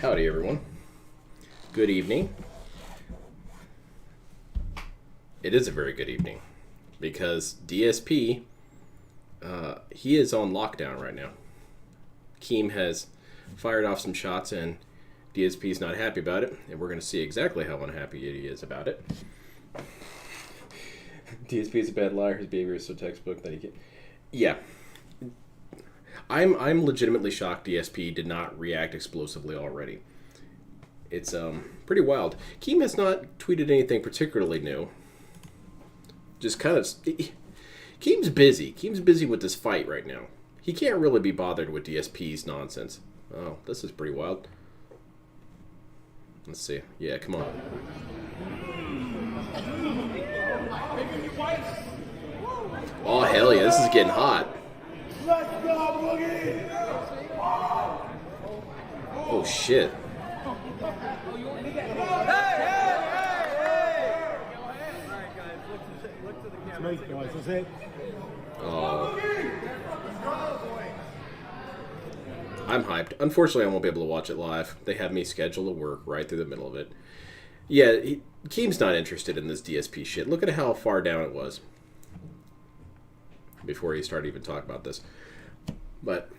Howdy, everyone. Good evening. It is a very good evening because DSP, he is on lockdown right now. Keem has fired off some shots and DSP is not happy about it, and we're going to see exactly how unhappy he is about it. DSP is a bad liar. His behavior is so textbook that he can. Yeah. I'm legitimately shocked DSP did not react explosively already. It's pretty wild. Keem has not tweeted anything particularly new. Just kind of... Keem's busy. Keem's busy with this fight right now. He can't really be bothered with DSP's nonsense. Oh, this is pretty wild. Let's see. Yeah, come on. Oh, hell yeah. This is getting hot. Let's go, Boogie! Oh, shit. That's it. Oh. I'm hyped. Unfortunately, I won't be able to watch it live. They have me scheduled to work right through the middle of it. Yeah, Keem's not interested in this DSP shit. Look at how far down it was before he started even talking about this. But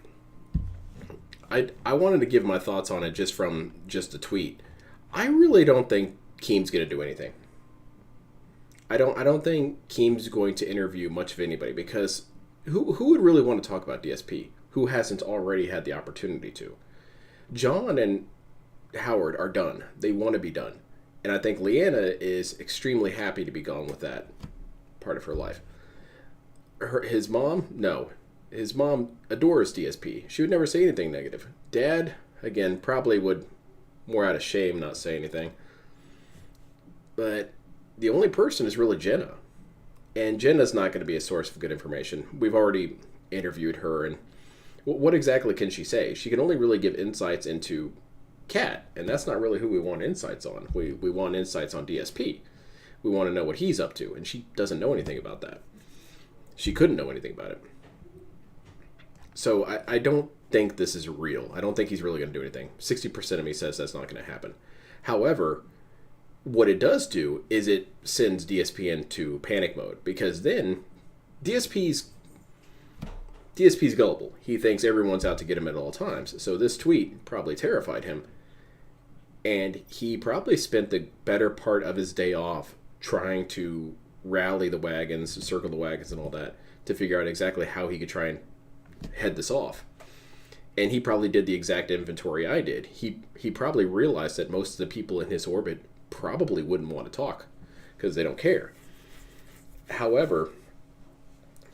I wanted to give my thoughts on it just from just a tweet. I really don't think Keem's going to do anything. I don't think Keem's going to interview much of anybody because who would really want to talk about DSP who hasn't already had the opportunity to? John and Howard are done. They want to be done. And I think Leanna is extremely happy to be gone with that part of her life. His mom? No. His mom adores DSP. She would never say anything negative. Dad, again, probably would more out of shame not say anything. But the only person is really Jenna. And Jenna's not going to be a source of good information. We've already interviewed her, and what exactly can she say? She can only really give insights into Kat, and that's not really who we want insights on. We want insights on DSP. We want to know what he's up to, and she doesn't know anything about that. She couldn't know anything about it. So I don't think this is real. I don't think he's really going to do anything. 60% of me says that's not going to happen. However, what it does do is it sends DSP into panic mode, because then DSP's gullible. He thinks everyone's out to get him at all times. So this tweet probably terrified him. And he probably spent the better part of his day off trying to rally the wagons, circle the wagons and all that, to figure out exactly how he could try and head this off. And he probably did the exact inventory I did. He probably realized that most of the people in his orbit probably wouldn't want to talk because they don't care. However,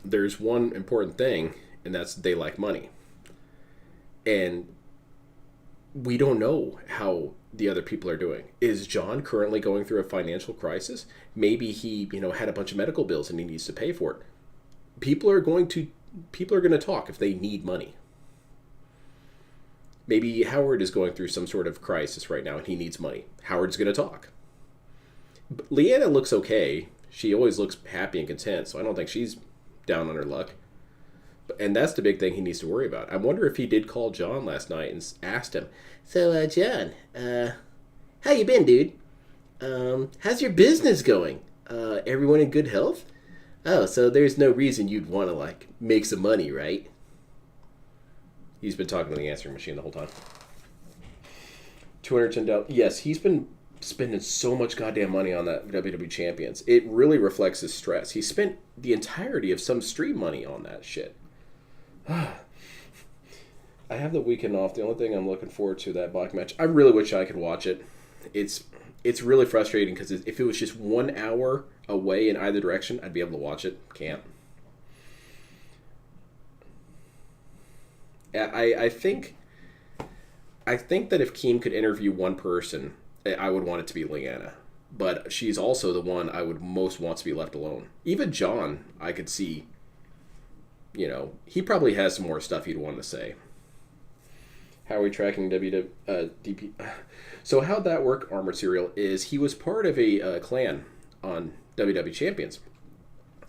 there's one important thing, and that's they like money. And we don't know how the other people are doing. Is John currently going through a financial crisis? Maybe he, had a bunch of medical bills and he needs to pay for it. People are going to talk if they need money. Maybe Howard is going through some sort of crisis right now and he needs money. Howard's going to talk. Leanna looks okay. She always looks happy and content, so I don't think she's down on her luck. And that's the big thing he needs to worry about. I wonder if he did call John last night and asked him, "So, John, how you been, dude? How's your business going? Everyone in good health? Oh, so there's no reason you'd want to, make some money, right?" He's been talking to the answering machine the whole time. $210. Yes, he's been spending so much goddamn money on that WWE Champions. It really reflects his stress. He spent the entirety of some stream money on that shit. I have the weekend off. The only thing I'm looking forward to that black match. I really wish I could watch it. It's really frustrating because if it was just 1 hour away in either direction, I'd be able to watch it. Can't. I think that if Keem could interview one person, I would want it to be Leanna. But she's also the one I would most want to be left alone. Even John, I could see, he probably has some more stuff he'd want to say. How are we tracking DP? So how'd that work, Armored Serial, is he was part of a clan on WWE Champions.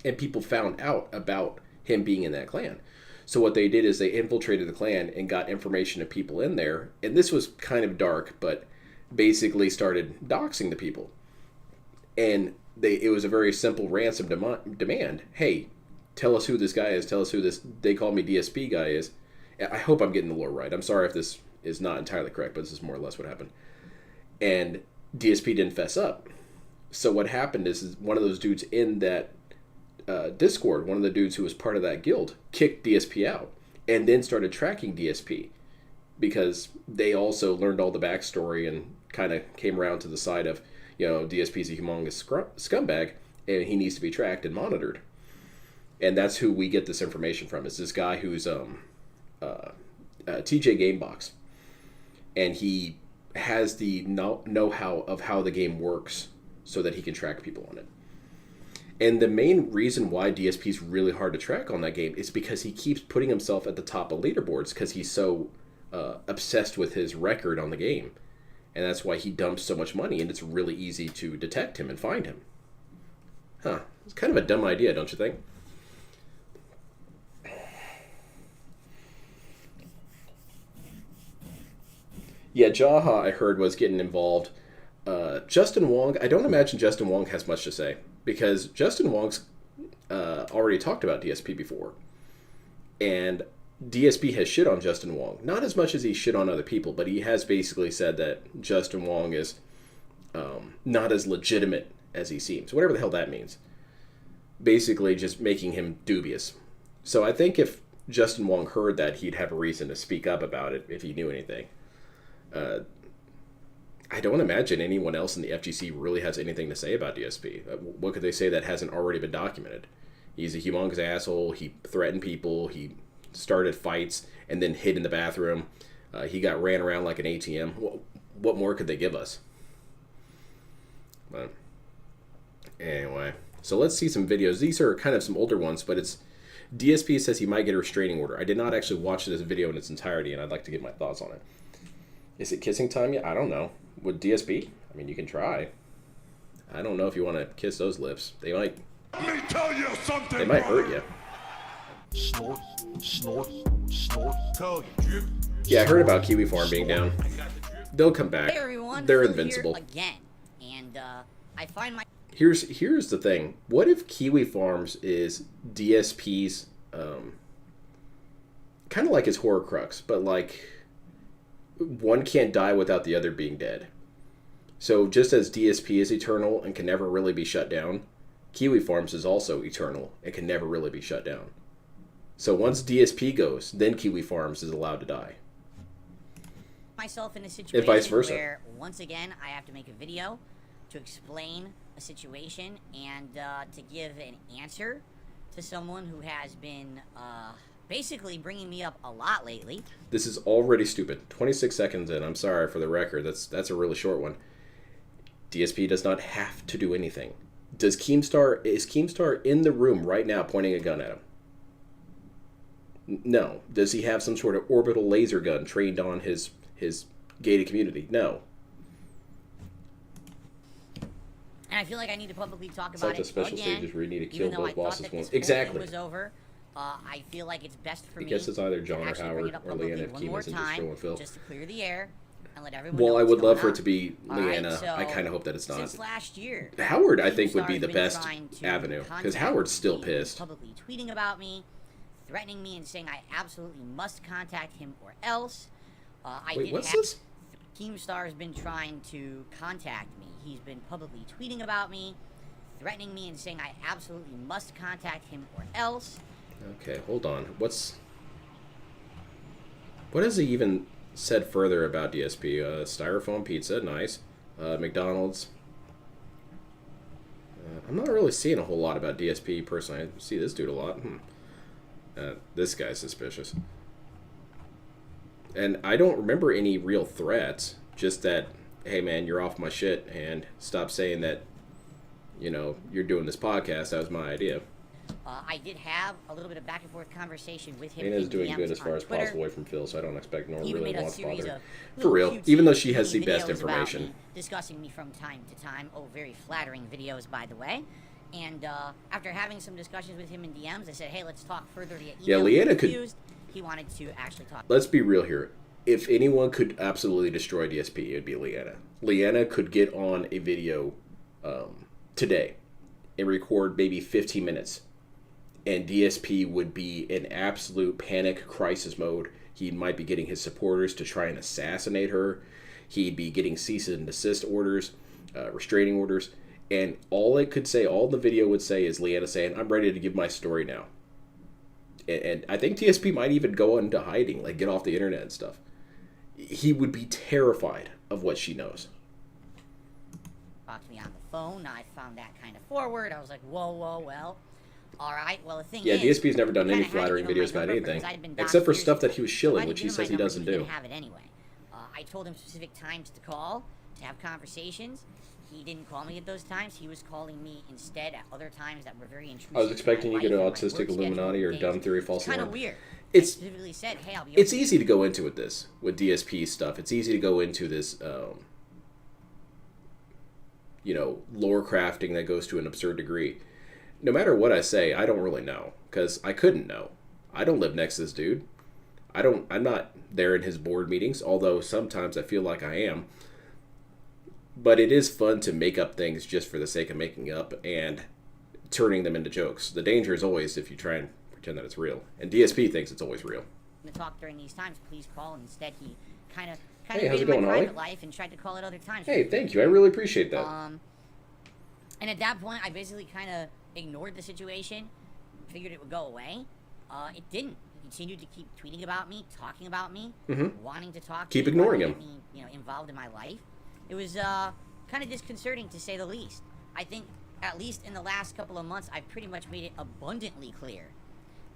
And people found out about him being in that clan. So what they did is they infiltrated the clan and got information of people in there. And this was kind of dark, but basically started doxing the people. And it was a very simple ransom demand. Hey, tell us who this guy is. Tell us who this, they call me DSP guy is. I hope I'm getting the lore right. I'm sorry if this is not entirely correct, but this is more or less what happened. And DSP didn't fess up. So what happened is one of those dudes in that Discord, one of the dudes who was part of that guild, kicked DSP out and then started tracking DSP because they also learned all the backstory and kind of came around to the side of, DSP's a humongous scumbag and he needs to be tracked and monitored. And that's who we get this information from. It's this guy who's TJ Gamebox. And he has the know-how of how the game works so that he can track people on it. And the main reason why DSP is really hard to track on that game is because he keeps putting himself at the top of leaderboards because he's so obsessed with his record on the game. And that's why he dumps so much money, and it's really easy to detect him and find him. Huh. It's kind of a dumb idea, don't you think? Yeah, Jaha, I heard, was getting involved. Justin Wong, I don't imagine Justin Wong has much to say, because Justin Wong's already talked about DSP before. And DSP has shit on Justin Wong. Not as much as he shit on other people, but he has basically said that Justin Wong is not as legitimate as he seems. Whatever the hell that means. Basically just making him dubious. So I think if Justin Wong heard that, he'd have a reason to speak up about it if he knew anything. I don't imagine anyone else in the FGC really has anything to say about DSP. What could they say that hasn't already been documented? He's a humongous asshole. He threatened people. He started fights and then hid in the bathroom. He got ran around like an ATM. What more could they give us? But anyway, so let's see some videos. These are kind of some older ones, but it's DSP says he might get a restraining order. I did not actually watch this video in its entirety, and I'd like to get my thoughts on it. Is it kissing time yet? I don't know. With DSP? I mean, you can try. I don't know if you want to kiss those lips. They might... Let me tell you something, they might hurt you. Snort, snort, snort. Tell you. Yeah, I heard about Kiwi Farm being down. They'll come back. Hey everyone, they're Phil invincible. Here again, and I find my... Here's the thing. What if Kiwi Farms is DSP's kind of like his Horcrux, but like one can't die without the other being dead. So just as DSP is eternal and can never really be shut down, Kiwi Farms is also eternal and can never really be shut down. So once DSP goes, then Kiwi Farms is allowed to die. Myself in a situation and vice versa. Where once again I have to make a video to explain a situation and to give an answer to someone who has been basically bringing me up a lot lately. This is already stupid. 26 seconds in. I'm sorry for the record. That's a really short one. DSP does not have to do anything. Is Keemstar in the room right now pointing a gun at him? No. Does he have some sort of orbital laser gun trained on his gated community? No. And I feel like I need to publicly talk It's about like the it special again, stages where you need to kill even though both I thought bosses that once. this whole Exactly. thing was over. I feel like it's best for I me guess it's either John to or actually bring Howard it up or publicly Leanna if one Keem more isn't just time, throwing Phil. just to clear the air and let everyone Well, know I what's would love going for on. it to be Leanna. Alright, so I kind of hope that it's not. Since last year, Howard, I think, would be Keemstar's the been best trying to avenue, because contact Howard's still me, pissed. publicly tweeting about me, threatening me and saying I absolutely must contact him or else. Wait, what's this? Keemstar has been trying to contact me. He's been publicly tweeting about me, threatening me and saying I absolutely must contact him or else. Okay, hold on. What has he even said further about DSP? Styrofoam pizza, nice. McDonald's. I'm not really seeing a whole lot about DSP personally. I see this dude a lot. This guy's suspicious. And I don't remember any real threats. Just that, hey man, you're off my shit and stop saying that, you're doing this podcast. That was my idea. I did have a little bit of back and forth conversation with him. Dana's in doing DMs good as far on as Twitter. possible away from Phil, so I don't expect Nora He even really made a wants to series bother. of For real, cutesy even though she has the videos best about information. me, discussing me from time to time. Oh, very flattering videos, by the way. And after having some discussions with him in DMs, I said, hey, let's talk further via email. Yeah, Leanna could... He wanted to actually talk. Let's be real here. If anyone could absolutely destroy DSP, it would be Leanna. Leanna could get on a video today and record maybe 15 minutes. And DSP would be in absolute panic crisis mode. He might be getting his supporters to try and assassinate her. He'd be getting cease and desist orders, restraining orders. And all it could say, all the video would say is Leanna saying, I'm ready to give my story now. And I think DSP might even go into hiding, like get off the internet and stuff. He would be terrified of what she knows. Talked to me on the phone. I found that kind of forward. I was like, whoa, well. All right, well, the thing is... Yeah, DSP's never done any flattering videos about anything. Except for stuff that he was shilling, which he says he doesn't do. Have it anyway. I told him specific times to call, to have conversations. He didn't call me at those times. He was calling me instead at other times that were very intrusive. I was expecting you to get an autistic Illuminati or dumb theory false alarm. It's kind of weird. It's specifically said, hey, I'll be it's easy to go into with this, with DSP stuff. It's easy to go into this, lore crafting that goes to an absurd degree. No matter what I say, I don't really know, because I couldn't know. I don't live next to this dude. I'm not there in his board meetings, although sometimes I feel like I am. But it is fun to make up things just for the sake of making up and turning them into jokes. The danger is always if you try and pretend that it's real. And DSP thinks it's always real. To talk during these times, please call. Instead, he kind of hey, how's it going, my Holly? private life and tried to call at other times. Hey, thank you. I really appreciate that. And at that point, I basically kind of ignored the situation, figured it would go away. It didn't. He continued to keep tweeting about me, talking about me, wanting to talk. Keep ignoring him. Me, involved in my life. It was kind of disconcerting, to say the least. I think, at least in the last couple of months, I've pretty much made it abundantly clear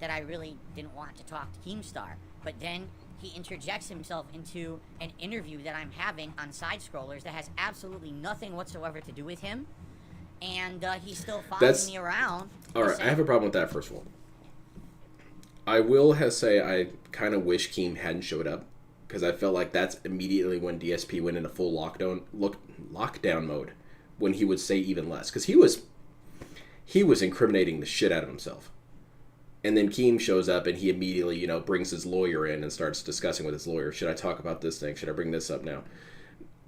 that I really didn't want to talk to Keemstar. But then he interjects himself into an interview that I'm having on Side Scrollers that has absolutely nothing whatsoever to do with him. And he's still following me around. Alright, I have a problem with that, first of all. I will say I kind of wish Keem hadn't showed up, because I felt like that's immediately when DSP went into full lockdown mode, when he would say even less, because he was incriminating the shit out of himself. And then Keem shows up and he immediately, brings his lawyer in and starts discussing with his lawyer, should I talk about this thing? Should I bring this up now?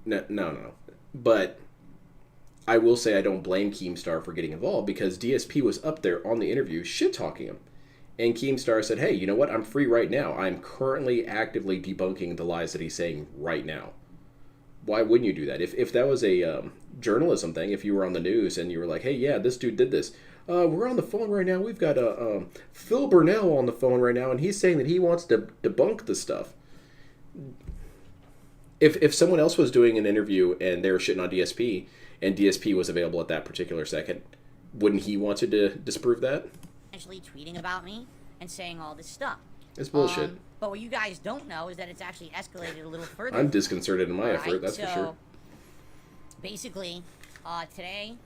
No. But I will say I don't blame Keemstar for getting involved, because DSP was up there on the interview shit-talking him. And Keemstar said, hey, you know what? I'm free right now. I'm currently actively debunking the lies that he's saying right now. Why wouldn't you do that? If that was a journalism thing, if you were on the news and you were like, hey, yeah, this dude did this. We're on the phone right now. We've got Phil Burnell on the phone right now, and he's saying that he wants to debunk the stuff. If someone else was doing an interview and they were shitting on DSP, and DSP was available at that particular second, wouldn't he want to disprove that? Actually tweeting about me and saying all this stuff. It's bullshit. But what you guys don't know is that it's actually escalated a little further. I'm disconcerted in my effort, that's for sure. Basically, today,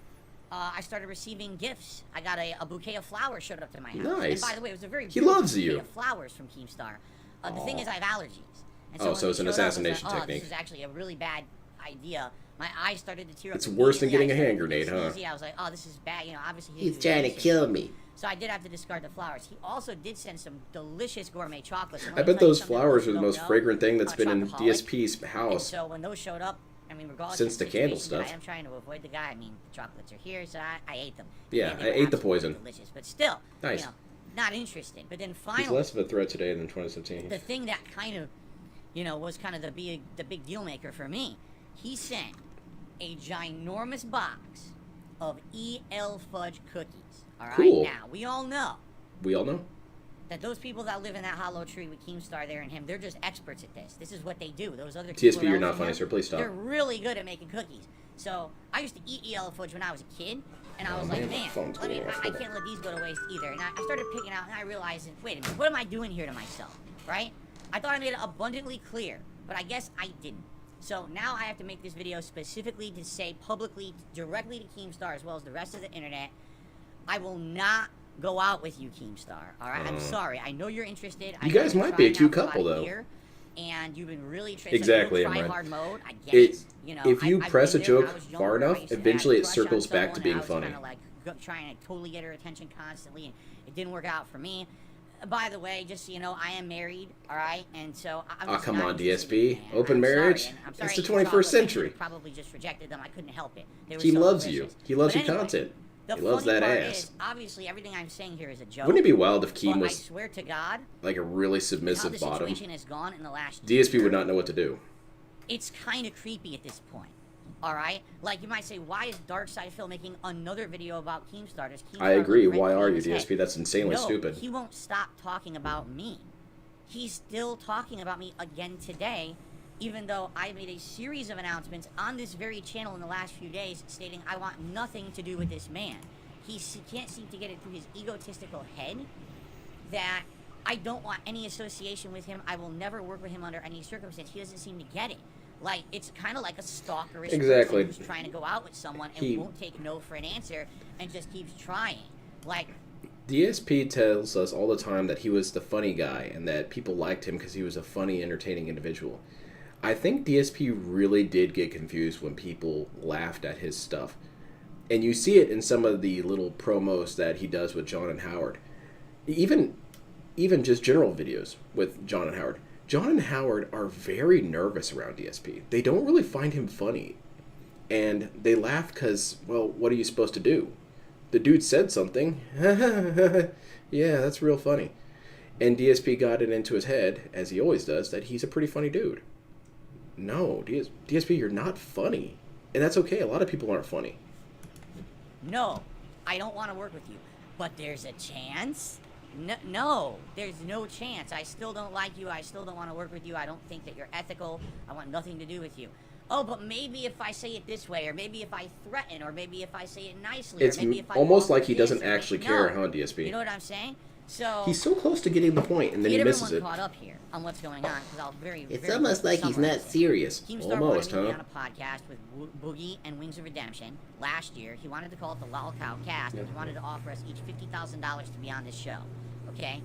I started receiving gifts. I got a bouquet of flowers showed up to my house. Nice. And by the way, it was a very he loves you. bouquet of flowers from Keemstar. The thing is, I have allergies. And so it's an assassination technique. This is actually a really bad idea. My eyes started to tear up. It's worse than getting a hand grenade, huh? I was like, oh, this is bad. Obviously he's trying to kill me. So I did have to discard the flowers. He also did send some delicious gourmet chocolates. I bet those flowers are the most fragrant thing that's been in DSP's house. And so when those showed up, regardless since of the candle stuff, I am trying to avoid the guy. The chocolates are here, so I ate them. Yeah, I ate the poison. Delicious, but still, nice. Not interested. But then finally, he's less of a threat today than 2017. The thing that kind of, was kind of the big deal maker for me. He sent a ginormous box of EL fudge cookies. All right, cool. Now we all know. We all know that those people that live in that hollow tree with Keemstar there and him, they're just experts at this. This is what they do. Those other TSP, you're not funny, sir. Please stop. They're really good at making cookies. So I used to eat EL fudge when I was a kid, and I was like, man, I can't let these go to waste either. And I started picking out, and I realized, wait a minute, what am I doing here to myself, right? I thought I made it abundantly clear, but I guess I didn't. So now I have to make this video specifically to say publicly, directly to Keemstar, as well as the rest of the internet, I will not go out with you, Keemstar. All right, I'm sorry. I know you're interested. You guys might be a cute couple, though. And you've been really exactly. Like, try hard mode. I get it. If you press a joke far enough, eventually it circles back to being funny. Like trying to totally get her attention constantly, and it didn't work out for me. By the way, just so you know, I am married, all right, and so I'm just come not on, interested DSP. in it, man. Open I'm marriage? sorry, and I'm It's sorry the you saw 21st what century. I probably just rejected them. I couldn't help it. They were He so loves delicious. you. He loves But your anyway, content. The He loves funny that part ass. is, obviously, everything I'm saying here is a joke. Wouldn't it be wild if Keem but I was swear to God, like a really how submissive the bottom? situation has gone in the last DSP year, would not know what to do. it's kind of creepy at this point. All right, like you might say, why is Dark Side Phil making another video about Keemstar? Does Keemstar I agree. look Why red are in you, his head? DSP? That's insanely No, stupid. he won't stop talking about me. He's still talking about me again today, even though I made a series of announcements on this very channel in the last few days stating I want nothing to do with this man. He can't seem to get it through his egotistical head that I don't want any association with him. I will never work with him under any circumstance. He doesn't seem to get it. Like, it's kind of like a stalkerish Exactly. person who's trying to go out with someone and won't take no for an answer and just keeps trying. Like, DSP tells us all the time that he was the funny guy and that people liked him because he was a funny, entertaining individual. I think DSP really did get confused when people laughed at his stuff. And you see it in some of the little promos that he does with John and Howard. Even just general videos with John and Howard. John and Howard are very nervous around DSP. They don't really find him funny. And they laugh because, well, what are you supposed to do? The dude said something. Yeah, that's real funny. And DSP got it into his head, as he always does, that he's a pretty funny dude. No, DSP, you're not funny. And that's okay. A lot of people aren't funny. no, I don't want to work with you. But there's a chance? No, there's no chance. I still don't like you. I still don't want to work with you. I don't think that you're ethical. I want nothing to do with you. Oh, but maybe if I say it this way, or maybe if I threaten, or maybe if I say it nicely, It's or maybe if I almost offer like he this, doesn't or maybe- actually care, no. huh, DSP? You know what I'm saying? So He's so close to getting the point, and then he get misses everyone it. caught up here on what's going on, because I'll very It's very almost like he's summarize not it. serious. Keemstar Almost, wanted me huh? to be on a podcast with Boogie and Wings of Redemption last year. He wanted to call it the Lol Cow Cast, and he wanted to offer us each $50,000 to be on this show. Okay?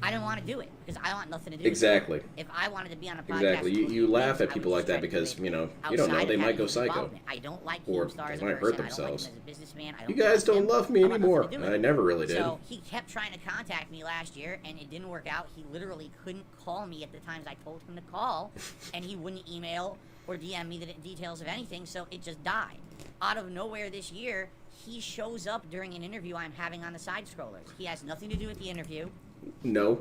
I didn't want to do it because I want nothing to do Exactly. with it. If I wanted to be on a podcast, Exactly. with You Boogie and laugh Wings, at I people would like just that try to do because, it you know, you outside don't know, of they might having go his psycho. involvement. I don't like Or Keemstar as they a might hurt person. I don't like him themselves. as a businessman. I You don't guys trust don't him. love me I want nothing anymore. to do with I it. never really did. So he kept trying to contact me last year, and it didn't work out. He literally couldn't call me at the times I told him to call, and he wouldn't email or DM me the details of anything, so it just died. Out of nowhere this year, he shows up during an interview I'm having on the side scrollers. He has nothing to do with the interview. No.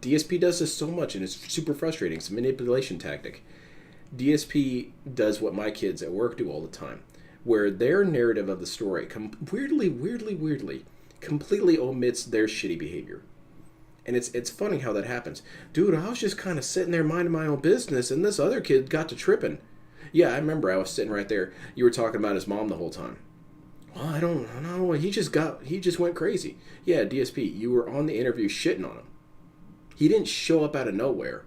DSP does this so much, and it's super frustrating. It's a manipulation tactic. DSP does what my kids at work do all the time, where their narrative of the story weirdly, completely omits their shitty behavior. And it's funny how that happens. Dude, I was just kind of sitting there minding my own business, and this other kid got to tripping. Yeah, I remember I was sitting right there. You were talking about his mom the whole time. Well, I don't know. He just went crazy. Yeah, DSP, you were on the interview shitting on him. He didn't show up out of nowhere.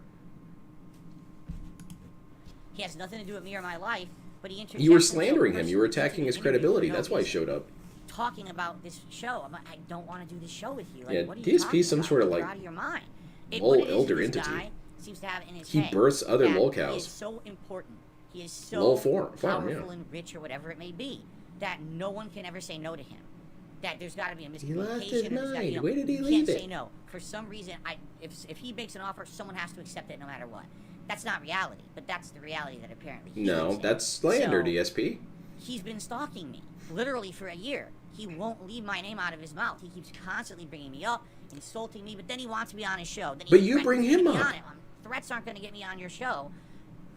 He has nothing to do with me or my life, but he interjects. You were himself slandering him. You were personally attacking into his the interview credibility. for no That's why he reason. showed up. Talking about this show. I'm like, I don't want to do this show with you. Like, Yeah, what are you DSP talking is some about? sort of, You're like, out of your mind. lol What it is elder this entity. guy seems to have in his He head births other that lol He cows. is so important. He is so Lol farm, powerful yeah. and rich or whatever it may be that no one can ever say no to him. That there's got to be a He lost miscommunication. his and there's gotta be, mind. Where did he you leave can't it? say no. For some reason, if he makes an offer, someone has to accept it no matter what. That's not reality, but that's the reality that apparently he No, lives in. that's slander, So, DSP. He's been stalking me, literally for a year. He won't leave my name out of his mouth. He keeps constantly bringing me up, insulting me, but then he wants me on his show. Then he But you threatens bring to get him me up. on it. Threats aren't going to get me on your show.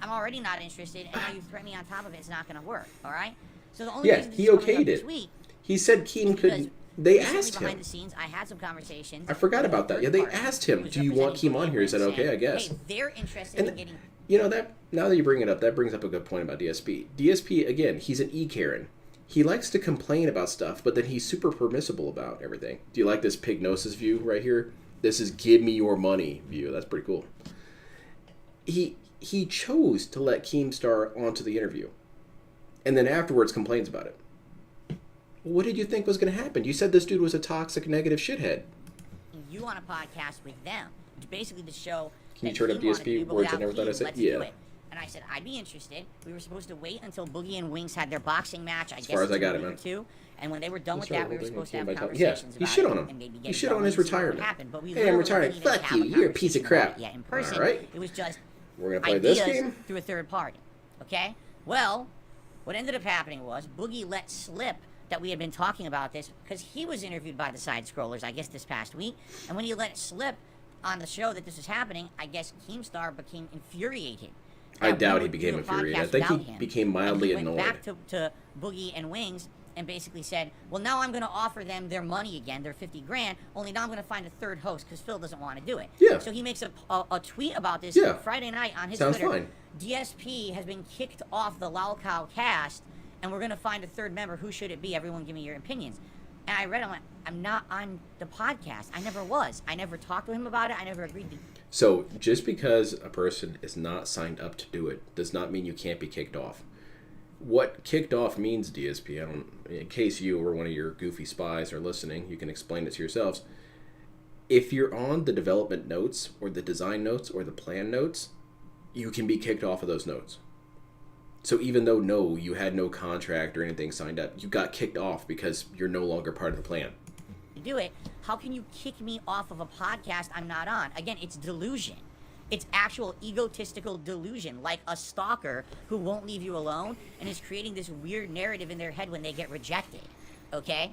I'm already not interested, and now you threaten me on top of it. It's not going to work, all right? So the only Yeah, reason this he is coming up okayed this it. week He said Keem because could. They recently asked behind him. the scenes, I had some conversations. I forgot with a about that. third Yeah, they party asked him, who's "Do you want representing Keem on Boogie here?" He said, and "Okay, saying, I guess." Hey, they're interested And in getting. you know that now that you bring it up, that brings up a good point about DSP. DSP again, he's an Karen. He likes to complain about stuff, but then he's super permissible about everything. Do you like this pignosis view right here? This is give me your money view. That's pretty cool. He chose to let Keemstar onto the interview, and then afterwards complains about it. What did you think was going to happen? You said this dude was a toxic, negative shithead. You on a podcast with them, basically the show. Can you that turn he up wanted to DSP do, but words I without never thought I Keem, said? let's Yeah. do it. And I said, I'd be interested. We were supposed to wait until Boogie and Wings had their boxing match, I guess, far as I got it, a week man. or two. And when they were done with That's that, right, we were supposed to have yeah, conversations he about shit it on him. and maybe He get shit going on his and see what retirement. happened. But we Hey, I'm literally retiring. didn't even Fuck have you. You're a piece of conversation about crap. it yet in person. All right. It was just We're going to play this ideas game? through a third party. Okay? Well, what ended up happening was Boogie let slip that we had been talking about this because he was interviewed by the Side Scrollers, I guess, this past week. And when he let it slip on the show that this was happening, I guess Keemstar became infuriated. I that doubt we he would became do a infuriated. I podcast think he without him. became mildly And he annoyed. went back to Boogie and Wings and basically said, well, now I'm going to offer them their money again, their 50 grand, only now I'm going to find a third host because Phil doesn't want to do it. Yeah. So he makes a tweet about this Yeah. Friday night on his Sounds Twitter. fine. DSP has been kicked off the Lalcow cast, and we're going to find a third member. Who should it be? Everyone give me your opinions. And I read, I'm like, I'm not on the podcast. I never was. I never talked to him about it. I never agreed to. So just because a person is not signed up to do it does not mean you can't be kicked off. What kicked off means, DSP, in case you or one of your goofy spies are listening, you can explain it to yourselves. If you're on the development notes or the design notes or the plan notes, you can be kicked off of those notes. So even though, no, you had no contract or anything signed up, you got kicked off because you're no longer part of the plan. Do it. How can you kick me off of a podcast I'm not on? Again, it's delusion. It's actual egotistical delusion, like a stalker who won't leave you alone and is creating this weird narrative in their head when they get rejected. Okay?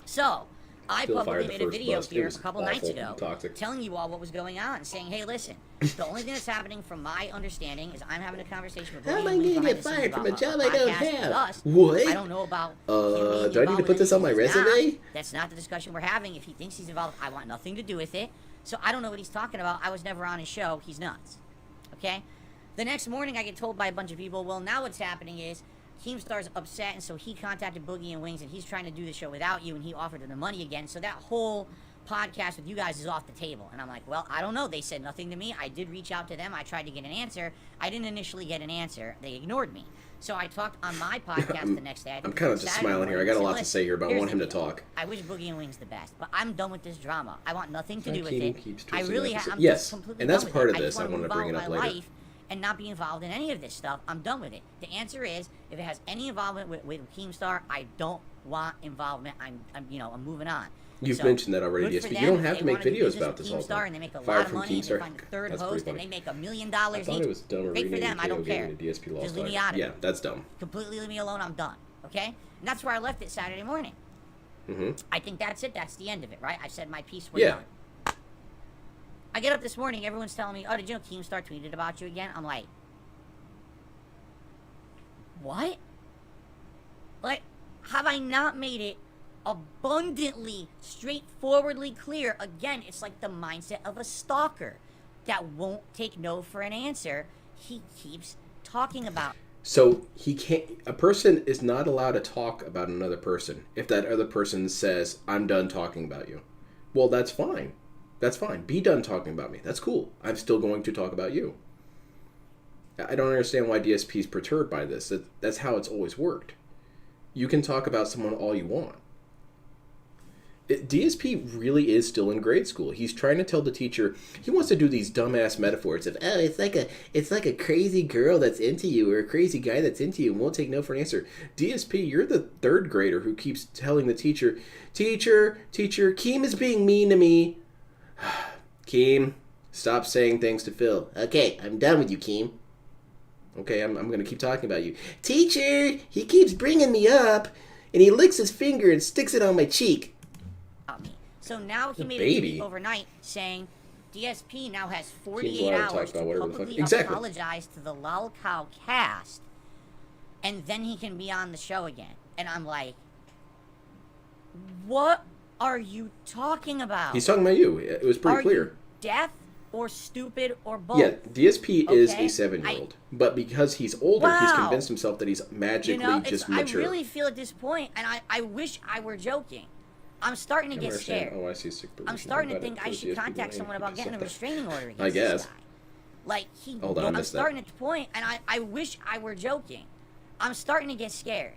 So, I Still publicly fired the made a first video bust. It here was a couple awful nights and ago toxic. telling you all what was going on, saying, hey, listen, the only thing that's happening from my understanding is I'm having a conversation with How am I William gonna behind get the scenes fired from a about job I don't podcast with have? us. What? I don't know about him being Do I need to involved put in this on my anything he's not. resume? That's not the discussion we're having. If he thinks he's involved, I want nothing to do with it. So I don't know what he's talking about. I was never on his show. He's nuts. Okay? The next morning, I get told by a bunch of people, well, now what's happening is Keemstar's upset, and so he contacted Boogie and Wings, and he's trying to do the show without you, and he offered him the money again. So that whole podcast with you guys is off the table. And I'm like, well, I don't know. They said nothing to me. I did reach out to them. I tried to get an answer. I didn't initially get an answer. They ignored me. So I talked on my podcast the next day. I'm kind of just Saturday smiling here. I morning, got a said, lot to "Listen, say here, but I here's want him the to deal. talk. I wish Boogie and Wings the best, but I'm done with this drama. I want nothing to My do with Keem it. keeps I twisting really, up. I'm Yes, just completely and that's done with part it. of this. I I want to bring it move up on with my later. life and not be involved in any of this stuff. I'm done with it. The answer is, if it has any involvement with Keemstar, I don't want involvement. I'm moving on. You've So, mentioned that already, good for DSP. You them. don't have They to make wanna do videos business about with this all the Keemstar, time. and they make a Fired lot of from money. And they Keemstar? find a third That's host, pretty and funny. they make $1 million I each. thought it was dumb or Great for renaming them. I don't KO care. Gaming to DSP Lost Just leave me Live. out of Yeah, it. that's dumb. Completely leave me alone. I'm done. Okay? And that's where I left it Saturday morning. Mm-hmm. I think that's it. That's the end of it, right? I've said my piece. We're Yeah. done. I get up this morning. Everyone's telling me, "Oh, did you know Keemstar tweeted about you again?" I'm like, what? Like, have I not made it abundantly, straightforwardly clear? Again, it's like the mindset of a stalker that won't take no for an answer. He keeps talking about. So he can't. A person is not allowed to talk about another person if that other person says, "I'm done talking about you." Well, that's fine. That's fine. Be done talking about me. That's cool. I'm still going to talk about you. I don't understand why DSP is perturbed by this. That's how it's always worked. You can talk about someone all you want. DSP really is still in grade school. He's trying to tell the teacher, he wants to do these dumbass metaphors of, oh, it's like a crazy girl that's into you or a crazy guy that's into you and won't take no for an answer. DSP, you're the third grader who keeps telling the teacher, teacher, Keem is being mean to me. Keem, stop saying things to Phil. Okay, I'm done with you, Keem. Okay, I'm going to keep talking about you. Teacher, he keeps bringing me up and he licks his finger and sticks it on my cheek. Me. So now he made a baby. tweet overnight saying DSP now has Keem's 48 allowed to talk hours to about whatever the fuck- publicly Exactly. apologize to the Lol Cow cast, and then he can be on the show again. And I'm like, what are you talking about? He's talking about you. It was pretty Are clear. you deaf or stupid or both? Yeah, DSP is Okay, a 7-year-old. But because he's older, he's Wow. convinced himself that he's magically just I mature. really feel at this point, and I wish I were joking. I'm starting to I get understand. scared. Oh, I see. Sick I'm starting to think I should contact someone about getting a restraining order against I guess. this guy. Like, Hold on, I I'm missed that. starting at the point, and I wish I were joking. I'm starting to get scared.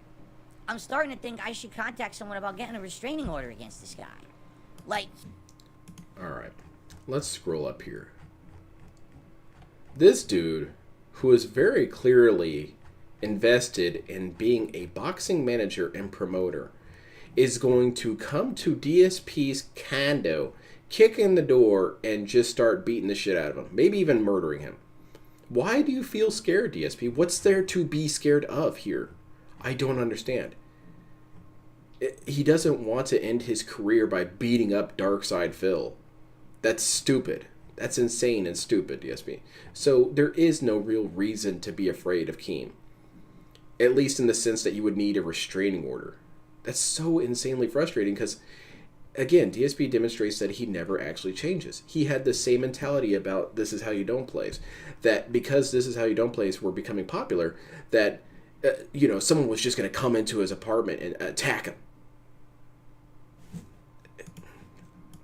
I'm starting to think I should contact someone about getting a restraining order against this guy. Like, All right. Let's scroll up here. This dude who is very clearly invested in being a boxing manager and promoter, is going to come to DSP's condo, kick in the door, and just start beating the shit out of him, maybe even murdering him. Why do you feel scared, DSP? What's there to be scared of here? I don't understand. He doesn't want to end his career by beating up Darkside Phil. That's stupid. That's insane and stupid, DSP. So there is no real reason to be afraid of Keem. At least in the sense that you would need a restraining order. That's so insanely frustrating because, again, DSP demonstrates that he never actually changes. He had the same mentality about This Is How You Don't Plays. That because This Is How You Don't Plays were becoming popular, that, someone was just going to come into his apartment and attack him.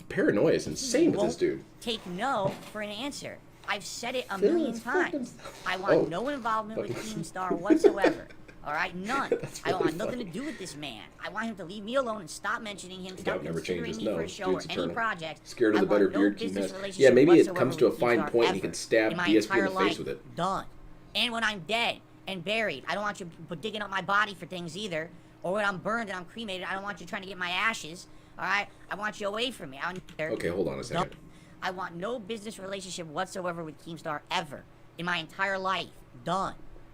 Paranoia is insane with this dude. Take no for an answer. I've said it a million times. I want no involvement with Keemstar whatsoever. All right, none. I don't want nothing to do with this man. I want him to leave me alone and stop mentioning him. Stop considering me for a show or any project. Scared of the better beard Keem has. Yeah, maybe it comes to a fine point and he can stab DSP in the face with it. Done. And when I'm dead and buried, I don't want you digging up my body for things either. Or when I'm burned and I'm cremated, I don't want you trying to get my ashes. All right, I want you away from me. Okay, hold on a second. I want no business relationship whatsoever with Keemstar ever in my entire life. Done.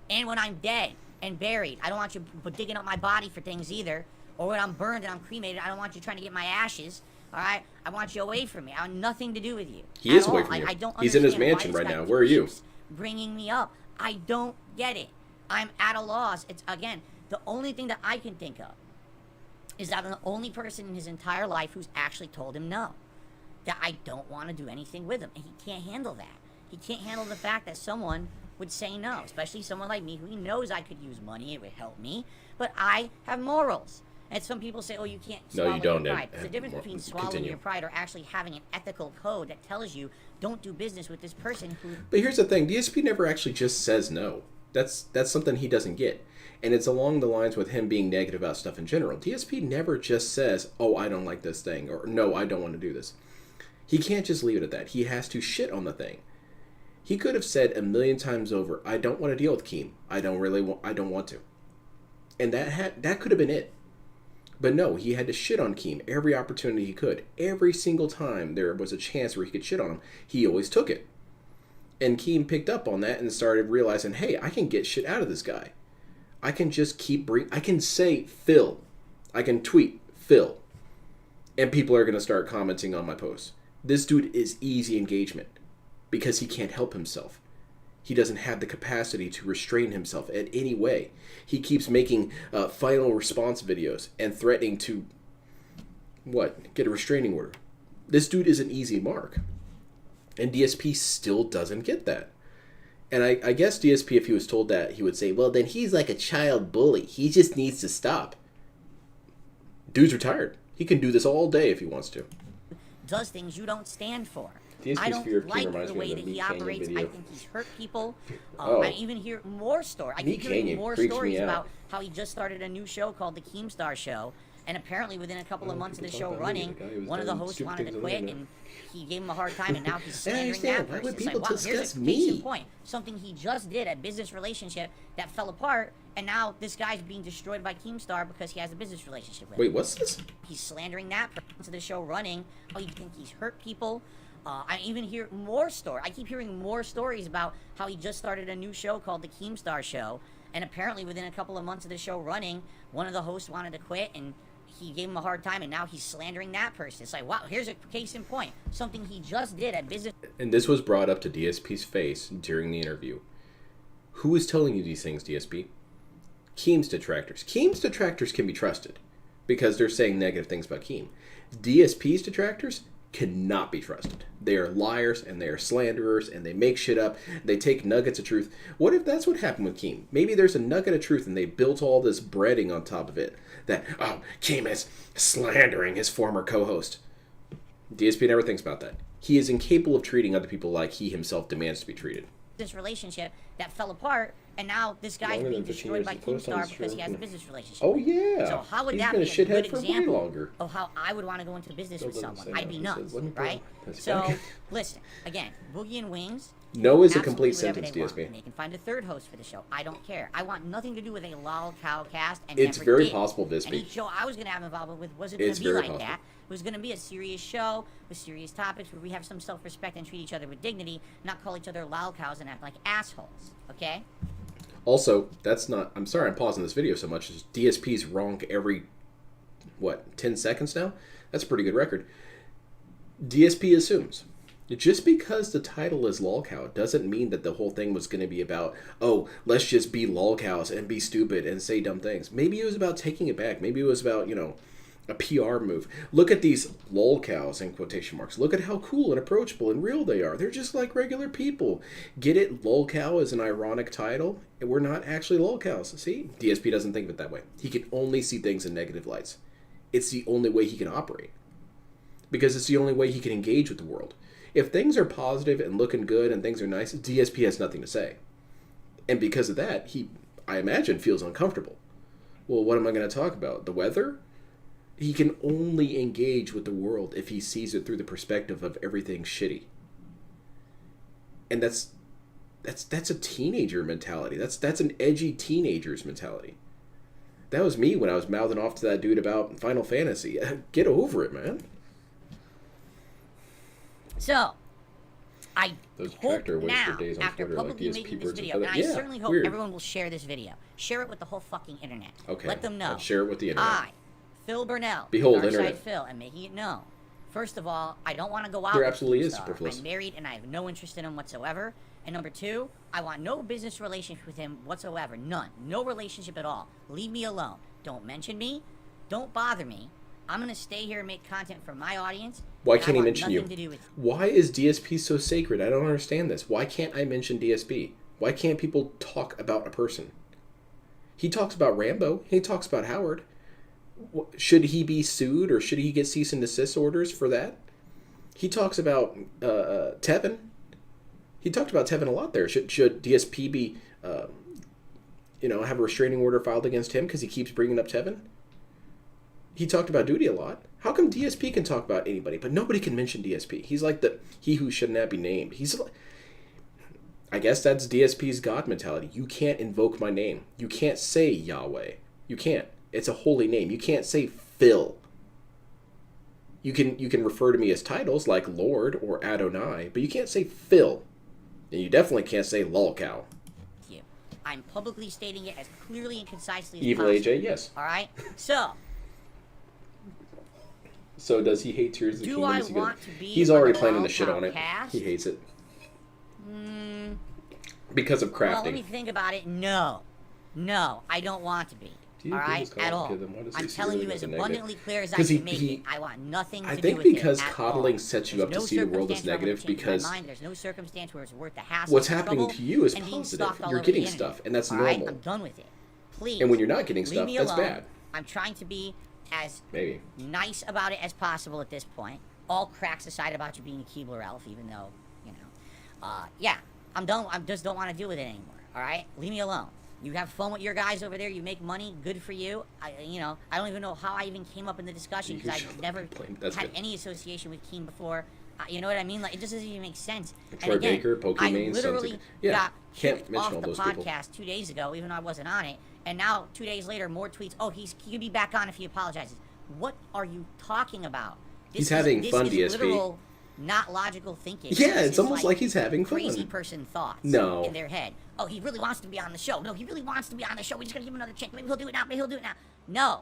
And when I'm dead and buried, I don't want you digging up my body for things either. Or when I'm burned and I'm cremated, I don't want you trying to get my ashes. All right, I want you away from me. I want nothing to do with you. He is away from you. He's in his mansion right now. Where are you? Bringing me up. I don't get it. I'm at a loss. It's again the only thing that I can think of is that I'm the only person in his entire life who's actually told him no. That I don't want to do anything with him. And he can't handle that. He can't handle the fact that someone would say no. Especially someone like me who he knows I could use money. It would help me. But I have morals. And some people say, oh, you can't swallow your pride. There's a difference between swallowing your pride or actually having an ethical code that tells you don't do business with this person who... But here's the thing. DSP never actually just says no. That's something he doesn't get. And it's along the lines with him being negative about stuff in general. DSP never just says, oh, I don't like this thing, or no, I don't want to do this. He can't just leave it at that. He has to shit on the thing. He could have said a million times over, I don't want to deal with Keem. I don't want to. And that could have been it. But no, he had to shit on Keem every opportunity he could. Every single time there was a chance where he could shit on him, he always took it. And Keem picked up on that and started realizing, hey, I can get shit out of this guy. I can just I can say Phil. I can tweet Phil. And people are going to start commenting on my posts. This dude is easy engagement because he can't help himself. He doesn't have the capacity to restrain himself in any way. He keeps making final response videos and threatening to, get a restraining order. This dude is an easy mark. And DSP still doesn't get that. And I guess DSP, if he was told that, he would say, well, then he's like a child bully. He just needs to stop. Dude's retired. He can do this all day if he wants to. Does things you don't stand for. DSP's I don't fear of Keem like reminds the me way of that the he Meat Canyon operates. video. I think he's hurt people. Oh. I even hear more stories. I Meat keep hearing Canyon more freaks me stories out. about how he just started a new show called the Keemstar Show. And apparently within a couple of months of the show running, one of the hosts wanted to quit and he gave him a hard time and now he's slandering that person. It's like, wow, here's a case in point. Something he just did, a business relationship that fell apart, and now this guy's being destroyed by Keemstar because he has a business relationship with him. Wait, what's this? He's slandering that person to the show running. Oh, you think he's hurt people? I even hear more stories. I keep hearing more stories about how he just started a new show called the Keemstar Show, and apparently within a couple of months of the show running, one of the hosts wanted to quit and he gave him a hard time, and now he's slandering that person. It's like, wow, here's a case in point. Something he just did at business. And this was brought up to DSP's face during the interview. Who is telling you these things, DSP? Keem's detractors. Keem's detractors can be trusted because they're saying negative things about Keem. DSP's detractors cannot be trusted. They are liars and they are slanderers and they make shit up. They take nuggets of truth. What if that's what happened with Keem? Maybe there's a nugget of truth and they built all this breading on top of it. That, oh, Keem is slandering his former co-host. DSP never thinks about that. He is incapable of treating other people like he himself demands to be treated. This relationship that fell apart, and now this guy's being destroyed by Keemstar because he has a business relationship. Oh, yeah. So how would He's that been be a a good shithead for way example longer. of how I would want to go into business with someone? I'd be nuts, Let me right? That's So, back. listen, again, Boogie and Wings, No is a absolutely complete whatever sentence, they want. DSP. And they can find a third host for the show. I don't care. I want nothing to do with a lol cow cast. And It's never very did. possible, Any Bispy. show I was going to have involvement with wasn't going It's to be very like possible. that. It was going to be a serious show with serious topics where we have some self-respect and treat each other with dignity, not call each other lol cows and act like assholes. Okay? Also, that's not... I'm sorry I'm pausing this video so much. DSP's wrong every, 10 seconds now? That's a pretty good record. DSP assumes. Just because the title is lolcow doesn't mean that the whole thing was going to be about, oh, let's just be lolcows and be stupid and say dumb things. Maybe it was about taking it back. Maybe it was about, a PR move. Look at these lolcows in quotation marks. Look at how cool and approachable and real they are. They're just like regular people. Get it? Lolcow is an ironic title, and we're not actually lolcows. See? DSP doesn't think of it that way. He can only see things in negative lights. It's the only way he can operate. Because it's the only way he can engage with the world. If things are positive and looking good and things are nice, DSP has nothing to say. And because of that, he, I imagine, feels uncomfortable. Well, what am I going to talk about? The weather? He can only engage with the world if he sees it through the perspective of everything shitty. And that's a teenager mentality. That's an edgy teenager's mentality. That was me when I was mouthing off to that dude about Final Fantasy. Get over it, man. So, I Those hope tractor wasted now, days on after Twitter, like publicly DSP making this birds video, and and I feathers. Yeah, certainly hope weird. everyone will share this video. Share it with the whole fucking internet. Okay. Let them know. I'll share it with the internet. I, Phil Burnell, Behold, Darkside internet. Phil, and making it known. First of all, I don't want to go out There with absolutely is Keemstar. superfluous. I'm married and I have no interest in him whatsoever. And number two, I want no business relationship with him whatsoever. None. No relationship at all. Leave me alone. Don't mention me. Don't bother me. I'm going to stay here and make content for my audience. Why and I can't he want mention you? nothing to do with you. Why is DSP so sacred? I don't understand this. Why can't I mention DSP? Why can't people talk about a person? He talks about Rambo. He talks about Howard. Should he be sued or should he get cease and desist orders for that? He talks about Tevin. He talked about Tevin a lot there. Should DSP be, have a restraining order filed against him because he keeps bringing up Tevin? He talked about Duty a lot. How come DSP can talk about anybody, but nobody can mention DSP? He's like he who should not be named. I guess that's DSP's God mentality. You can't invoke my name. You can't say Yahweh. You can't. It's a holy name. You can't say Phil. You can refer to me as titles like Lord or Adonai, but you can't say Phil. And you definitely can't say lolcow. You. I'm publicly stating it as clearly and concisely as Evil possible. AJ, yes. All right? So, So does he hate Tears of the do Kingdom? I Is he gonna- want to be He's on already the planning to shit Lolcow on it. cast? He hates it. Because of crafting. Well, let me think about it. No, I don't want to be. Do you All think right, it's at all. complicated? Then why does he I'm see telling really you as nothing negative? abundantly clear as I 'Cause can make he- it. I want nothing I to do think with it because at coddling all. sets you There's up no to see the world as circumstance where I'm gonna negative change my because mind. There's no circumstance where it's worth the hassle. what's and happening trouble to you is and being positive. stalked all You're over getting the stuff, internet. and that's All right? normal. I'm done with it. Please. And when you're not getting leave stuff, me that's alone. bad. I'm trying to be as Maybe. nice about it as possible at this point. All cracks aside about you being a Keebler elf, even though, yeah, I'm done. I just don't want to deal with it anymore. All right, leave me alone. You have fun with your guys over there. You make money. Good for you. I don't even know how I even came up in the discussion because I've never That's had good. any association with Keem before. You know what I mean? Like, it just doesn't even make sense. Troy Baker, Pokemon, I literally something. Yeah, got can't kicked mention off all the those people. podcast 2 days ago, even though I wasn't on it. And now, 2 days later, more tweets. Oh, he could be back on if he apologizes. What are you talking about? He's having fun, this is DSP. literal, not logical thinking. Yeah, This it's is almost like he's having fun. crazy person thoughts No. in their head. Oh, he really wants to be on the show. No, he really wants to be on the show. We're just gonna give him another chance. Maybe he'll do it now. Maybe he'll do it now. No,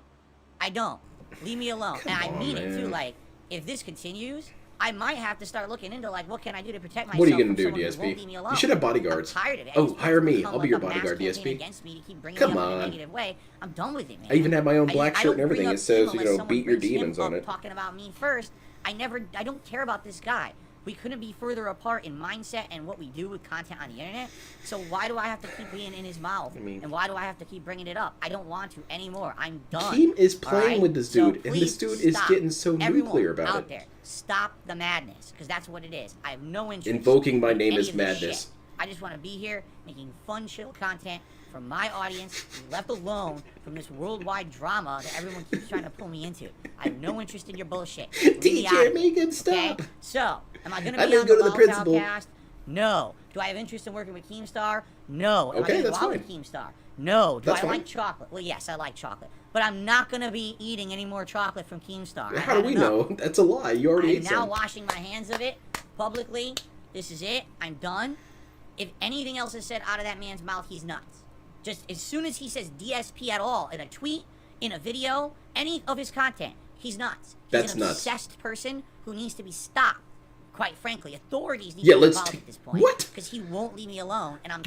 I don't. Leave me alone. Come and I on, mean it too. man. Like, if this continues, I might have to start looking into like what can I do to protect myself. What are you gonna from do, someone who DSP? won't leave me alone. You should have bodyguards. I'm tired of it. Oh, It's hire me. become I'll be like your a mass bodyguard, campaign DSP. Against me to keep bringing Come me up in a on. negative way. I'm done with it, man. I even have my own black I shirt and don't bring everything. up It says, Keem unless someone beat your brings him demons on up it. Talking about me first. I don't care about this guy. We couldn't be further apart in mindset and what we do with content on the internet. So why do I have to keep being in his mouth? And why do I have to keep bringing it up? I don't want to anymore. I'm done. Keem is all playing right? with this So dude, and this please dude is stop. getting so Everyone nuclear about out it. there, stop the madness, because that's what it is. I have no interest. Invoking my in name any is of this madness. shit. I just want to be here making fun, chill content for my audience, left alone from this worldwide drama that everyone keeps trying to pull me into. I have no interest in your bullshit. Leave me out Teacher, of it, make him okay? stop. So, am I going I to be didn't on go the to the Lolcow principal. cast? No. Do I have interest in working with Keemstar? No. Am I Okay, gonna that's go out fine. with Keemstar? No. Do That's I fine. like chocolate? Well, yes, I like chocolate. But I'm not going to be eating any more chocolate from Keemstar. How do we know? That's a lie. You already I'm ate now some. washing my hands of it publicly. This is it. I'm done. If anything else is said out of that man's mouth, he's nuts. Just as soon as he says DSP at all in a tweet, in a video, any of his content, he's nuts. He's That's an nuts. obsessed person who needs to be stopped. Quite frankly, authorities need Yeah, to be let's involved t- at this point. what? Because he won't leave me alone, and I'm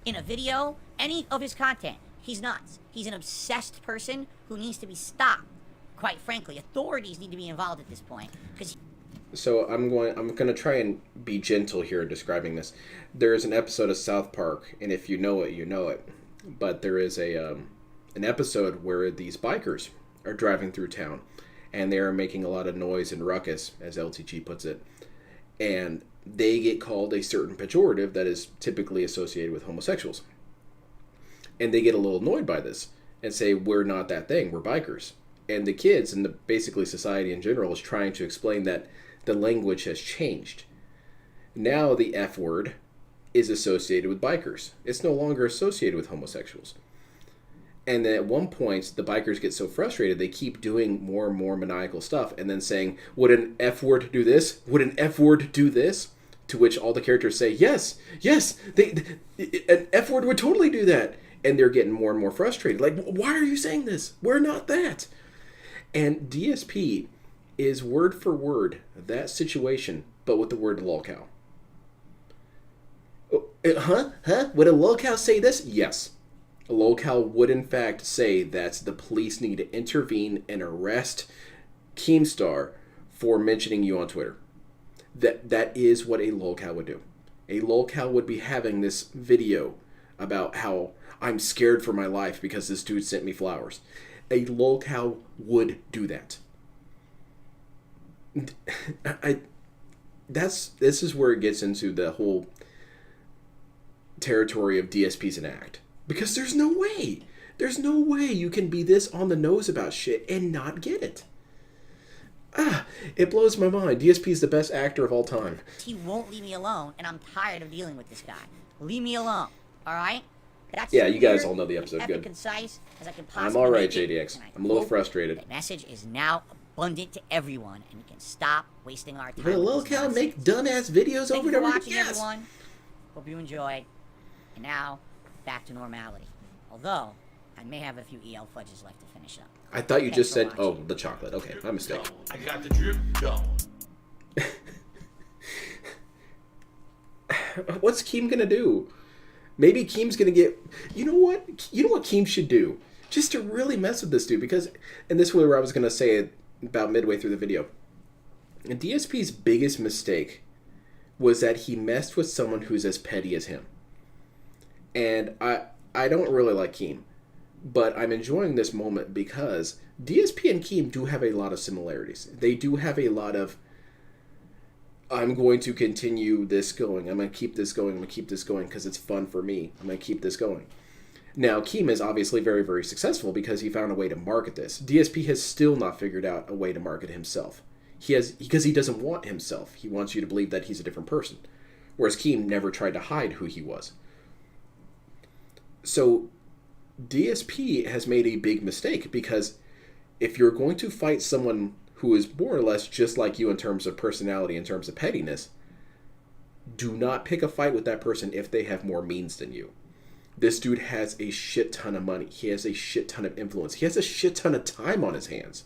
in a video, any of his content, he's nuts. He's an obsessed person who needs to be stopped. Quite frankly, authorities need to be involved at this point. Because So I'm going to try and be gentle here in describing this. There is an episode of South Park, and if you know it, you know it. But there is an episode where these bikers are driving through town, and they are making a lot of noise and ruckus, as LTG puts it. And they get called a certain pejorative that is typically associated with homosexuals. And they get a little annoyed by this and say, we're not that thing, we're bikers. And the kids and basically society in general is trying to explain that the language has changed. Now the F word is associated with bikers. It's no longer associated with homosexuals. And then at one point, the bikers get so frustrated, they keep doing more and more maniacal stuff and then saying, would an F word do this? Would an F word do this? To which all the characters say, yes, an F word would totally do that. And they're getting more and more frustrated. Like, why are you saying this? We're not that. And DSP is word for word that situation, but with the word lolcow. Would a lolcow say this? Yes. A lolcow would in fact say that the police need to intervene and arrest Keemstar for mentioning you on Twitter. That is what a lolcow would do. A lolcow would be having this video about how I'm scared for my life because this dude sent me flowers. A lolcow would do that. This is where it gets into the whole territory of DSP's an act. Because there's no way you can be this on the nose about shit and not get it. It blows my mind. DSP is the best actor of all time. he won't leave me alone, and I'm tired of dealing with this guy. Leave me alone, all right? That's Yeah, as you guys clear all know the episode and good. concise as I can I'm possibly alright, make it, JDX. and I I'm a little hope frustrated. The message is now abundant to everyone, and we can stop wasting our time. Will with this lolcow nonsense. make dumbass videos Thank over you and for over watching, again? Yes. everyone. Hope you enjoyed. And now, back to normality. Although, I may have a few EL fudges left to finish up. I thought you Thanks just for said, watching. oh, the chocolate. Okay, my mistake. I got the drip going. What's Keem gonna do? Maybe Keem's gonna get... You know what Keem should do? Just to really mess with this dude, because... And this was where I was gonna say it about midway through the video. And DSP's biggest mistake was that he messed with someone who's as petty as him. And I don't really like Keem. But I'm enjoying this moment because DSP and Keem do have a lot of similarities. They do have a lot of... I'm going to continue this going. I'm going to keep this going. I'm going to keep this going because it's fun for me. I'm going to keep this going. Now, Keem is obviously very, very successful because he found a way to market this. DSP has still not figured out a way to market himself. Because he doesn't want himself. He wants you to believe that he's a different person. Whereas Keem never tried to hide who he was. So, DSP has made a big mistake because if you're going to fight someone who is more or less just like you in terms of personality, in terms of pettiness, do not pick a fight with that person if they have more means than you. This dude has a shit ton of money. He has a shit ton of influence. He has a shit ton of time on his hands.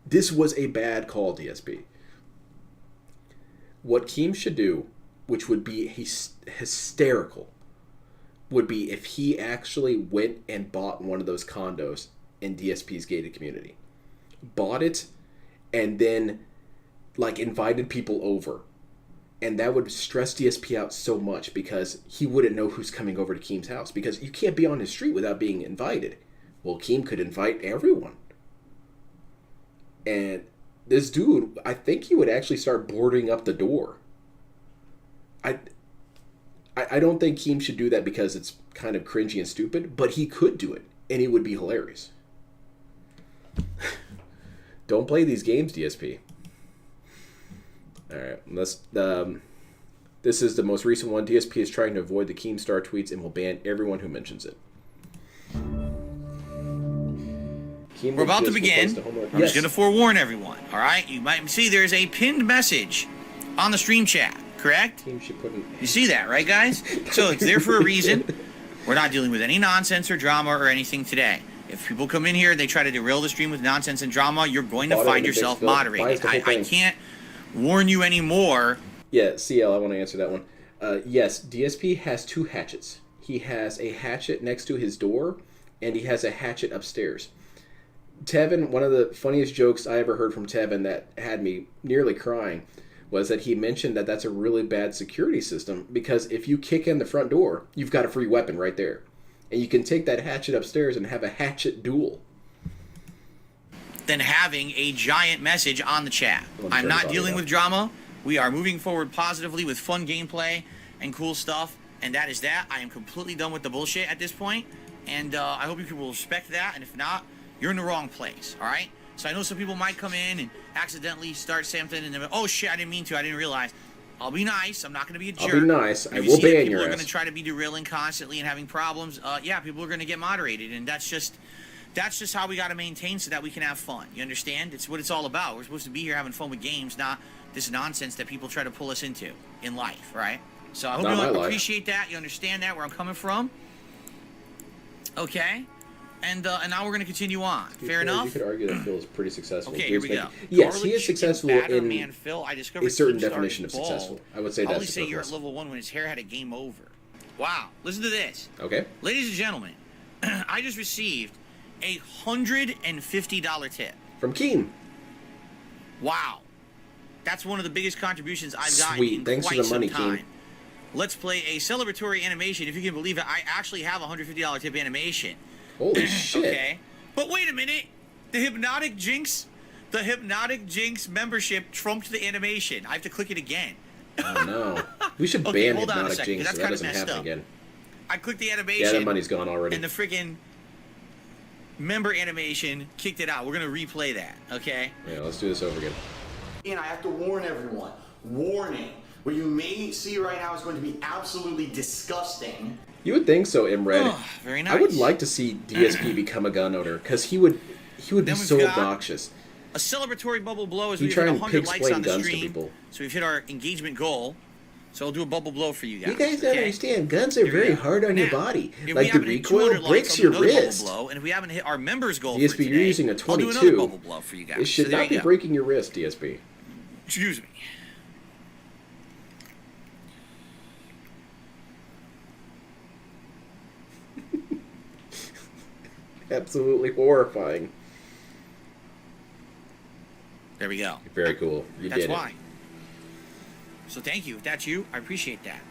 This was a bad call, DSP. What Keem should do, which would be hysterical, would be if he actually went and bought one of those condos in DSP's gated community. Bought it, and then, like, invited people over. And that would stress DSP out so much because he wouldn't know who's coming over to Keem's house. Because you can't be on his street without being invited. Well, Keem could invite everyone. And this dude, I think he would actually start boarding up the door. I don't think Keem should do that because it's kind of cringy and stupid, but he could do it, and it would be hilarious. Don't play these games, DSP. Alright, let's... This is the most recent one. DSP is trying to avoid the Keemstar tweets and will ban everyone who mentions it. We're about to begin. I'm just going to forewarn everyone, all right? You might see there's a pinned message on the stream chat, correct? You see that, right, guys? So it's there for a reason. We're not dealing with any nonsense or drama or anything today. If people come in here and they try to derail the stream with nonsense and drama, you're going to find yourself moderated. I can't warn you anymore. Yeah, CL, I want to answer that one. Yes, DSP has 2 hatchets. He has a hatchet next to his door, and he has a hatchet upstairs. Tevin, one of the funniest jokes I ever heard from Tevin that had me nearly crying was that he mentioned that that's a really bad security system because if you kick in the front door, you've got a free weapon right there. And you can take that hatchet upstairs and have a hatchet duel. Than having a giant message on the chat. I'm not dealing with drama. We are moving forward positively with fun gameplay and cool stuff. And that is that. I am completely done with the bullshit at this point. And I hope you people will respect that. And if not, you're in the wrong place, all right? So I know some people might come in and accidentally start something and then, oh shit, I didn't mean to, I didn't realize. I'll be nice. I'm not going to be a jerk. I'll be nice. I will ban your ass. People are going to try to be derailing constantly and having problems. Yeah, people are going to get moderated, and that's just how we got to maintain so that we can have fun. You understand? It's what it's all about. We're supposed to be here having fun with games, not this nonsense that people try to pull us into in life, right? So I hope you appreciate that. You understand that, where I'm coming from. Okay? And now we're going to continue on. Fair enough? You could argue that Phil is pretty successful. Okay, here we go. Yes, he is successful in man, Phil, I discovered a certain definition of successful. I would say that's probably say you're at level 1 when his hair had a game over. Wow. Listen to this. Okay. Ladies and gentlemen, I just received a $150 tip. From Keem. Wow. That's one of the biggest contributions I've gotten in Thanks quite for the money, some time. Keem. Let's play a celebratory animation. If you can believe it, I actually have a $150 tip animation. Holy shit. Okay. But wait a minute. The Hypnotic Jinx membership trumped the animation. I have to click it again. Oh no. We should ban Hypnotic Jinx so that doesn't happen again. I clicked the animation. Yeah, that money's gone already. And the freaking member animation kicked it out. We're going to replay that, okay? Yeah, let's do this over again. And I have to warn everyone. Warning. What you may see right now is going to be absolutely disgusting. You would think so, Imred. Oh, very nice. I would like to see DSP become a gun owner because he would be so obnoxious. A celebratory bubble blow as we've try hit and 100 likes on the guns to stream. people. So we've hit our engagement goal. So I'll do a bubble blow for you guys. You guys don't understand. Guns are very hard on your body. Like the recoil breaks your wrist. Blow, and if we haven't hit our members goal DSP, for today, you're using a 22. I'll do another bubble blow for you guys. It should not be breaking your wrist, DSP. Excuse me. Absolutely horrifying. There we go. Very cool. You did it. That's why. So thank you. If that's you, I appreciate that.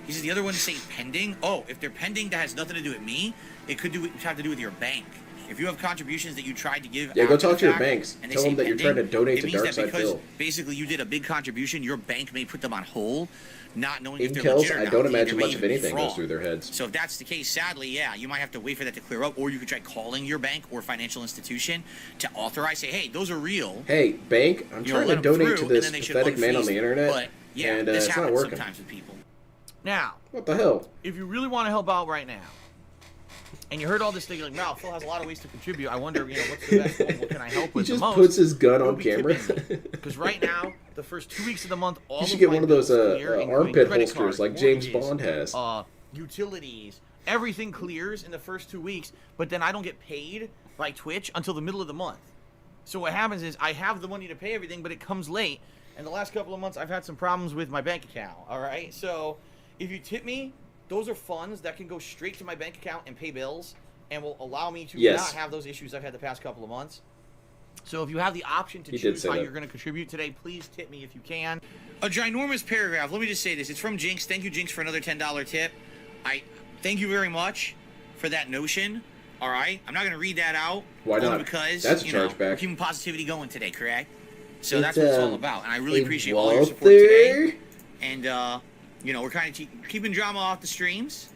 He says the other one is saying pending. Oh, if they're pending, that has nothing to do with me. It could have to do with your bank. If you have contributions that you tried to give, yeah, go talk to your banks. Tell them that you're trying to donate to Darkside Phil. Basically, you did a big contribution. Your bank may put them on hold, not knowing if they're Incels, legit or not. I don't imagine much of anything goes through their heads. So if that's the case, sadly, yeah, you might have to wait for that to clear up, or you could try calling your bank or financial institution to authorize. Say, hey, those are real. Hey, bank, I'm trying to donate to this pathetic man on the internet, but, yeah, and this it's not working. Sometimes with people. Now, what the hell? If you really want to help out right now, and you heard all this thing, you're like, wow, Phil has a lot of ways to contribute. I wonder, what's the best one? What can I help with the most? He just puts his gun on camera. Because right now, the first 2 weeks of the month, all you should get one of those armpit holsters like James Bond has. Utilities, everything clears in the first 2 weeks, but then I don't get paid by Twitch until the middle of the month. So what happens is I have the money to pay everything, but it comes late. And the last couple of months, I've had some problems with my bank account. All right, so if you tip me, those are funds that can go straight to my bank account and pay bills and will allow me to not have those issues I've had the past couple of months. So if you have the option to choose how you're going to contribute today, please tip me if you can. A ginormous paragraph. Let me just say this. It's from Jinx. Thank you, Jinx, for another $10 tip. I thank you very much for that notion. All right? I'm not going to read that out. Why not? Because, that's a chargeback. We're keeping positivity going today, correct? So that's what it's all about. And I really appreciate all your support today. And, we're kind of keeping drama off the streams.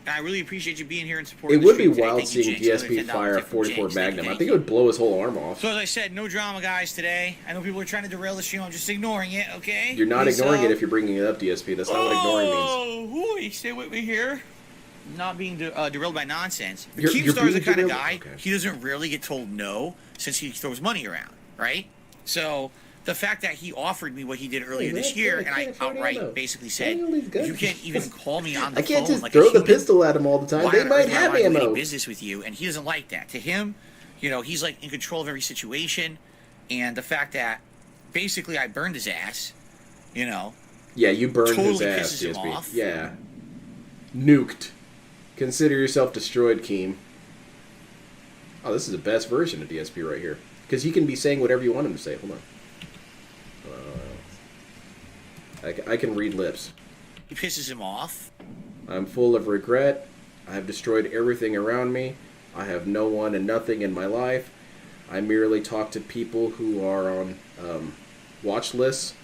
I really appreciate you being here and supporting It the would be stream today. wild Thank you, seeing Jinx. DSP Another fire a $10 from 44 Jinx. Thank you, Magnum. I thank think it you. would blow his whole arm off. So as I said, no drama, guys, today. I know people are trying to derail the stream. I'm just ignoring it, okay? You're not Please, ignoring it if you're bringing it up, DSP. That's not what ignoring means. Oh, you stay with me here. Not being derailed by nonsense. But You're Keemstar's the being kind of derailed? guy, Okay. he doesn't really get told no since he throws money around, right? So the fact that he offered me what he did earlier this year, and I outright basically said, you can't even call me on the I can't phone just like throw a the human. pistol at him all the time. Why They on might earth would I have wanna do any ammo. business with you, and he doesn't like that. To him, you know, he's like in control of every situation, and the fact that basically I burned his ass, you know, Yeah, you burned his totally ass, pisses him DSP. off. Yeah. Nuked. Consider yourself destroyed, Keem. Oh, this is the best version of DSP right here. Because he can be saying whatever you want him to say. Hold on. I can read lips. he pisses him off. I'm full of regret. I have destroyed everything around me. I have no one and nothing in my life. I merely talk to people who are on watch lists.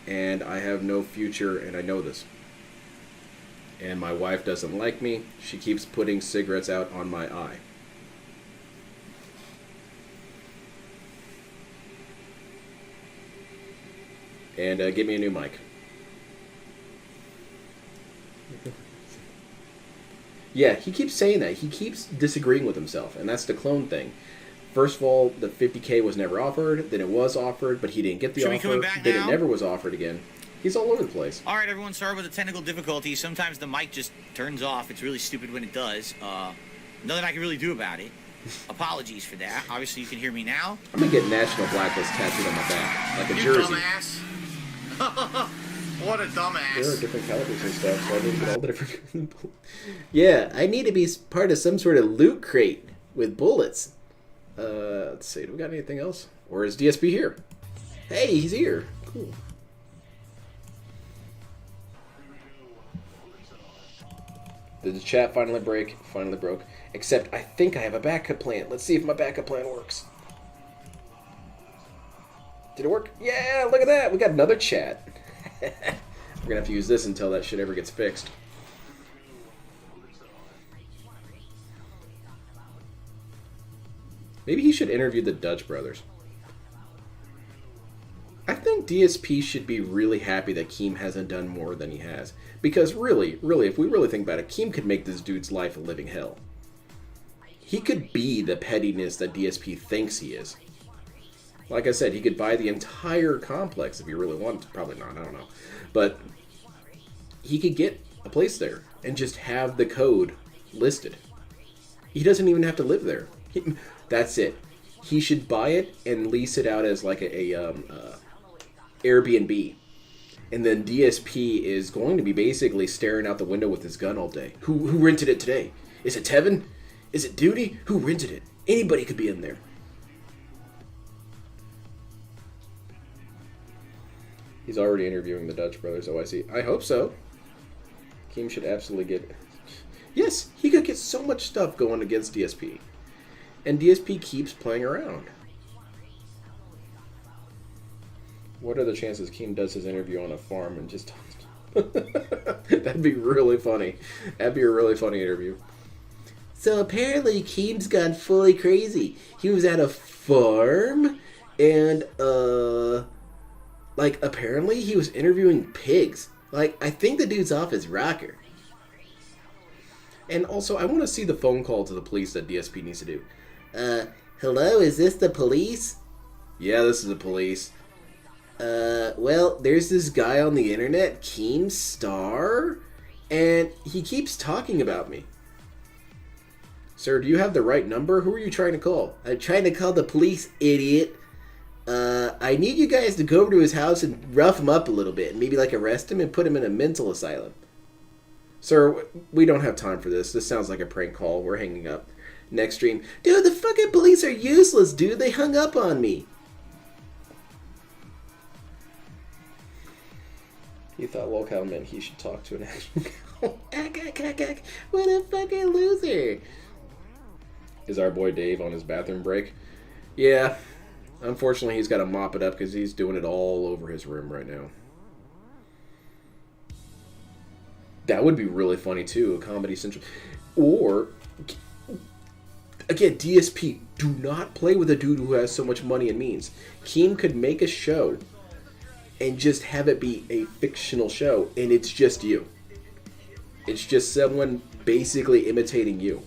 And I have no future, and I know this. And my wife doesn't like me. She keeps putting cigarettes out on my eye. And get me a new mic. Yeah, he keeps saying that. He keeps disagreeing with himself, and that's the clone thing. First of all, the 50K was never offered, then it was offered, but he didn't get the Should we offer, coming back then now? it never was offered again. He's all over the place. All right, everyone, sorry about the technical difficulties. Sometimes the mic just turns off. It's really stupid when it does. Nothing I can really do about it. Apologies for that. Obviously, you can hear me now. I'm gonna get National Blacklist tattooed on my back, like a You jersey. dumbass. What a There are dumbass. different calibers and stuff, so I need to get all the different... Yeah, I need to be part of some sort of loot crate with bullets. Let's see, do we got anything else? Or is DSP here? Hey, he's here. Cool. Did the chat finally break? Finally broke. Except I think I have a backup plan. Let's see if my backup plan works. Did it work? Yeah, look at that. We got another chat. We're going to have to use this until that shit ever gets fixed. Maybe he should interview the Dutch brothers. I think DSP should be really happy that Keem hasn't done more than he has. Because really, if we really think about it, Keem could make this dude's life a living hell. He could be the pettiness that DSP thinks he is. Like I said, he could buy the entire complex if he really wanted to. Probably not, I don't know. But he could get a place there and just have the code listed. He doesn't even have to live there. That's it. He should buy it and lease it out as like a Airbnb. And then DSP is going to be basically staring out the window with his gun all day. Who rented it today? Is it Tevin? Is it Duty? Who rented it? Anybody could be in there. He's already interviewing the Dutch brothers, oh I see. I hope so. Keem should absolutely get... Yes, he could get so much stuff going against DSP. And DSP keeps playing around. What are the chances Keem does his interview on a farm and just talks? That'd be really funny. That'd be a really funny interview. So apparently Keem's gone fully crazy. He was at a farm and, like, apparently he was interviewing pigs. Like, I think the dude's off his rocker. And also, I want to see the phone call to the police that DSP needs to do. Hello, is this the police? Yeah, this is the police. Well, there's this guy on the internet, Keemstar, and he keeps talking about me. Sir, do you have the right number? Who are you trying to call? I'm trying to call the police, idiot. I need you guys to go over to his house and rough him up a little bit, and maybe, like, arrest him and put him in a mental asylum. Sir, we don't have time for this. This sounds like a prank call. We're hanging up. Next stream. Dude, the fucking police are useless, dude. They hung up on me. He thought lolcow meant he should talk to an actual cow. What a fucking loser. Is our boy Dave on his bathroom break? Yeah. Unfortunately, he's got to mop it up because he's doing it all over his room right now. That would be really funny too, a Comedy Central. Or, again, DSP, do not play with a dude who has so much money and means. Keem could make a show and just have it be a fictional show, and it's just you. It's just someone basically imitating you.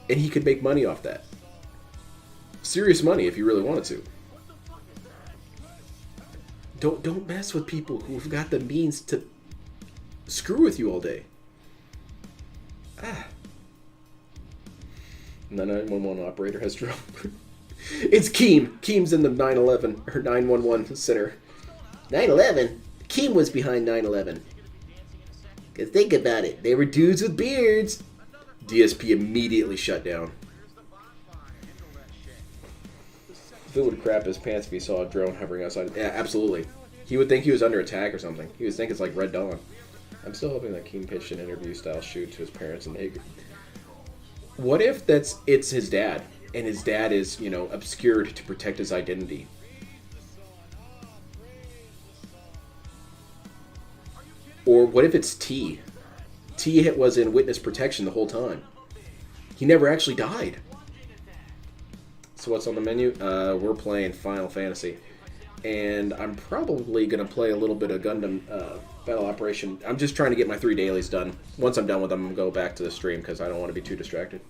And he could make money off that. Serious money if you really wanted to. Don't mess with people who've got the means to screw with you all day. Ah. And the 911 operator has drone. It's Keem. Keem's in the 911 or 911 center. 9/11? Keem was behind 9/11. Cause think about it, they were dudes with beards. DSP immediately shut down. Phil would crap his pants if he saw a drone hovering outside. Yeah, absolutely. He would think he was under attack or something. He would think it's like Red Dawn. I'm still hoping that Keem pitched an interview-style shoot to his parents and they... What if it's his dad, and his dad is, you know, obscured to protect his identity? Or what if it's T? T was in witness protection the whole time. He never actually died. So what's on the menu? We're playing Final Fantasy. And I'm probably going to play a little bit of Gundam Battle Operation. I'm just trying to get my 3 dailies done. Once I'm done with them, I'm going to go back to the stream because I don't want to be too distracted.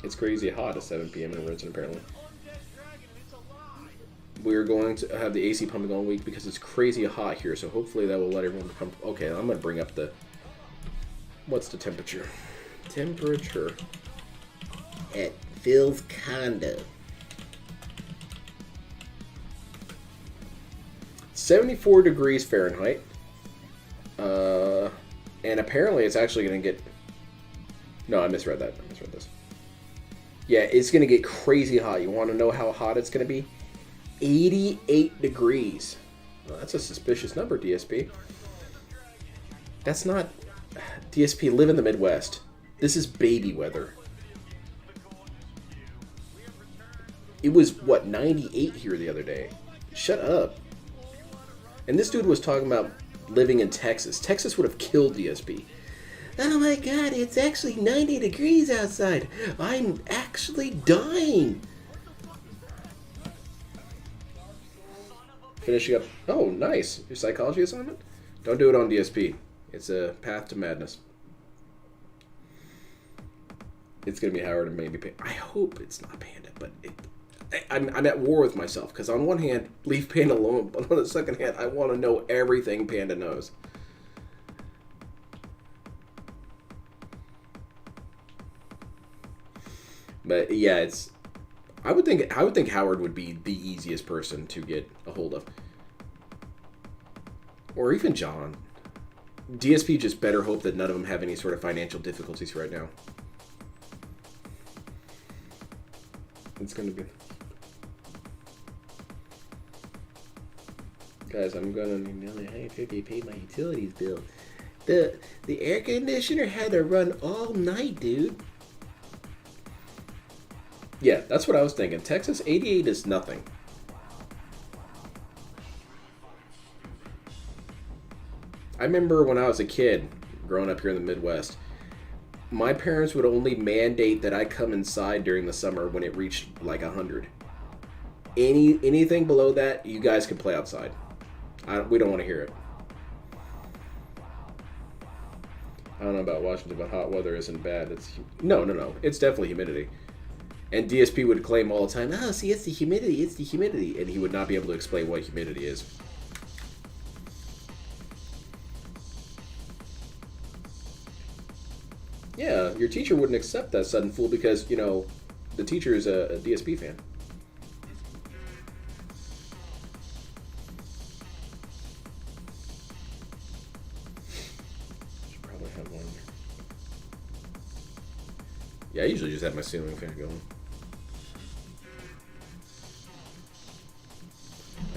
It's crazy hot at 7 p.m. in Rinson, apparently. We're going to have the AC pumping all week because it's crazy hot here, so hopefully that will let everyone come... Okay, I'm going to bring up the... What's the temperature? Temperature at Phil's condo. 74 degrees Fahrenheit. And apparently it's actually going to get... No, I misread that. I misread this. Yeah, it's going to get crazy hot. You want to know how hot it's going to be? 88 degrees. Well, that's a suspicious number, DSP. That's not... DSP, live in the Midwest. This is baby weather. It was, what, 98 here the other day. Shut up. And this dude was talking about living in Texas. Texas would have killed DSP. Oh my god, it's actually 90 degrees outside. I'm actually dying. Finishing up. Oh, nice. Your psychology assignment? Don't do it on DSP. It's a path to madness. It's going to be Howard and maybe Panda. I hope it's not Panda, but I'm at war with myself. Because on one hand, leave Panda alone. But on the second hand, I want to know everything Panda knows. But yeah, it's... I would think Howard would be the easiest person to get a hold of. Or even John. DSP just better hope that none of them have any sort of financial difficulties right now. It's going to be... Guys, I'm going to need $150 to pay my utilities bill. The air conditioner had to run all night, dude. Yeah, that's what I was thinking. Texas, 88 is nothing. I remember when I was a kid, growing up here in the Midwest, my parents would only mandate that I come inside during the summer when it reached like 100. Anything below that, you guys can play outside. We don't want to hear it. I don't know about Washington, but hot weather isn't bad. No. It's definitely humidity. And DSP would claim all the time, oh, see, it's the humidity. And he would not be able to explain what humidity is. Yeah, your teacher wouldn't accept that sudden fool because, you know, the teacher is a DSP fan. Should probably have one. Yeah, I usually just have my ceiling fan going.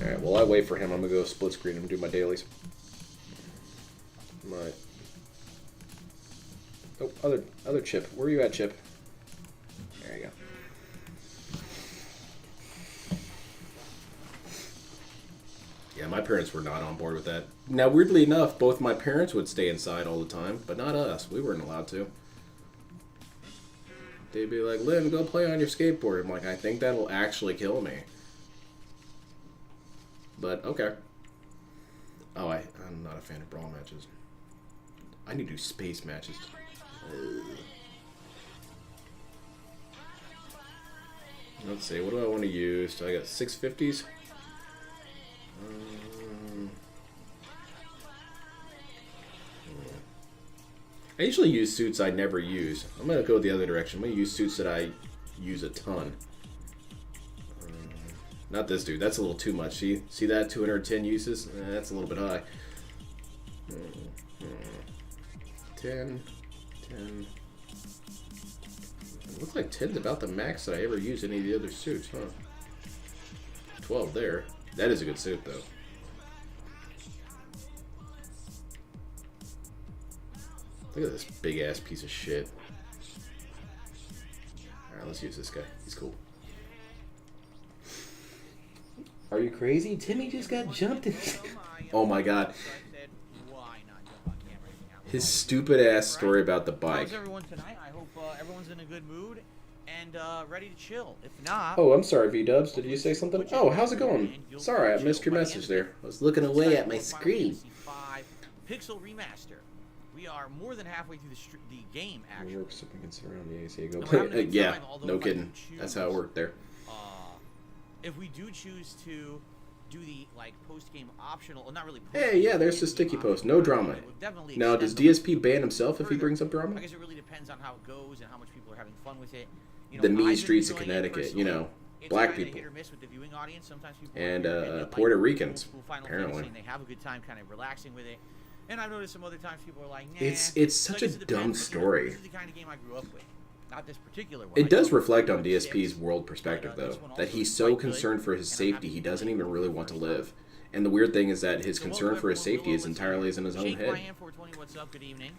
Alright, while I wait for him, I'm going to go split screen and do my dailies. Oh, other Chip. Where are you at, Chip? There you go. Yeah, my parents were not on board with that. Now, weirdly enough, both my parents would stay inside all the time, but not us. We weren't allowed to. They'd be like, Lynn, go play on your skateboard. I'm like, I think that'll actually kill me. But, okay. Oh, I'm not a fan of brawl matches. I need to do space matches. Let's see, what do I want to use? So I got 650s. I usually use suits I never use. I'm going to go the other direction. I'm going to use suits that I use a ton. Not this dude. That's a little too much. See that? 210 uses? That's a little bit high. 10. It looks like 10's about the max that I ever use any of the other suits, huh? 12 there. That is a good suit, though. Look at this big-ass piece of shit. Alright, let's use this guy. He's cool. Are you crazy? Timmy just got jumped in. Oh my god. His stupid-ass story about the bike. How's everyone tonight? I hope everyone's in a good mood and ready to chill. If not... Oh, I'm sorry, V-Dubs. Did you say something? Oh, how's it going? Sorry, I missed your message there. I was looking away at my screen. Pixel Remaster. We are more than halfway through the game, actually. Works so we can sit around the AC. Go play. Yeah, no kidding. That's how it worked there. If we do choose to do the post-game optional, well, not really. Hey, yeah, there's the sticky post. No drama. Now, does DSP ban himself if he brings up drama? I guess it really depends on how it goes and how much people are having fun with it. You know, the mean streets of Connecticut, you know, black people, and Puerto Ricans, apparently. They have a good time, kind of relaxing with it. And I've noticed some other times people are like, nah. It's such a dumb story. This is the kind of game I grew up with. Not this particular one. It does reflect on DSP's world perspective, though, that he's so concerned for his safety, he doesn't even really want to live. And the weird thing is that his concern for his safety is entirely in his own head. What's up? Good evening.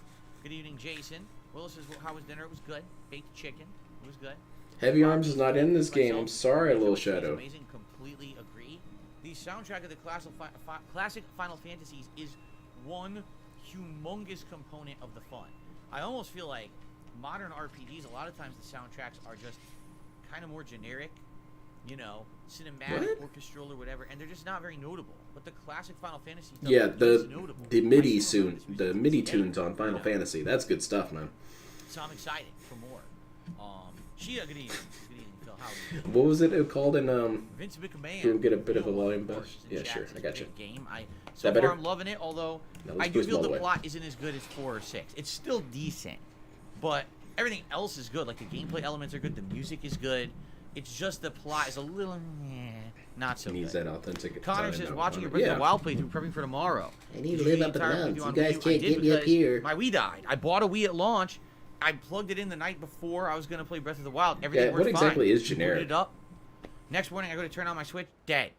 Good evening, Jason. Willis says, how was dinner? It was good. Baked chicken. It was good. Heavy Arms is not in this game. I'm sorry, Little Shadow. Amazing. Completely agree. The soundtrack of the classic Final Fantasies is one humongous component of the fun. I almost feel like modern RPGs, a lot of times the soundtracks are just kind of more generic, you know, cinematic, orchestral, or whatever, and they're just not very notable. But the classic Final Fantasy stuff is notable. the MIDI tunes on Final Fantasy, that's good stuff, man. So I'm excited for more. Shia, good evening. Good evening, Phil. How are you? What was it called in Vince McMahon. We'll get a bit of a volume boost. Yeah, sure, I got you. Game. So far I'm loving it, although I do feel the plot isn't as good as 4 or 6. It's still decent, but everything else is good. Like the gameplay elements are good, the music is good. It's just the plot is a little not so needs good. That authentic. Connor says watching your Breath of the Wild playthrough, prepping for tomorrow. I need to live up and down. You guys can't get me up here. My Wii died. I bought a Wii at launch. I plugged it in the night before I was going to play Breath of the Wild. Everything worked fine. What exactly is generic? Booted it up. Next morning, I go to turn on my Switch, dead.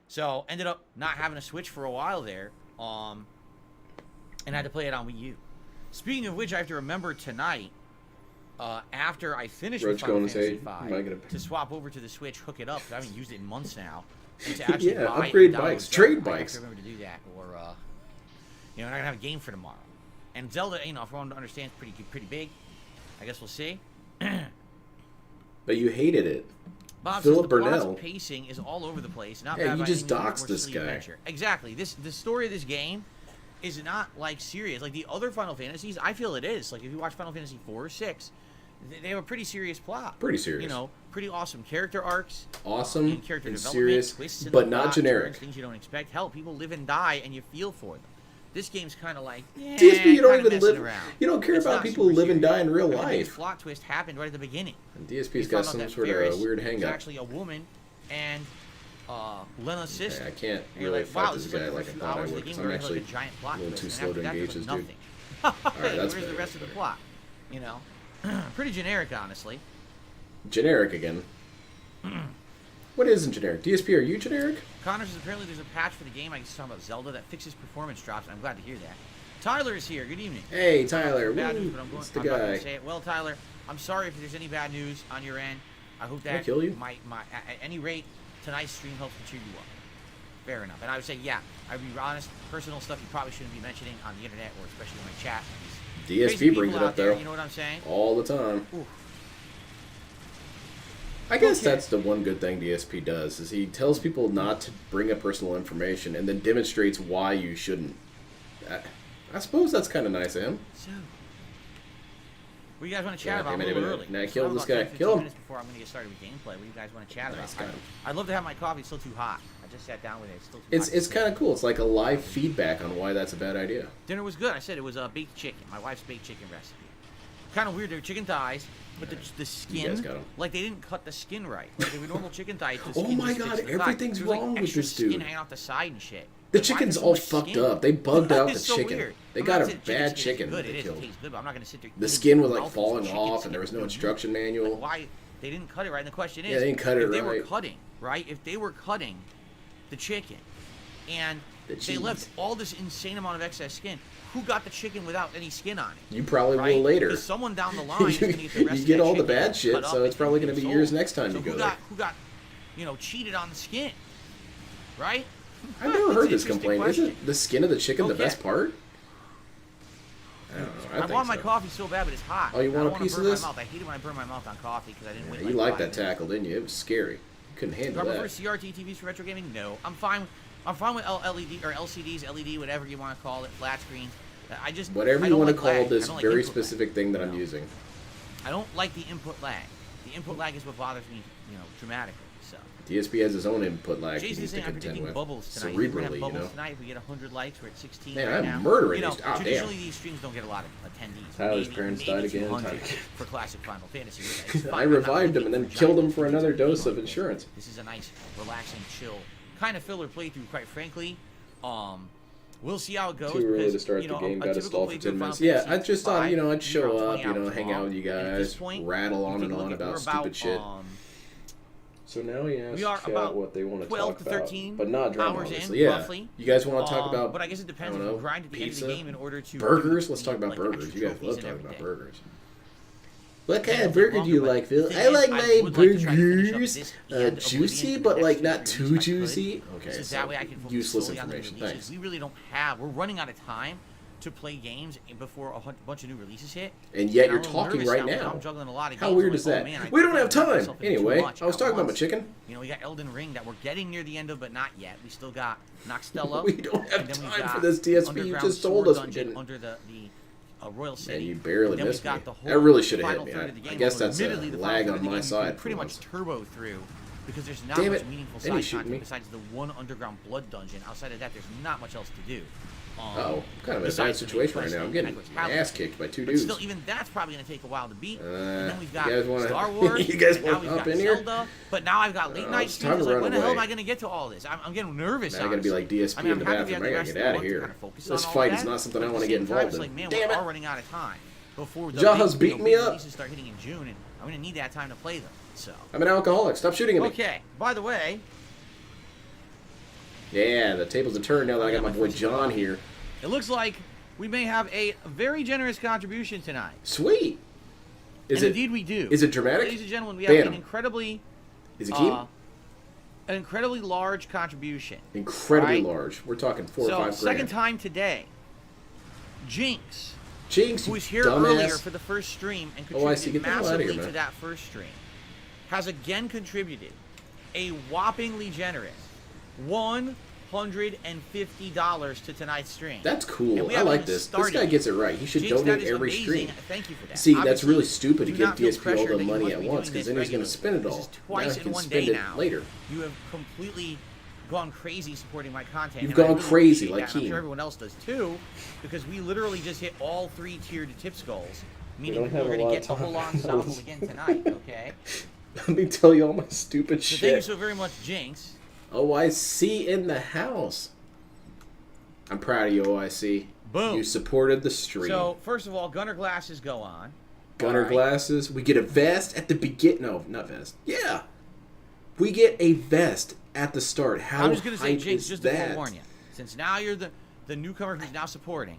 So, ended up not having a Switch for a while there, and I had to play it on Wii U. Speaking of which, I have to remember tonight, after I finish with Final Fantasy V, to swap over to the Switch, hook it up, because I haven't used it in months now, and to actually buy upgrade bikes, trade bikes. I have to remember to do that, or, you know, I'm not going to have a game for tomorrow. And Zelda, you know, if everyone understands, pretty big. I guess we'll see. But you hated it. Bob Philip says the Burnell. plot's pacing is all over the place. Not yeah, bad you just by doxed this guy. Adventure. Exactly. The story of this game is not like serious. Like the other Final Fantasies, I feel it is. Like if you watch Final Fantasy 4 or 6, they have a pretty serious plot. Pretty serious. You know, pretty awesome character arcs. Awesome character and development, serious, twists in but the not plot, generic. Turns, things you don't expect. Hell, people live and die, and you feel for them. This game's kind of like, DSP, you don't even live. Around. You don't care about people who live and die in real life. The plot twist happened right at the beginning. And DSP's got some sort of weird hang up. Actually, a woman, and Lena's sister. I can't really like, fight wow, this guy like I thought I would, because I'm actually a little too slow to engage this dude. Alright, that's where's the rest of the plot? You know, pretty generic, honestly. Generic again. What isn't generic? DSP, are you generic? Connor says apparently there's a patch for the game. I guess talking about Zelda that fixes performance drops. And I'm glad to hear that. Tyler is here. Good evening. Hey, Tyler. Bad news, but I'm the not guy. going to say it. Well, Tyler, I'm sorry if there's any bad news on your end. I hope that kill you? at any rate, tonight's stream helps to cheer you up. Fair enough. And I would say, yeah, I'd be honest, personal stuff you probably shouldn't be mentioning on the internet or especially in my chat. DSP brings it up there. You know what I'm saying? All the time. Ooh. I guess that's the one good thing DSP does, is he tells people not to bring up personal information and then demonstrates why you shouldn't. I suppose that's kind of nice of him. So, what do you guys want to chat about a little early? Nah, kill this guy. Kill him. Minutes before I'm going to get started with gameplay. What do you guys want to chat Nice about? guy. I'd love to have my coffee. It's still too hot. I just sat down with it. It's still too hot. It's kind of cool. It's like a live feedback on why that's a bad idea. Dinner was good. I said it was baked chicken. My wife's baked chicken recipe. Kind of weird. They're chicken thighs, but the skin, You guys got 'em. like they didn't cut the skin right. Like they were normal chicken thighs. The Oh skin my just God, fits the thigh. everything's There's, like, wrong with extra this dude. Skin hanging off the side and shit. The Like, why is chicken's there so all much fucked skin? up. They bugged out the It's so chicken. weird. They I'm got not a saying bad skin chicken is that good. they It is. killed. It tastes good, but I'm not going to sit there. The eating skin was like mouthfuls of falling chicken off, and skin. there was no Like, instruction like, manual. why they didn't cut it right? And the question is, Yeah, they didn't cut it if they were right. cutting, right? If they were cutting the chicken, and The they left cheese. all this insane amount of excess skin, who got the chicken without any skin on it? You probably Right? will later. Because someone down the line is going to get the rest You of get that all the chicken bad shit, cut up so it's and probably going to be sold. years next time So you go who there. got, cheated on the skin? Right? I've never It's heard an this interesting complaint. question. Isn't the skin of the chicken the Okay. best part? I don't know. I, I think want my so. coffee so bad, but it's hot. Oh, you I want don't a wanna piece of burn this? My mouth. I hate it when I burn my mouth on coffee because I didn't wait. You like liked 5 that minutes. tackle, didn't you? It was scary. You couldn't Do handle I prefer that. CRT TVs for retro gaming? No. I'm fine with LED or LCDs, LED, whatever you want to call it, flat screens. I just Whatever I you don't want to like call lag. this I don't like very input lag. specific thing that I'm No. using. I don't like the input lag. The input lag is what bothers me, dramatically. So. DSP has his own input lag he Jason's needs to saying I'm contend predicting with. bubbles tonight. You think we're gonna Cerebrally, have you know. bubbles tonight. If we get 100 likes, we're at 16 Man, right I'm now. murdering these. Oh, Traditionally, damn. these streams don't get a lot of attendees. Tyler's Maybe- parents maybe died again. 200 Tyler- for classic Final Fantasy. It's fine. I I'm not revived him looking and then for killed him giant for another things. dose of insurance. This is a nice, relaxing, chill, kind of filler playthrough, quite frankly. We'll see how it goes. Too early because, to start the game. Got to typical stall for playthrough 10 of minutes. Final Yeah, I Fantasy just thought, V, I'd show you're up, 20 hours hang out with you long. And at this guys, point, rattle you on take and a look on at- about we're stupid shit. 12 So now he we are asks chat about what they want to 12 talk to about, 13 but not drama, hours in, obviously. Yeah, roughly. you guys want to talk about? But I guess it depends I if don't you know, grind at the end of pizza, the game in order to burgers. do Let's talk about like, the burgers. extra You guys trophies love and talking about everything. burgers. What kind And of burger do you longer, like, Phil? but the I thing like is, I my would like to try to finish up burgers this and juicy, Oblivion but for like next not year, too if I could. juicy. Okay, So so that way I can focus useless fully on the information. releases. Thanks. We really don't have. We're running out of time to play games before a bunch of new releases hit. And yet I'm you're a little talking nervous right because now. I'm juggling a lot of How games. weird I'm is like, oh, that? man, We don't can't have work time. myself into too Anyway, much I was at talking about my once. chicken. We got Elden Ring that we're getting near the end of, but not yet. We still got Noxtella. We don't have and then we've time got for this, DSP. You Underground just told Sword us we Dungeon didn't. under the Royal City. Man, you barely And then missed we've got me. the whole That really should have final hit me. third of the I game, guess although that's a admittedly, the final lag third on of the my game side you for pretty much once. turbo through because there's not Damn much it. meaningful And he's side shooting content me. besides the one underground blood dungeon. Outside of that, there's not much else to do. Oh, kind of a bad besides the main situation right quest now. I'm and getting Hagrid's my Palace. ass kicked by two But dudes. still, even that's probably going to take a while to beat. and then we've you got guys wanna- Star Wars. you guys and now wanna we've hop got in here? Zelda. But now I've got late night it's time streams. to Like, run when the hell am away. I going to get to all this? I'm getting nervous. Now I gotta be like DSP I mean, in the I'm happy bathroom. we I have gotta the get rest out of the month to here. kinda focus This on all fight that, is not something but I at want to the get same time, involved it's in. like, man, Damn we it. are running out of time before the Jaha's big, beating me big up. releases start hitting in June, and I'm going to need that time to play them. So. I'm an alcoholic. Stop shooting at me. Okay. By the way, Yeah, the tables have turned now that I got my boy John here. it looks like we may have a very generous contribution tonight. Sweet. Is And it? indeed we do. Is it dramatic? Ladies and gentlemen, we have Ban an 'em. incredibly Is it Keem? an incredibly large contribution. Incredibly right? large. We're talking 4 or So, 5 grand. second time today, Jinx, Jinx, who you was here dumbass. earlier for the first stream and Oh, I see. contributed Get the hell outta massively here, man. to that first stream, has again contributed a whoppingly generous $150 to tonight's stream. That's cool. And we I haven't like even this. This started guy yet. gets it right. He should Jinx, that donate is every amazing. stream. Thank you for that. See, that's Obviously, really stupid to do give not feel DSP all pressured the that you money must at be once, doing because this then he's going to regularly. spend it all. This is twice now he in can one spend day it now. later. You have completely gone crazy supporting my content. You've and I gone really crazy, appreciate like that, and I'm Keem. sure everyone else does too, because we literally just hit all 3 tiered tips goals, meaning don't we're have a going to lot get of the whole time. ensemble again tonight, okay? Let me tell you all my stupid So thank you shit. so very much, Jinx. OIC in the house. I'm proud of you, OIC. Boom. You supported the stream. So, first of all, Gunner glasses go on. Gunner Alright. glasses. We get a vest at the begin. No, not vest. Yeah. We get a vest at the start. How I'm just going to say, hype Jinx, is just to that? forewarn you, since now you're the newcomer who's now supporting,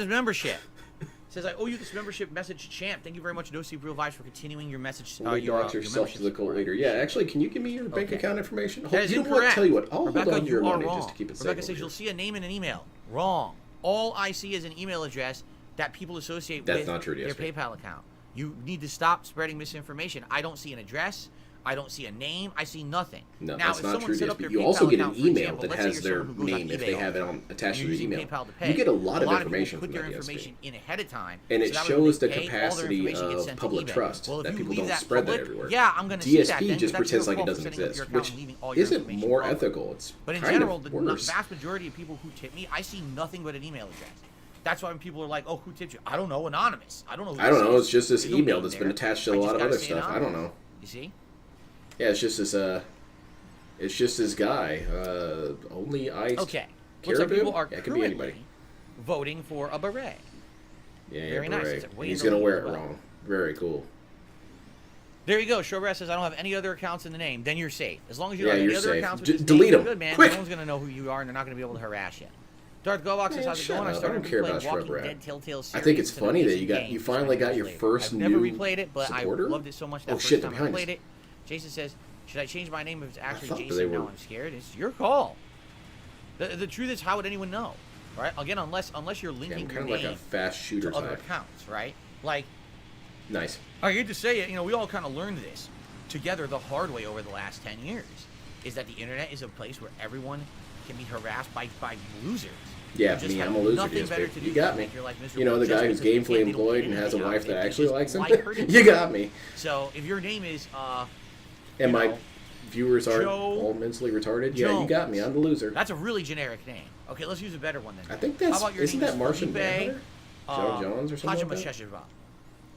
his membership. Says, I owe you this membership message, champ. Thank you very much, No Sleep Real Vibes, for continuing your message. Only dox yourself to the cult leader. Yeah, actually, can you give me your bank account information? That is you know incorrect. what? Tell you what, I'll Rebecca, hold on to your you are money wrong. just to keep it safe. Rebecca says you'll see a name and an email. Wrong. All I see is an email address that people associate That's with not true, their DSP. PayPal account. You need to stop spreading misinformation. I don't see an address. I don't see a name. I see nothing. No, now, that's if not someone true, set up DSP. their You PayPal also get an account, for email example, that let's say has you're their someone who goes on name if eBay they all have the it time, on attached to you're their using email. PayPal to pay. You get a lot of people information put from their that, DSP. information in ahead of time, And so it that way shows when the they pay, all their capacity information gets of sent to public eBay. trust Well, if that you people leave don't that spread that public, everywhere. yeah, I'm going to see that DSP then, just but that's your pretends like it fault for doesn't setting up exist, your account which and leaving all your isn't information more public. ethical. It's But in kind general, of the worse. vast majority of people who tip me, I see nothing but an email address. That's why when people are like, "Oh, who tipped you?" I don't know, anonymous. I don't know. Who I don't this know. is. It's just this There's no email name that's there. been attached to I a just lot of gotta other say stuff. I don't know. You see? Yeah, it's just this. It's just this guy. Only I. Okay. Looks like people are Yeah, it could be anybody. currently voting for a beret. Yeah, Very nice. beret. It's way He's in the gonna lead wear as it well. wrong. Very cool. There you go. Showrest says, I don't have any other accounts in the name. Then you're safe. As long as you Yeah, don't have any you're other safe. accounts with this Delete name, you're 'em. good, man. Quick! No one's going to know who you are, and they're not going to be able to harass you. Darth Govok says, Man, how's it shut going? I up. I started don't care replaying about Walking Shrub Dead Rat. Telltale series. I think it's an funny that amazing you game. finally got your Later. first I've never new replayed it, but supporter? I loved it so much that Oh, first shit, they're time I behind played us. it. Jason says, should I change my name if it's actually thought they Jason? were- No, I'm scared. It's your call. The truth is, how would anyone know? Right? Again, unless you're Yeah, linking I'm your kind of like name a fast shooter to other type. accounts, right? Like, Nice. I hate to say it, we all kind of learned this together the hard way over the last 10 years, is that the internet is a place where everyone can be harassed by losers. Yeah, who just me, have I'm a loser, nothing better DSP. to You do got than me. make your life You know, the miserable guy just who's because they gainfully don't employed get and has a anything out wife of that it. They actually just likes him. like hurting You got me. So if your name is, And my know, viewers aren't Joe all mentally retarded. Yeah, you got me. I'm the loser. that's a really generic name. Okay, let's use a better one then. I think How that's about your isn't name that is Martian Felipe, Manhunter? Joe Jones or something like that? Hajima.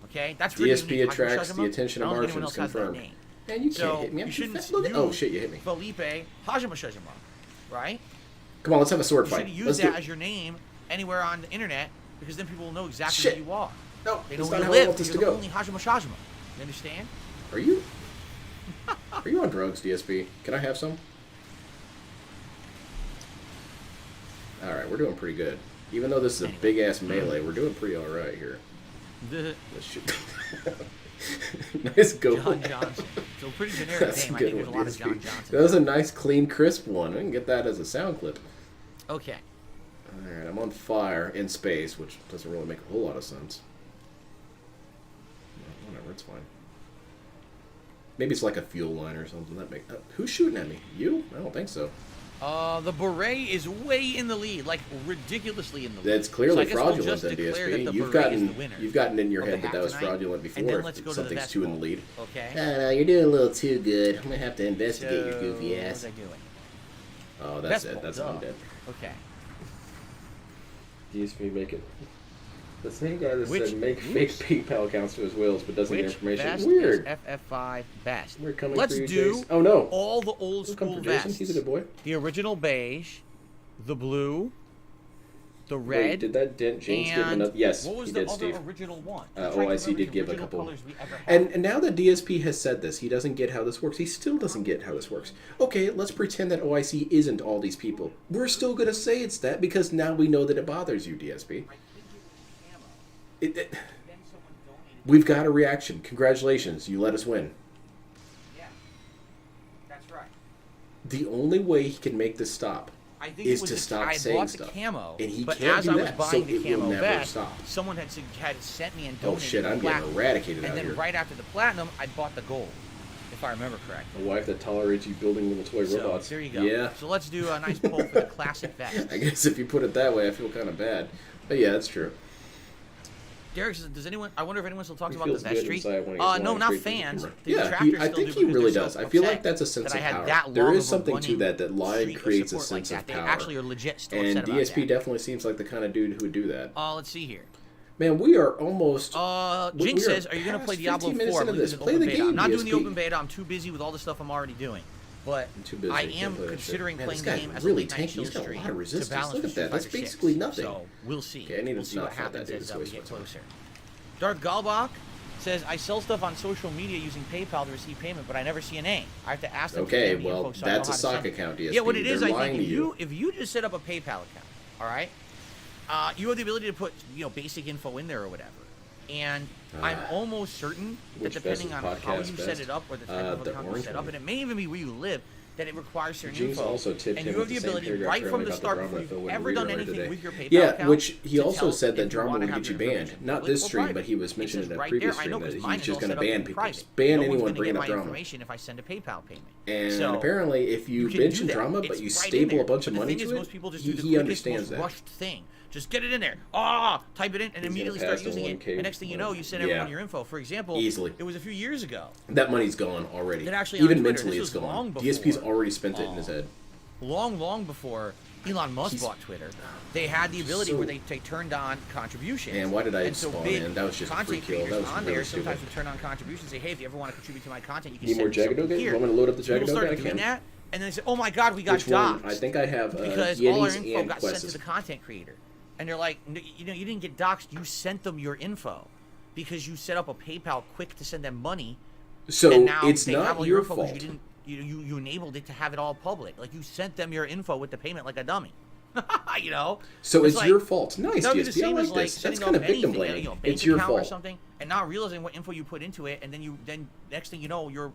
Okay, that's really DSP unique. attracts Hajima the attention of I don't think anyone Martians. else has that Confirmed. name. Man, you So can't hit me. I'm you too shouldn't fast. Look at- use Oh shit, you hit me. Felipe Hajima, right? Come on, let's have a sword You fight. shouldn't use Let's do that it. as your name anywhere on the internet, because then people will know exactly Shit. who you are. No, They know that's where not you how I live. want this You're to the go. only Hajima. You understand? Are you? Are you on drugs, DSP? Can I have some? All right, we're doing pretty good. Even though this is a big ass melee, we're doing pretty all right here. Let's shoot. Nice go. John Johnson. So pretty generic That's name. a I good think there's a one, lot of DSP. John Johnson. That was a nice, clean, crisp one. I can get that as a sound clip. Okay. All right, I'm on fire in space, which doesn't really make a whole lot of sense. Well, whatever, it's fine. Maybe it's like a fuel line or something. That make who's shooting at me? You? I don't think so. The beret is way in the lead, like ridiculously in the lead. That's clearly So I guess we'll fraudulent, just then, declare that DSP. the You've beret is gotten the winner you've gotten in your of the head that half was tonight. fraudulent And before. then If let's go to the something's best too in poll. the lead. Okay. You're doing a little too good. I'm gonna have to investigate your So, goofy what ass. was I doing? Oh, that's Best it. poll, That's duh. undead. Okay. DSP make it. The same guy that Which- said make oops. fake PayPal accounts to his wills, but doesn't get Which information. vest Weird. is FF5 best? We're coming Let's for you, do Jason. Oh no. all the old We'll come school for Jason. vests. He's a good boy. The original beige, the blue, the red, Wait, did that dent Jinx give him and another? Yes, what was he the did, other Steve. original one? I'm trying to OIC remember did the give a original couple. colors we ever had. And now that DSP has said this, he doesn't get how this works. He still doesn't get how this works. Okay, let's pretend that OIC isn't all these people. We're still going to say it's that because now we know that it bothers you, DSP. We've got a reaction. Congratulations, you let us win. Yeah, that's right. The only way he can make this stop I think is it was to the, stop I saying bought stuff. the camo, And he but can't as do I was that, buying so the it will camo never vest, stop. someone had sent me and Oh donated shit, I'm getting platinum. eradicated And out then here. right after the platinum, I bought the gold, if I remember correctly. A wife that tolerates you building little toy So robots. there you go. Yeah. So let's do a nice poll for the classic vest. I guess if you put it that way, I feel kind of bad. But yeah, that's true. Derek says, does anyone? I wonder if anyone still talks He about the feels good vestry. inside when he gets No, lying not straight through the fans. camera. The Yeah, detractors I still think do he because really they're does. so I feel like upset that's a sense that of I had power. that There long is of a something to running that lying streak of creates a support like sense of that. They power. actually are legit still And upset about DSP that. definitely seems like the kind of dude who would do that. Let's see here. Man, we are almost. Jinx says, are you going to play Diablo 4? Into I believe this. it's an Play open the beta. game, I'm not doing the DSP. open beta. I'm too busy with all the stuff I'm already doing. But I'm too busy. I I can't am play that shit. considering Man, playing this the guy's game as a really late night tanky. chill He's got a stream lot of to resistance. balance Look with at that. That's Street Fighter basically 6. nothing. So we'll see. Okay, I need to We'll see not what fight that happens dude. as It's a we waste get of my time. closer. Darth Galbach says, I sell stuff on social media using PayPal to receive payment, but I never see a name. I have to ask them Okay, for the well, info so I know that's a how to sock send it. account, DSP. Yeah, what it is, They're I lying think, to you. if you just set up a PayPal account, all right, you have the ability to put, basic info in there or whatever. And I'm almost certain that depending on how you set it up or the type of account you set up, and it may even be where you live, that it requires certain James info. also tipped and him you have with the the same ability paragraph right from earlier the about start, the before drama you've that ever we done read anything today. with your PayPal Yeah, account, which he to also tell said if that you drama wanna would have get you your banned. information Not public this or stream, private. but he was It mentioning says in a right previous there, I stream know, that 'cause he mine was is just all going to set up ban in people. private. Ban No one's anyone gonna bringing get up my drama. information if I send a PayPal payment. And So, apparently, if you can do mention that. drama, It's but you right in staple there. a bunch of But money the thing is, to most it, people just do the he quickest, understands most that. rushed thing. Just get it in there. Type it in, and gonna immediately pass start the using it. 1K And next thing you know, you send Yeah. everyone your info. For example, Easily. it was a few years ago. That money's gone already. That actually Even on Twitter, mentally, this it's was long gone. before, DSP's already spent it in his head. long before Elon Musk bought Twitter, they had the ability So- where they turned on contributions. Man, why did I and so spawn big in? That was just a free content kill. That creators was on really there stupid. sometimes would turn on contributions. Say, hey, if you ever want to contribute to my content, you can Need send more me something Jagadoga? here. You want me to load up the So people Jagadoga? started I doing can. that, and then they said, oh my God, we got Which one? doxxed. I think I have Because all our Yetis info and got sent to Quests. the content creator. And they're like, you didn't get doxxed. You sent them your info because you set up a PayPal quick to send them money. So and now it's they have not all your info 'cause fault. You didn't. You enabled it to have it all public. Like you sent them your info with the payment like a dummy. So it's like, your fault. Nice, that would be the DSP. I same like as like this. That's setting kind up of victim anything, blaming. bank It's your account or fault. something, and not realizing what info you put into it, and then next thing you know, your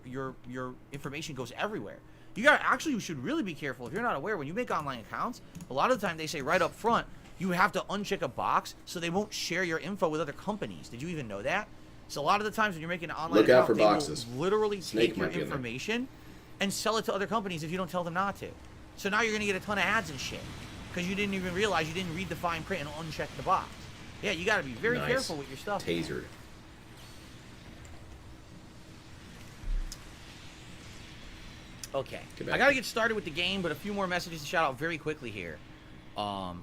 information goes everywhere. You should really be careful if you're not aware when you make online accounts. A lot of the time they say right up front you have to uncheck a box so they won't share your info with other companies. Did you even know that? So a lot of the times when you're making an online Look out account, for they boxes. will literally Snake take your might be in there. information and sell it to other companies if you don't tell them not to. So now you're gonna get a ton of ads and shit because you didn't even realize you didn't read the fine print and uncheck the box. Yeah, you got to be very Nice. careful with your stuff. Tasered. Okay, Get back I gotta here. get started with the game, but a few more messages to shout out very quickly here. Yeah,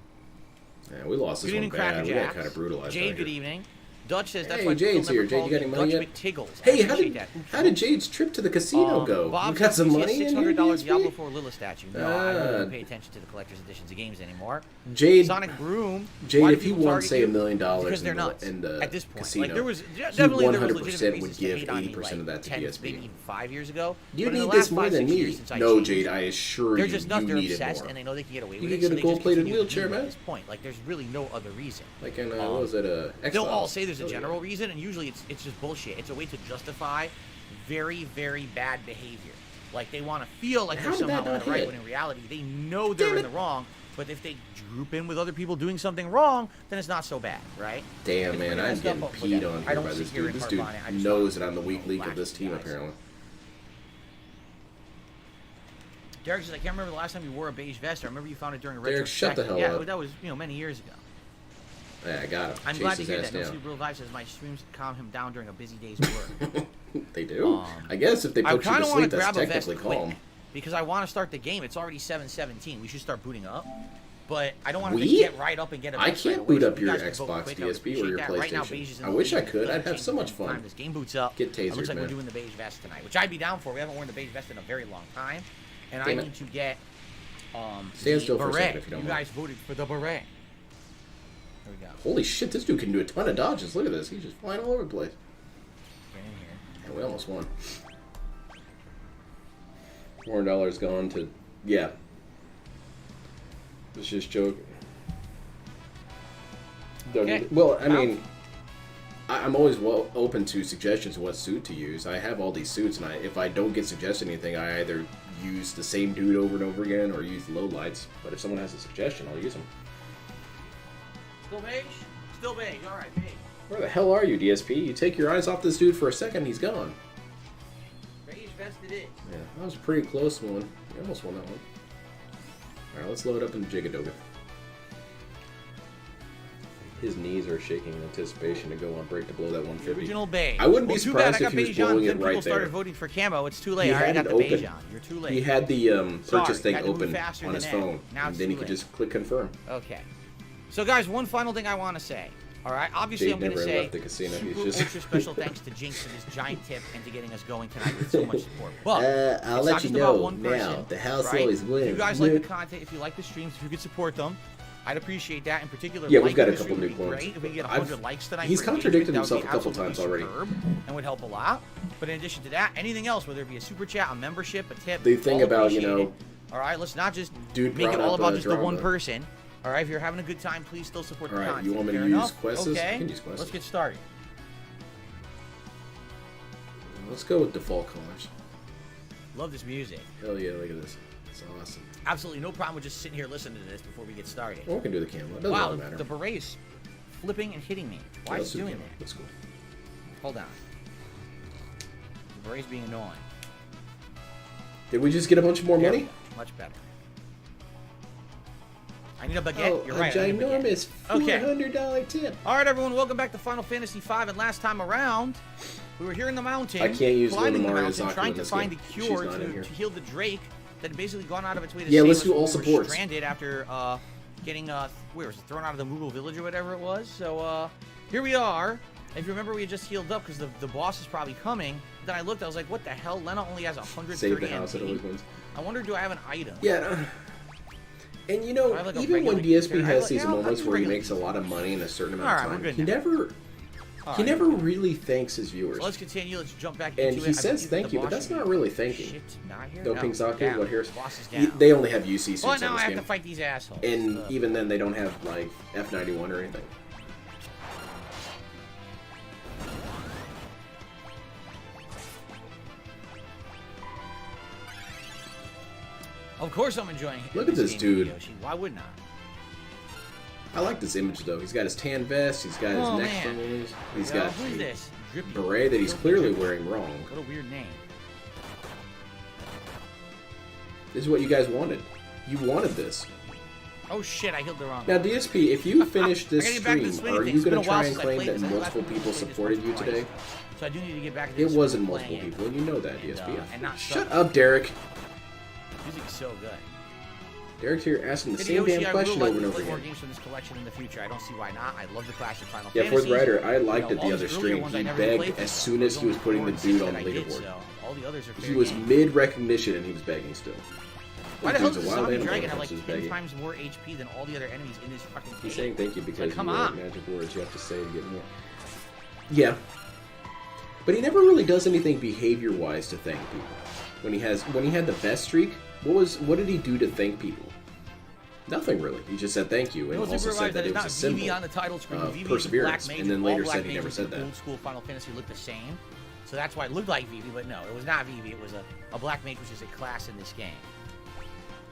we lost this Good one evening, bad. Cracker We got Jacks. kind of brutalized. Jade, out good here. evening. Dutch says that's Hey, why Jade's people here. never Jade, call you got me any money Dutch yet? McTiggles. I Hey, appreciate that. how did Jade's trip to the casino go? Bob You got some says money in here, $600 Diablo DSP? 4 Lilith statue. No, I really don't pay attention to the collector's editions of games anymore. Jade, Sonic Broom. Jade, why do if he people won, target say, you? $1 million Because they're in nuts the at this point. casino, Like there was he definitely there was 100% legitimate would reasons give to hate on me, 80% like of that to 10, DSP. maybe even 5 years ago. You But in the need last this more 5, than 6 me. years since I No, changed, Jade, I assure they're you, just nuts. you They're need it obsessed, more. and they know they can get away You with could it. get so a they gold just plated continue to wheelchair, do it man. At this point, like there's really no other reason. Like in, what was it, They'll all X-Files? say there's a Oh, yeah. general reason, and usually it's just bullshit. It's a way to justify very, very bad behavior. Like they want to feel like How they're did that somehow in not the right, hit? when in reality they know they're Damn in the wrong. But if they group in with other people doing something wrong, then it's not so bad, right? Damn, It's man, pretty I'm messed getting up, but peed whatever. on I here don't by sit this here dude. and This harp dude on it. I just knows thought, that I'm the weak link of relax, this team, guys. apparently. Derek says, I can't remember the last time you wore a beige vest. I remember you found it during a Derek, retro shut the spec. hell Yeah, up. that was many years ago. Yeah, I got him. I'm Chase glad to his hear ass that. No down. Sleep Real Vibe says my streams calm him down during a busy day's work. They do? I guess if they I put you kind to of want sleep, to that's grab a vest technically quick calm. because I want to start the game. It's already 7:17. We should start booting up. But I don't want to We? get right up and get a I vest can't right away, boot so up if you your guys can vote Xbox quick, I would DSP or appreciate your that. Right now, PlayStation. beige is in I the wish I lead. could. It I'd have doesn't so change much any fun. time this game boots up. Get tasered, It looks like man. we're doing the beige vest tonight, which I'd be down for. We haven't worn the beige vest in a very long time, and Damn I it. need to get Stand the still for a beret. second if you don't mind. guys voted for the beret. There we go. Holy shit, this dude can do a ton of dodges. Look at this. He's just flying all over the place. Get in here. Yeah, we almost won. $400 gone to... Yeah. It's just joke. Okay. Well, I mean... I'm always open to suggestions of what suit to use. I have all these suits, and if I don't get suggested anything, I either use the same dude over and over again or use low lights. But if someone has a suggestion, I'll use them. Still beige? Still beige. All right, beige. Where the hell are you, DSP? You take your eyes off this dude for a second, he's gone. Beige vest it is. Yeah, that was a pretty close one. You almost won that one. Alright, let's load up in Jigadoga. His knees are shaking in anticipation to go on break to blow that 150. Original beige. I wouldn't be Well, too bad. surprised I got if he was beige on, blowing then it right people started there. voting for camo. It's too late. He I already had got it the beige open. on. You're too late. He had the purchase Sorry, thing had to move open faster on his than that. phone, Now and it's then he too could late. just click confirm. Okay. So, guys, one final thing I want to say. All right, obviously Jade I'm going to never say left the casino. He's super just ultra special thanks to Jinx for this giant tip and to getting us going tonight with so much support. But I'll it's let not you just about know one now. person, The house right? always wins. If you guys like the content, if you like the streams, if you could support them, I'd appreciate that. In particular, Yeah, we've got a liking the couple stream new would be clones. great. If we get I've- 100 likes tonight, he's for contradicted engagement, that would himself be a couple absolutely times already. superb and would help a lot. But in addition to that, anything else, whether it be a super chat, a membership, a tip, The thing all about, appreciated. you know, all right, let's not just dude make it brought all up, about just the drama. one person. All right, if you're having a good time, please still support All the right, content. you want me to Fair use enough? quests? Okay, I can use quests. let's get started. Let's go with default colors. Love this music. Hell yeah, look at this. It's awesome. Absolutely no problem with just sitting here listening to this before we get started. Well, we can do the camera. It doesn't Wow, really matter. the beret is flipping and hitting me. Why Yeah, is let's it do the doing camera. that? That's cool. Hold on. The beret's being annoying. Did we just get a bunch more There money? we go. Much better. I need a baguette. Oh, You're right. a I need a baguette. ginormous Okay. $400 tip. All right, everyone, welcome back to Final Fantasy V. And last time around, we were here in the mountain. I can't use climbing Luna the Maria's mountain, Aqua trying in to this find game. a cure She's not in here. to heal the Drake that had basically gone out of its way to Yeah, save let's us do all when we were supports. stranded after getting where was it, thrown out of the Moogle village or whatever it was. So here we are. If you remember, we had just healed up because the boss is probably coming. Then I looked, I was like, what the hell? Lena only has 130 Save the house, it always MP. wins. I wonder, do I have an item? Yeah. And you know, I have like a even when regular DSP character. has these Yeah, I'll moments do where he regular makes a lot of money in a certain amount All of right, time, we're good he now. never All he right. never really thanks his viewers. So let's continue. Let's jump back And into he it. says believe thank the you, but boss that's should not be- really thanking. Shit, not here. Doping No, Zaku, down. what here's Boss is down. They only have UC suits Well, in now this I have game, to fight these assholes. and even then they don't have like F91 or anything. Of course I'm enjoying it. Look at this game, dude. Yoshi. Why wouldn't I? I like this image though. He's got his tan vest. He's got his Oh, neck man. fingers. He's Yo, got who's a this? Drippy. beret that he's Drippy, clearly drippy. wearing wrong. What a weird name. This is what you guys wanted. You wanted this. Oh shit, I healed the wrong Now, one. DSP, if you finish I this gotta get back to the stream, swing are of you things. It's going been to a while try and since I claim played that this. I think last multiple time I people played this supported once you or today? twice. So I do need to get back to It this wasn't and multiple playing it. people. You know that, And, DSP. and not Shut sub- up, Derek. Music is so good. Derek's here asking the same Hideyoshi, damn I question would over like and to over play more again. games from this collection in the future. I don't see why not. I love the classic Final Yeah, Fantasies. Fourth Rider, I liked it all the other these earlier stream. ones He I never begged played as through. soon as he was putting the Those dude ones on the that I did, leaderboard. so all the others are He fair was game. mid-recognition and he was begging still. Why This the hell dude's does a the wild zombie animal dragon and have like he's 10 begging. times more HP than all the other enemies in this fucking game? He's saying thank you because Like, you come know on. magic words you have to say to get more. Yeah. But he never really does anything behavior-wise to thank people. When he had the best streak, what did he do to thank people? Nothing really. He just said thank you and People also realize said that it it's was a not VV symbol on the title screen. of VV is perseverance, black mage, and then all later black said he never mages said in that. Old school Final Fantasy looked the same, so that's why it looked like VV. But no, it was not VV. It was a black mage, which is a class in this game.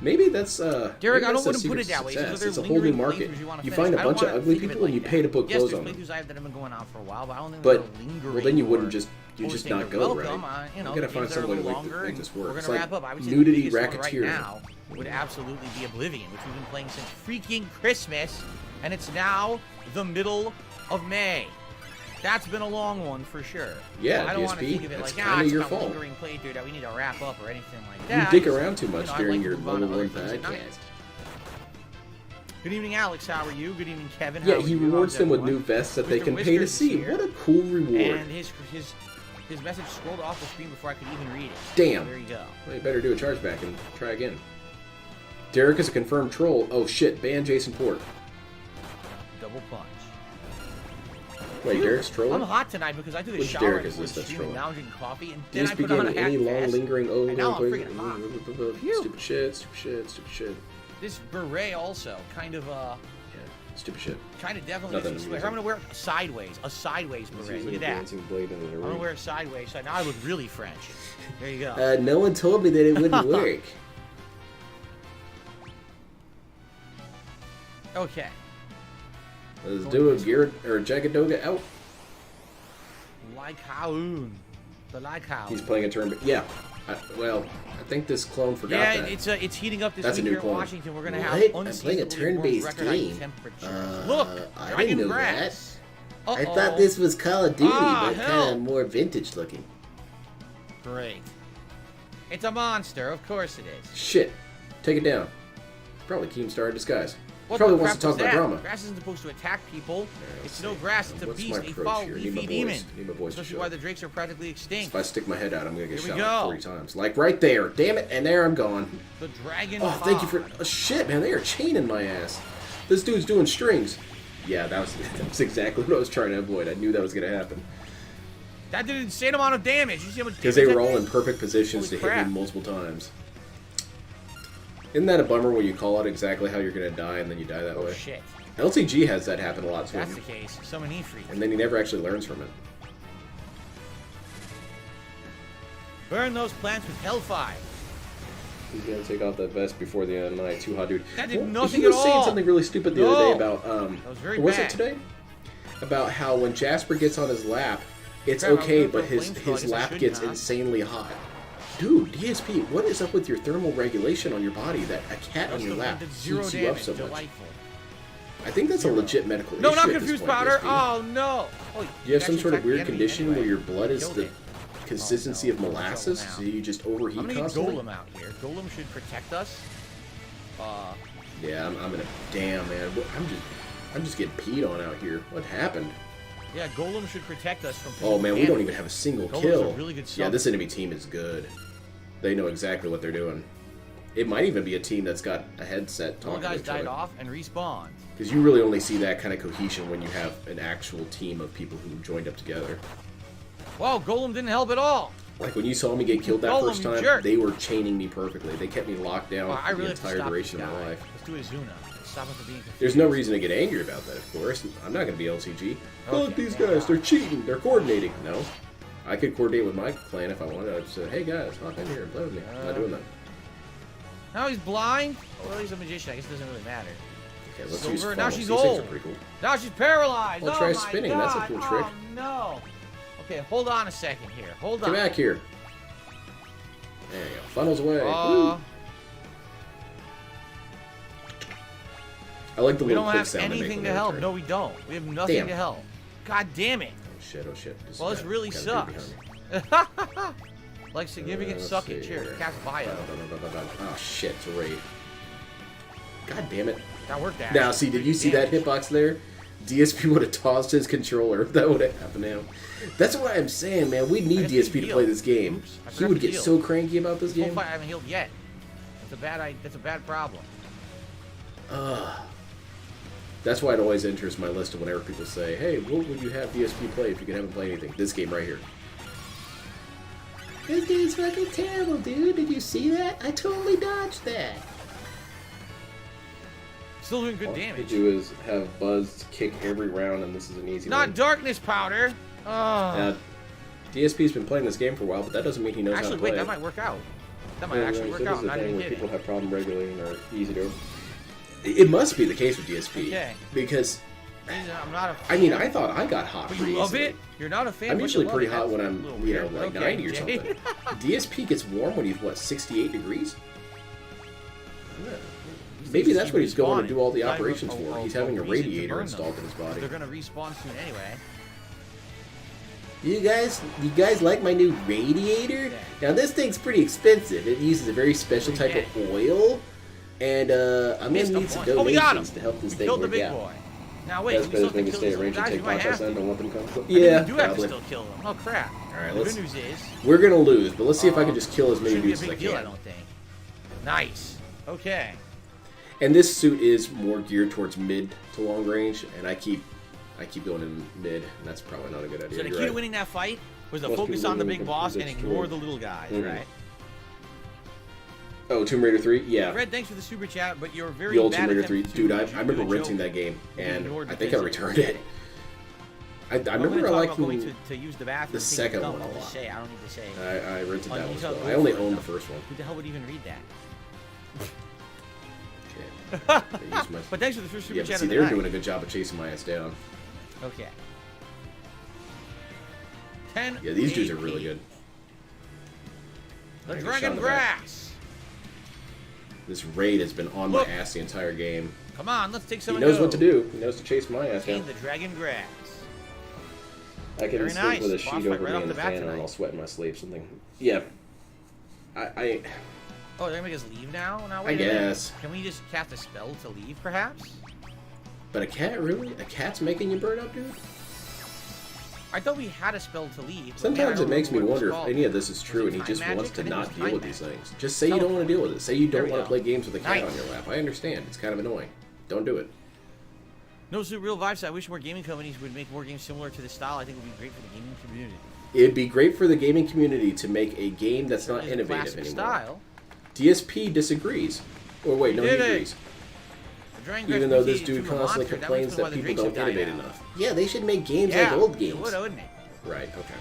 Maybe that's Derek, maybe I that's don't the want to put secret it that way. success. So It's a whole new market. You find a bunch of ugly people and you pay to put yes, clothes there's on them. playthroughs I have that have been going on for a while, but I don't think But they're lingering. well, then you or wouldn't just overstaying not their go welcome. right. You know, You gotta games find that are some a way to little make longer, this and work. We're It's gonna like wrap up. I would say the nudity biggest one right racketeering. now would absolutely be Oblivion, which we've been playing since freaking Christmas, and it's now the middle of May. That's been a long one for sure. Yeah, so I don't want to DSP, think of it that's like, kinda it's your not a fault. lingering playthrough that we need to wrap up or anything like You that. dick Just, around too much you know, I'd during like to your move on to level other 1 things at night. podcast. Good evening, Alex. How are you? Good evening, Kevin. How Yeah, are he you? rewards How's them with everyone? new vests that they Mr. can pay to Whiskers is see. here. What a cool reward. And his message scrolled off the screen before I could even read it. Damn. So there you go. Well, you better do a chargeback and try again. Derek is a confirmed troll. Oh shit, ban Jason Port. Double punch. Wait, Phew. Derek's I'm trolling? hot tonight because I took a Which shower Derek and is this was that's streaming, trolling? now I'm drinking coffee, and then I DSP put on a getting hat any long vest, lingering and now I'm freaking hot. Phew. stupid shit, stupid shit, stupid shit. This beret also kind of Yeah, stupid shit. definitely Nothing makes me amusing. swear. I'm gonna wear a sideways He's beret. using Look a at that. dancing blade into the I'm gonna ring. wear it sideways, so now I look really French. There you go. No one told me that it wouldn't work. Okay. Let's do a Garrett or Jagadoga out. Lycaoon. The Lycao. He's playing a turn. Yeah. Well, I think this clone forgot Yeah, that. it's heating up this That's a week new here in clone. Washington. We're gonna What? have I'm playing a unseasonably warm turn-based record high game. temperatures. Look, I dragon didn't know grass. I Uh-oh. thought this was Call of Duty, Ah, but hell. kind of more vintage looking. Great. It's a monster, of course it is. Shit. Take it down. Probably Keemstar in disguise. What Probably the wants to crap talk was about that? drama. Grass isn't supposed to attack people. Yeah, It's let's no see. grass, it's a What's beast, my a approach foul, here? I need leafy my voice. demon. I need my voice to Especially show. why the drakes are practically extinct. If I stick my head out, I'm gonna get Here we shot go. 40 times. Like right there. Damn it. And there I'm gone. The dragon. Oh, thank you for. pod. Oh, shit, man. They are chaining my ass. This dude's doing strings. Yeah, that was exactly what I was trying to avoid. I knew that was gonna happen. That did an insane amount of damage. You see how much Because they damage were that all in did? perfect positions Holy to hit crap. me multiple times. Isn't that a bummer when you call out exactly how you're gonna die and then you die that Oh way? shit. LTG has that happen a lot If too. that's the case. Summon Ifrit. And then he never actually learns from it. Burn those plants with hellfire. He's gonna take off that vest before the end of the night. Too hot, dude. That did Well, nothing he was at saying all. something really stupid the other day about That was very or was bad. it today? About how when Jasper gets on his lap, it's Crap, I was okay, gonna but put his flamethrower, I guess I lap shouldn't, gets huh? insanely hot. Dude, DSP, what is up with your thermal regulation on your body that a cat on your lap Did zero heats you up damage. so much? Delightful. I think that's a legit medical No, issue not at this confused point, powder. DSP. Oh no. Oh, Do you have some actually sort of attacked the weird enemy condition anyway. where your blood is Killed the it. consistency Oh, of no. molasses, Trouble so now. you just overheat I'm gonna get constantly? Golem out here. Golem should protect us. Yeah, I'm gonna. Damn, man, I'm just getting peed on out here. What happened? Yeah, Golem should protect us from. Oh man, we damage. don't even have a single Golem's kill. a really good Yeah, sub. this enemy team is good. They know exactly what they're doing. It might even be a team that's got a headset All talking the to guys each died other. off and respawned. Because you really only see that kind of cohesion when you have an actual team of people who joined up together. Wow, Golem didn't help at all. Like when you saw me get killed that Golem, first you time, jerk. they were chaining me perfectly. They kept me locked down Wow, I for really the have to entire stop duration this of my guy. life. Let's do Azuna. Stop him from being confused. There's no reason to get angry about that, of course. I'm not going to be LTG. Okay, Look, these thank guys, God. they're cheating. They're coordinating. No. I could coordinate with my clan if I wanted. I'd say, hey guys, hop in here and play with me. I'm not doing that. Now he's blind. Oh, well, he's a magician. I guess it doesn't really matter. Okay, let's Silver, use now funnels. she's These things are old. pretty cool. Now she's paralyzed. Well, oh try my spinning. God. That's a cool trick. Oh no. Okay, hold on a second here. Hold on. Come back here. There you go. Funnels away. Uh, Woo. I like the we little don't click have sound they make anything when to they help. return. No, we don't. We have nothing Damn. to help. God damn it. Oh shit, oh shit. Well, this got- really got a dude sucks. behind me. Like significant Let's suckage. see Here, cast bio. Oh shit, it's a raid. God damn it. That worked out. Now, see, did you see that hitbox there? DSP would have tossed his controller. That would have happened now. That's what I'm saying, man. We need I guess DSP he to healed. play this game. Oops, I He forgot would to get heal. so cranky about this Full game. fight, I haven't healed yet. That's a bad problem. That's why it always enters my list of whenever people say, hey, what would you have DSP play if you could have him play anything? This game right here. This game's fucking terrible, dude. Did you see that? I totally dodged that. Still doing good All you damage. do is have Buzz kick every round, and this is an easy Not one. darkness powder. Oh. DSP's been playing this game for a while, but that doesn't mean he knows how Actually, to play wait, it. that might work out. That might Yeah, actually so work this out. is the Not thing even where people kidding. have problem regulating or easy to. It must be the case with DSP. Okay. Because, I'm not a fan. I mean, I thought I got hot But pretty you love easily. it? You're not a fan, I'm but usually you love pretty it. hot when That's I'm, a little you know, weird. like Okay, 90 or Jay. something. DSP gets warm when he's, what, 68 degrees? Maybe that's what he's going to do all the Not even operations for. He's having a reason to radiator burn installed them. in his body. They're gonna respawn soon anyway. You guys like my new radiator? Now this thing's pretty expensive. It uses a very special type of oil, and I'm Missed gonna a need some point. Oh, we got donations him. to help this We thing killed the work big out. boy. Now wait, That's we better still than have to stay kill at these range and guys. take We might podcasts. have I to. don't want them to come. I mean, Yeah, we do have to probably. still kill them. Oh crap! Alright, The let's. good news is, We're gonna lose, but let's see if I can just kill as many shouldn't be a dudes as I big deal. I can. don't think. Nice. Okay. And this suit is more geared towards mid to long range, and I keep going in mid, and that's probably not a good idea. So the You're key to right. winning that fight was to Most focus people on the do big because boss and it's ignore true. the little guys, Mhm. right? Oh, Tomb Raider 3? Yeah. Fred, thanks for the super chat, but you're very The old bad Tomb Raider at 3. them Dude, to I do remember a renting joke. that game, and ignored I think I because returned you it. I I'm remember gonna I talk liked about going to use the bathroom. the taking second dump. one a I'll just lot. say, I don't need to say. I rented Oh, that you one as tell well. me I only for it, owned though. the first one. Who the hell would even read that? Okay. I used my- But thanks for the first super yeah, but chat see, of the they're night. doing a good job of chasing my ass down. Okay. 10. Yeah, these dudes are really good. The I got shot Dragon in the back. Grass. This raid has been on Look. my ass the entire game. Come on, let's take some. He knows what to do. He knows to chase my ass Obtain down. the Dragon Grass. I can Very sleep nice. with a Boss sheet fight over right me off and the a bat fan on, tonight. I'll sweat in my sleep. Something. Yeah. I Oh, they're gonna make us leave now? Now I wait a minute. guess. Can we just cast a spell to leave, perhaps? But a cat, really? A cat's making you burn up, dude? I thought we had a spell to leave. but man, I Sometimes don't it makes me remember what wonder it if was called. any of this is Was true it and he time just magic? wants I to think it not was deal time with these magic. things. Just say you don't want to deal with it. Say you There don't we want go. to play games with a cat Nice. on your lap. I understand. It's kind of annoying. Don't do it. No, so real vibes. I wish more gaming companies would make more games similar to this style. I think it would be great for the gaming community. It'd be great for the gaming community to make a game that's not It's a innovative classic anymore. style. DSP disagrees. Or wait, no, he did it. agrees. The Dragon Even Quest though PC this is dude too a constantly monster, complains that that must be why people the don't Drakes have innovate died out. enough. Yeah, they should make games Yeah, like old it games. would, wouldn't it? Right, okay.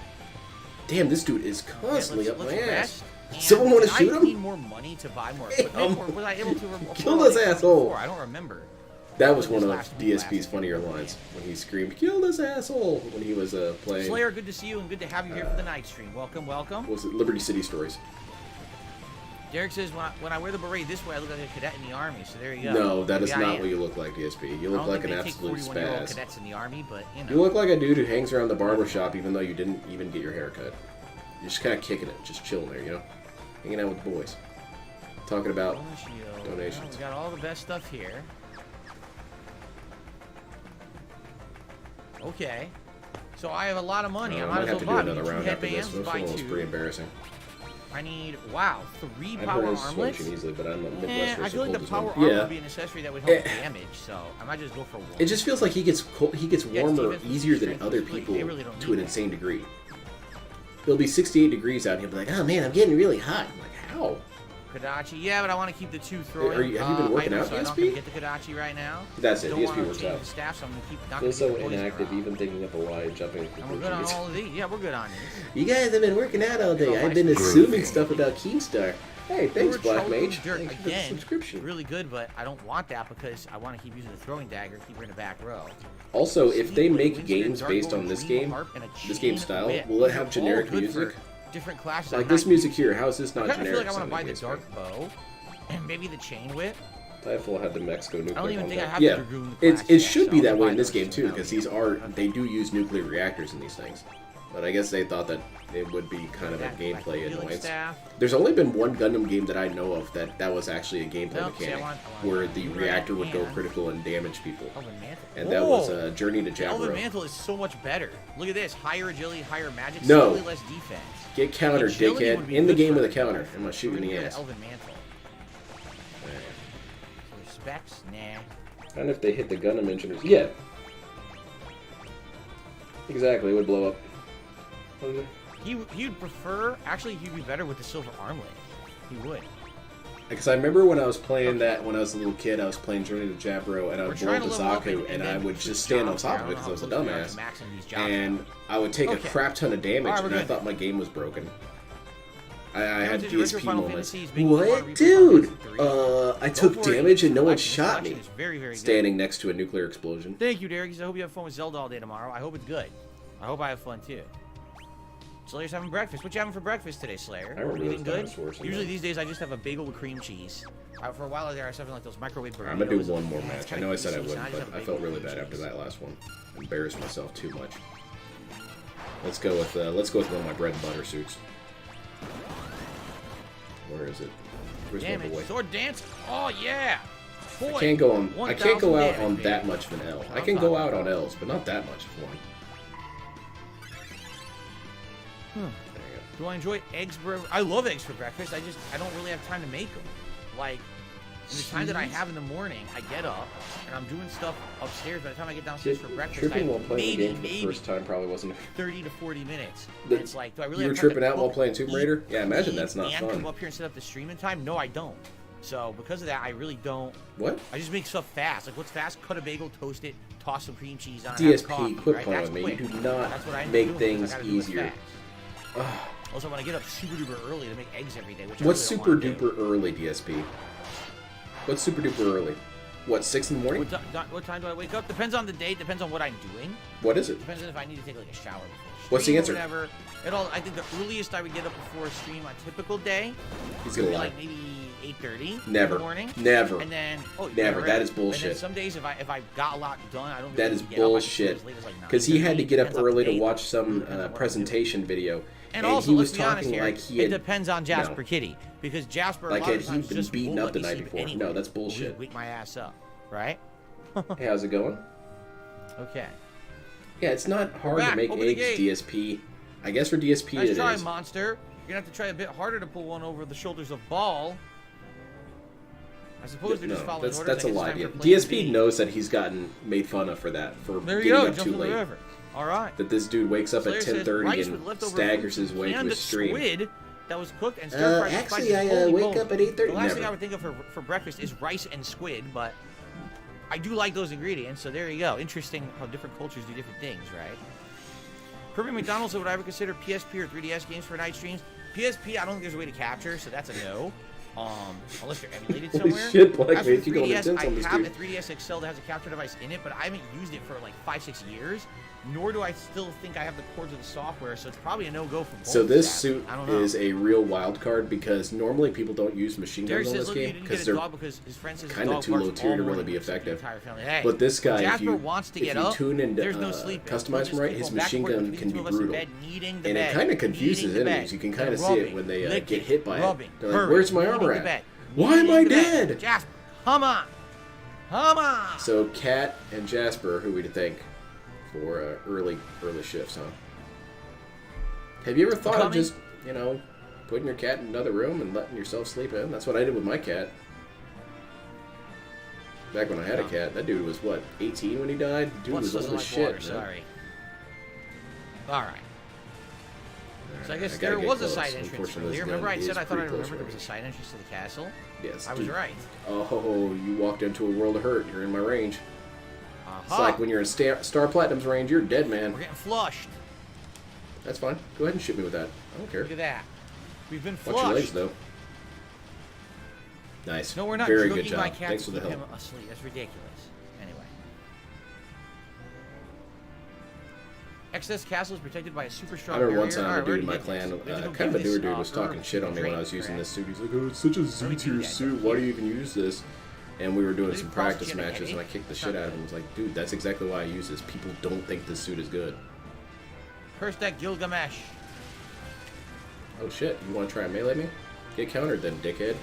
Damn, this dude is constantly up my let's ass. rest. And Someone want to did shoot I need him? more money to buy more Hey, equipment, or was I able to kill this asshole. before? I don't remember. That was one His of last DSP's funnier lines when he screamed, "Kill this asshole!" when he was playing. Slayer, good to see you and good to have you here for the night stream. Welcome, welcome. What was it? Liberty City Stories. Derek says, when I wear the beret this way, I look like a cadet in the army. So there you go. No, that is Maybe I not am. what you look like, DSP. You I look don't like think an they take absolute 41-year-old spaz. cadets in the army, but you know. You look like a dude who hangs around the barber shop even though you didn't even get your hair cut. You're just kind of kicking it, just chilling there, you know? Hanging out with the boys. Talking about Golden Shield. donations. Well, we got all the best stuff here. Okay. So I have a lot of money. I I might might as have to well do buy another two round after this. headbands, This buy one was two. pretty embarrassing. I need, wow, 3 I power know armlets. switching easily, but I'm a Eh, Midwestern. I feel like the power Yeah. armor would be an accessory that would help Eh. damage, so I might just go for one. It just feels like he gets Yeah, warmer defense, easier than strength, other they people really don't to need an that. insane degree. It'll be 68 degrees out, and he'll be like, "Oh man, I'm getting really hot." I'm like, "How?" Kadachi, yeah, but I want to keep the two throwing. Have you been working items, out, so I'm not DSP? gonna get the Kadachi right now. That's it, Don't DSP want works to change out. the staff, so I'm gonna keep not Feels gonna so keep the poison inactive, around. even thinking up a lie, jumping to And we're good on conclusions. all of these. Yeah, we're good on these. You guys have been working out all day. Oh, I've been nice. assuming stuff about Keemstar. Hey, thanks, Lord Black Charles Mage. Dirt, Thanks for the again, subscription. really good, but I don't want that because I want to keep using the throwing dagger, keep her in the back row. Also, if they Seedling, make Winston, games Dark based Gold, on this Green game, Harp, and a this game chain style, whip. will it These have are generic all good music? for different classes. Like I'm this not music using. here, how is this I not kind of feel generic? like I want to buy sounding the DSP? dark bow and maybe the chain whip. Typhoon had the Mexico nuclear. I don't even think I content. have Yeah, the Dragoon it class it yet, should so be I'm that gonna way buy in this those game too. too, because they do use nuclear reactors in these things. But I guess they thought that it would be kind of a gameplay annoyance. There's only been one Gundam game that I know of that was actually a gameplay Nope, see, I mechanic want where the Uran reactor would go and critical and damage people, Elven Mantle. and that was Whoa! Journey to The Elven Jabro. Mantle is so much better. Look at this: higher agility, higher magic, No. slightly less defense. Get countered, Agility dickhead. would be In the good game for with a it. counter. I'm gonna shoot you in We're the gonna ass. go to Elven Mantle. So specs, nah. And if they hit the Gundam engineers, yeah. Exactly, it would blow up. What is it? He'd prefer. Actually, he'd be better with the silver armlet. He would. Because I remember when I was playing that when I was a little kid, I was playing Journey to Jabro, and I We're would trying blow to the level up Zaku, and I then would switch just stand on jobs top here. of it because I was a don't know how close dumbass. we are to maxing these jobs And out. I would take a Okay. crap ton of damage, Alright, we're and I good. thought my game was broken. I had Did you read your DSP Final moments. Fantasies, making you wanna What, replay dude? Final Fantasy III? I took Go for it. damage and no one This shot collection me. is very, very good. Standing next to a nuclear explosion. Thank you, Derek. He said, I hope you have fun with Zelda all day tomorrow. I hope it's good. I hope I have fun too. Slayer's having breakfast. What you having for breakfast today, Slayer? I remember Anything those good? dinosaurs in Usually there. these days I just have a bagel with cream cheese. For a while there, I was having like those microwave burritos. I'm gonna do one more match. I know I said I Cheese, would, and just but have a I bagel felt with really cream bad after cheese. that last one. Embarrassed myself too much. Let's go with one of my bread and butter suits. Where is it? Where's my Damn boy? it, sword dance. Oh yeah. Boy. I can't go on. I can't go 1,000 out damage, on baby. that much of an L. I I'm can go fine. out on L's, but not that much of one. There you Do I enjoy eggs for? I love eggs for breakfast. I don't really have time to make them. Like, in the time that I have in the morning, I get up and I'm doing stuff upstairs. By the time I get downstairs for go. breakfast, I Tripping while have playing the game for the maybe first time probably wasn't. 30 to 40 minutes. The- And it's like, do I really You were have time to tripping out while cook, playing Tomb Raider? Yeah, imagine eat, that's not and fun. come up here and set up the stream in time? No, I don't. So because of that, I really don't. What? I just make stuff fast. Like, what's fast? Cut a bagel, toast it, toss some cream cheese on it. have coffee, DSP, quit right? playing That's with me. You quick. do not That's what I make do, things I gotta do it easier. fast. Also, when I get up super duper early to make eggs every day, which What's I really super don't wanna do. duper early, DSP? What's super duper early? What, 6 in the morning? What time do I wake up? Depends on the day. Depends on what I'm doing. What is it? Depends on if I need to take like a shower before. What's the stream or answer? Whatever. I think the earliest I would get up before a stream on a typical day He's would gonna be lie. like maybe 8:30 in Never. the morning. Never. And then Never. right. That is And then bullshit. some days if I got a lot done, I don't. That really is need to get up. I can sleep bullshit. as late as, like, Because he had to 9:30. get up Depends on the early to day. watch some Depends on what I'm doing. presentation video. And also, he was let's be honest talking here, like he it had. depends on Jasper No. Kitty because Jasper Like a lot had of he times been just beaten won't up let the me night sleep before? anyway. No, that's He'll just bullshit. wake my ass up, right? Hey, how's it going? Okay. Yeah, it's not hard back. to make Open the eggs, gate. DSP. I guess for DSP Nice it try, is. monster. You're gonna have to try a bit harder to pull one over the shoulders of Ball. I suppose they're just No, following that's orders. that's a I guess lie. it's time Yeah. for Plan DSP B. knows that he's gotten made fun of for that, for There you getting go. up Jump too in the late. river. All right. That this dude wakes up Slayer at says, 10:30 rice and with leftover staggers food his way to and his stream. Squid. that was cooked and stir-fried with actually, spices. I Holy wake moly. up at 8:30. The last thing Never. I would think of for breakfast is rice and squid, but I do like those ingredients, so there you go. Interesting how different cultures do different things, right? Perfect McDonald's, would I ever consider PSP or 3DS games for night streams? PSP, I don't think there's a way to capture, so that's a no. Unless they're emulated Holy somewhere. shit, Black As for Mage, you going 3DS, intense I on this have dude. a 3DS XL that has a capture device in it, but I haven't used it for like 5-6 years. Nor do I still think I have the cords of the software, so it's probably a no-go for both. So this sadly. suit I don't know. is a real wild card because normally people don't use machine Derek guns on says, this look, you game didn't because get a they're dog because his friend says his kind of dog too barks low tier all to really morning be with the effective. entire family. Hey, But this guy, Jasper if you, wants to if get you up, tune and there's no sleep. customize him right, his machine gun can be brutal. And it kind kind of confuses enemies. You can kind of see it when they get hit by it. They're like, where's my armor at? Why am I dead? Jasper, come on. Come on. So Cat and Jasper, who we'd think for early shifts, huh? Have you ever thought of just, putting your cat in another room and letting yourself sleep in? That's what I did with my cat. Back when I had a cat, that dude was, what, 18 when he died? Dude was old as shit. Water, sorry. Alright. So I guess gotta there get was a close. side entrance Unfortunately, earlier. this Remember I gun said is I thought I pretty close remembered there was a range. side entrance to the castle? Yes. I was right. Oh, you walked into a world of hurt. You're in my range. It's Aha. like when you're in Star Platinum's range, you're dead, man. We're getting flushed. That's fine. Go ahead and shoot me with that. I don't care. Look at that. We've been Watch your legs, flushed. though. Nice. No, we're not Very drugging good my job. cat Thanks to for the keep him help. asleep. That's ridiculous. Anyway. Excess Castle is protected by a super strong I remember one barrier. time a Alright, dude in we're my gonna clan, get this. We're gonna kind of a give newer this, dude, was talking herb shit on me when I drink, was using correct? this suit. He's like, oh, it's such a do Z-tier that. suit. Why do you even use this? And we were doing Did some it cost practice you a matches, and I headache? kicked the shit out of him. I was like, dude, that's exactly why I use this. People don't think this suit is good. Curse that Gilgamesh. Oh shit, you want to try and melee me? Get countered then, dickhead.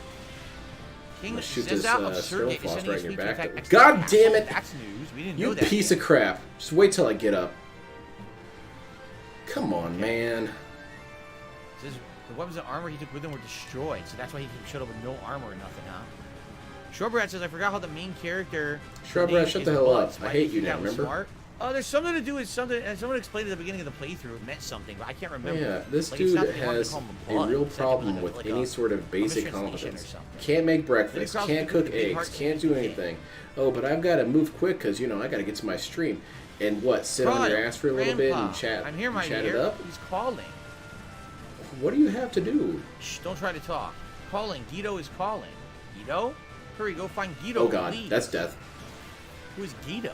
King I'm gonna shoot sends this out Stone Surrogate is Floss sending right in his your fleet to back. attack Excess God Castle. damn it! That's news. We didn't You know that piece yet. of crap. Just wait till I get up. Come on, man. It says the weapons and armor he took with him were destroyed, so that's why he showed up with no armor or nothing, huh? Shortbread says, I forgot how the main character... Shortbread, name shut is the hell up. Butts. I Why hate do you think now, that was remember? Smart? Oh, there's something to do with something, and someone explained at the beginning of the playthrough it meant something, but I can't remember. Yeah, this Like, it's dude not that they wanted to has call him a Bud. real It's like problem a- with like any a- sort of basic mistranslation or competence. something. Can't make breakfast, Crowd can't people cook with big eggs, hearts can't and do big anything. Oh, but I've got to move quick because, I got to get to my stream. And what, sit on your Kyle, ass for a little bit and Grandpa, chat, I'm here, my chat dear. it up? He's calling. What do you have to do? Shh, don't try to talk. Calling. Guido is calling. Guido? Hurry, go find Guido, Oh god, please. that's death. Who is Guido?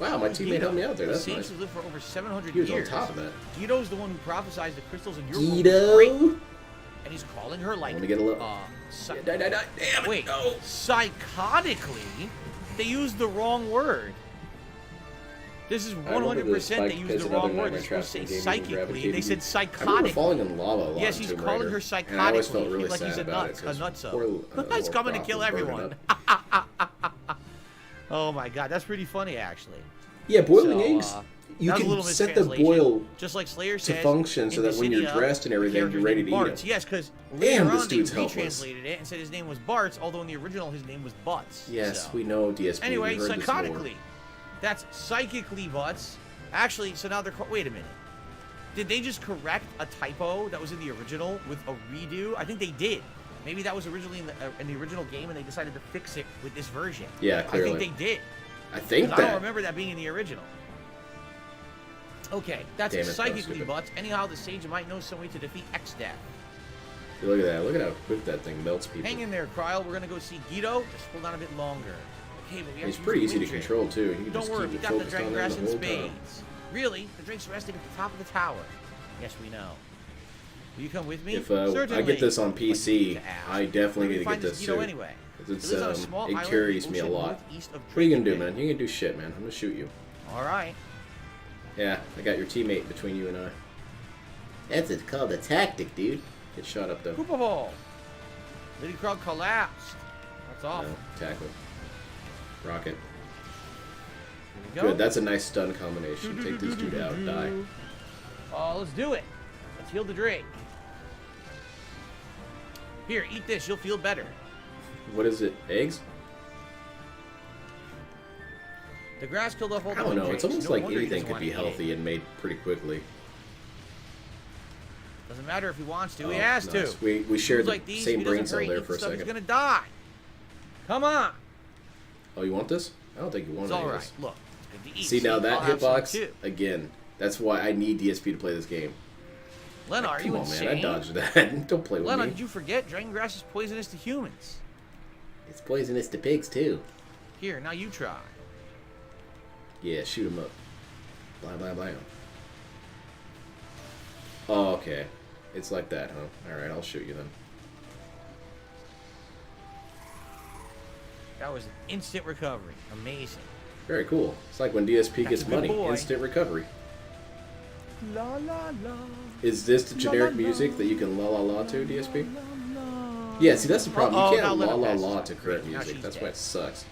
Wow, my teammate helped me out there. That's Seems nice. to live for over 700 He was on years. top of that. Guido's the one who prophesied the crystals in your world were great, Guido? and he's calling her like, Let me get a little... psy- Damn it, wait, no. psychotically, they used the wrong word. This is I remember the 100% spike they used pits the and other wrong word. nightmare They're supposed to traps say and gaming psychically. gravitated They you. said I remember psychotic. falling in lava a lot. Yes, in he's Tomb calling Raider, her and I always psychotically. felt really Like sad he's a about nuts, it, 'cause a nutso. poor, He's coming to Croft kill was burning everyone. up. Oh my god, that's pretty funny actually. Yeah, boiling So, eggs. You that was a can little set the mistranslation. boil Just like Slayer to says, function so in that when you're Dissidia, dressed and the everything, you're character's ready name to eat Bartz. it. Yes, because Damn, later this on they dude's helpless. retranslated it and said his name was Bartz, although in the original his name was Butts. Yes, so. we know DSP. Anyway, we heard this more. psychotically. That's psychically Butts. Actually, so now they're... Wait a minute. Did they just correct a typo that was in the original with a redo? I think they did. Maybe that was originally in the original game and they decided to fix it with this version. Yeah, clearly. I think they did. I think 'Cause I don't that. remember that being in the original. Okay, that's Damn it, that was psychically stupid. Butts. Anyhow, the sage might know some way to defeat X-Death. Look at that. Look at how quick that thing melts people. Hang in there, Kryl. We're gonna go see Guido. Just hold on a bit longer. Okay, but we have He's to pretty use easy the to wind trick. control too. You can Don't just worry, keep we it got the focused dragon on grass there and the whole time. spades. Really? The drink's resting at the top of the tower. Yes, we know. Will you come with me? If I Certainly. get this on PC, To ask. I definitely Where do need we to find get this this Guido suit. anyway? 'Cause He it's, lives on a small it island carries in me a the ocean lot. northeast of What are you gonna do, Draken man? You can do shit, man. I'm gonna shoot you. Bay. All right. Yeah, I got your teammate between you and I. That's called a tactic, dude. Get shot up though. Koopa Ball. Lady Krog collapsed. That's off. No, tackle. Rocket. Here we go. Good, that's a nice stun combination. Take this dude out, die. Oh, let's do it. Let's heal the Drake. Here, eat this. You'll feel better. What is it? Eggs? The grass killed off all I the don't know. wind It's drakes. almost No like wonder he anything doesn't could be wanna eat it. healthy and made pretty quickly. Doesn't matter if he wants to. Oh, he has nice. to. We shared Dudes the like these, same if he brain doesn't cell hurry there and eat for a stuff, second. He's gonna die. Come on. Oh, you want this? I don't think you want It's it. all anyways. right. Look, it's good to eat. See, now I'll that have some hitbox, too. again, that's why I need DSP to play this game. Lena, are Come you on, insane? man. I dodged that. Don't play with Lena, me. did you forget? Dragon grass is poisonous to humans. It's poisonous to pigs, too. Here, now you try. Yeah, shoot him up. Blah, blah, blah. Oh, okay. It's like that, huh? Alright, I'll shoot you then. That was an instant recovery. Amazing. Very cool. It's like when DSP That's gets a good money. boy. Instant recovery. La la la. Is this the generic music that you can la la la to, DSP? Yeah, see, that's the problem. Uh-oh, You now can't la Lena la passes la out. to correct Now music. she's That's dead. why it sucks.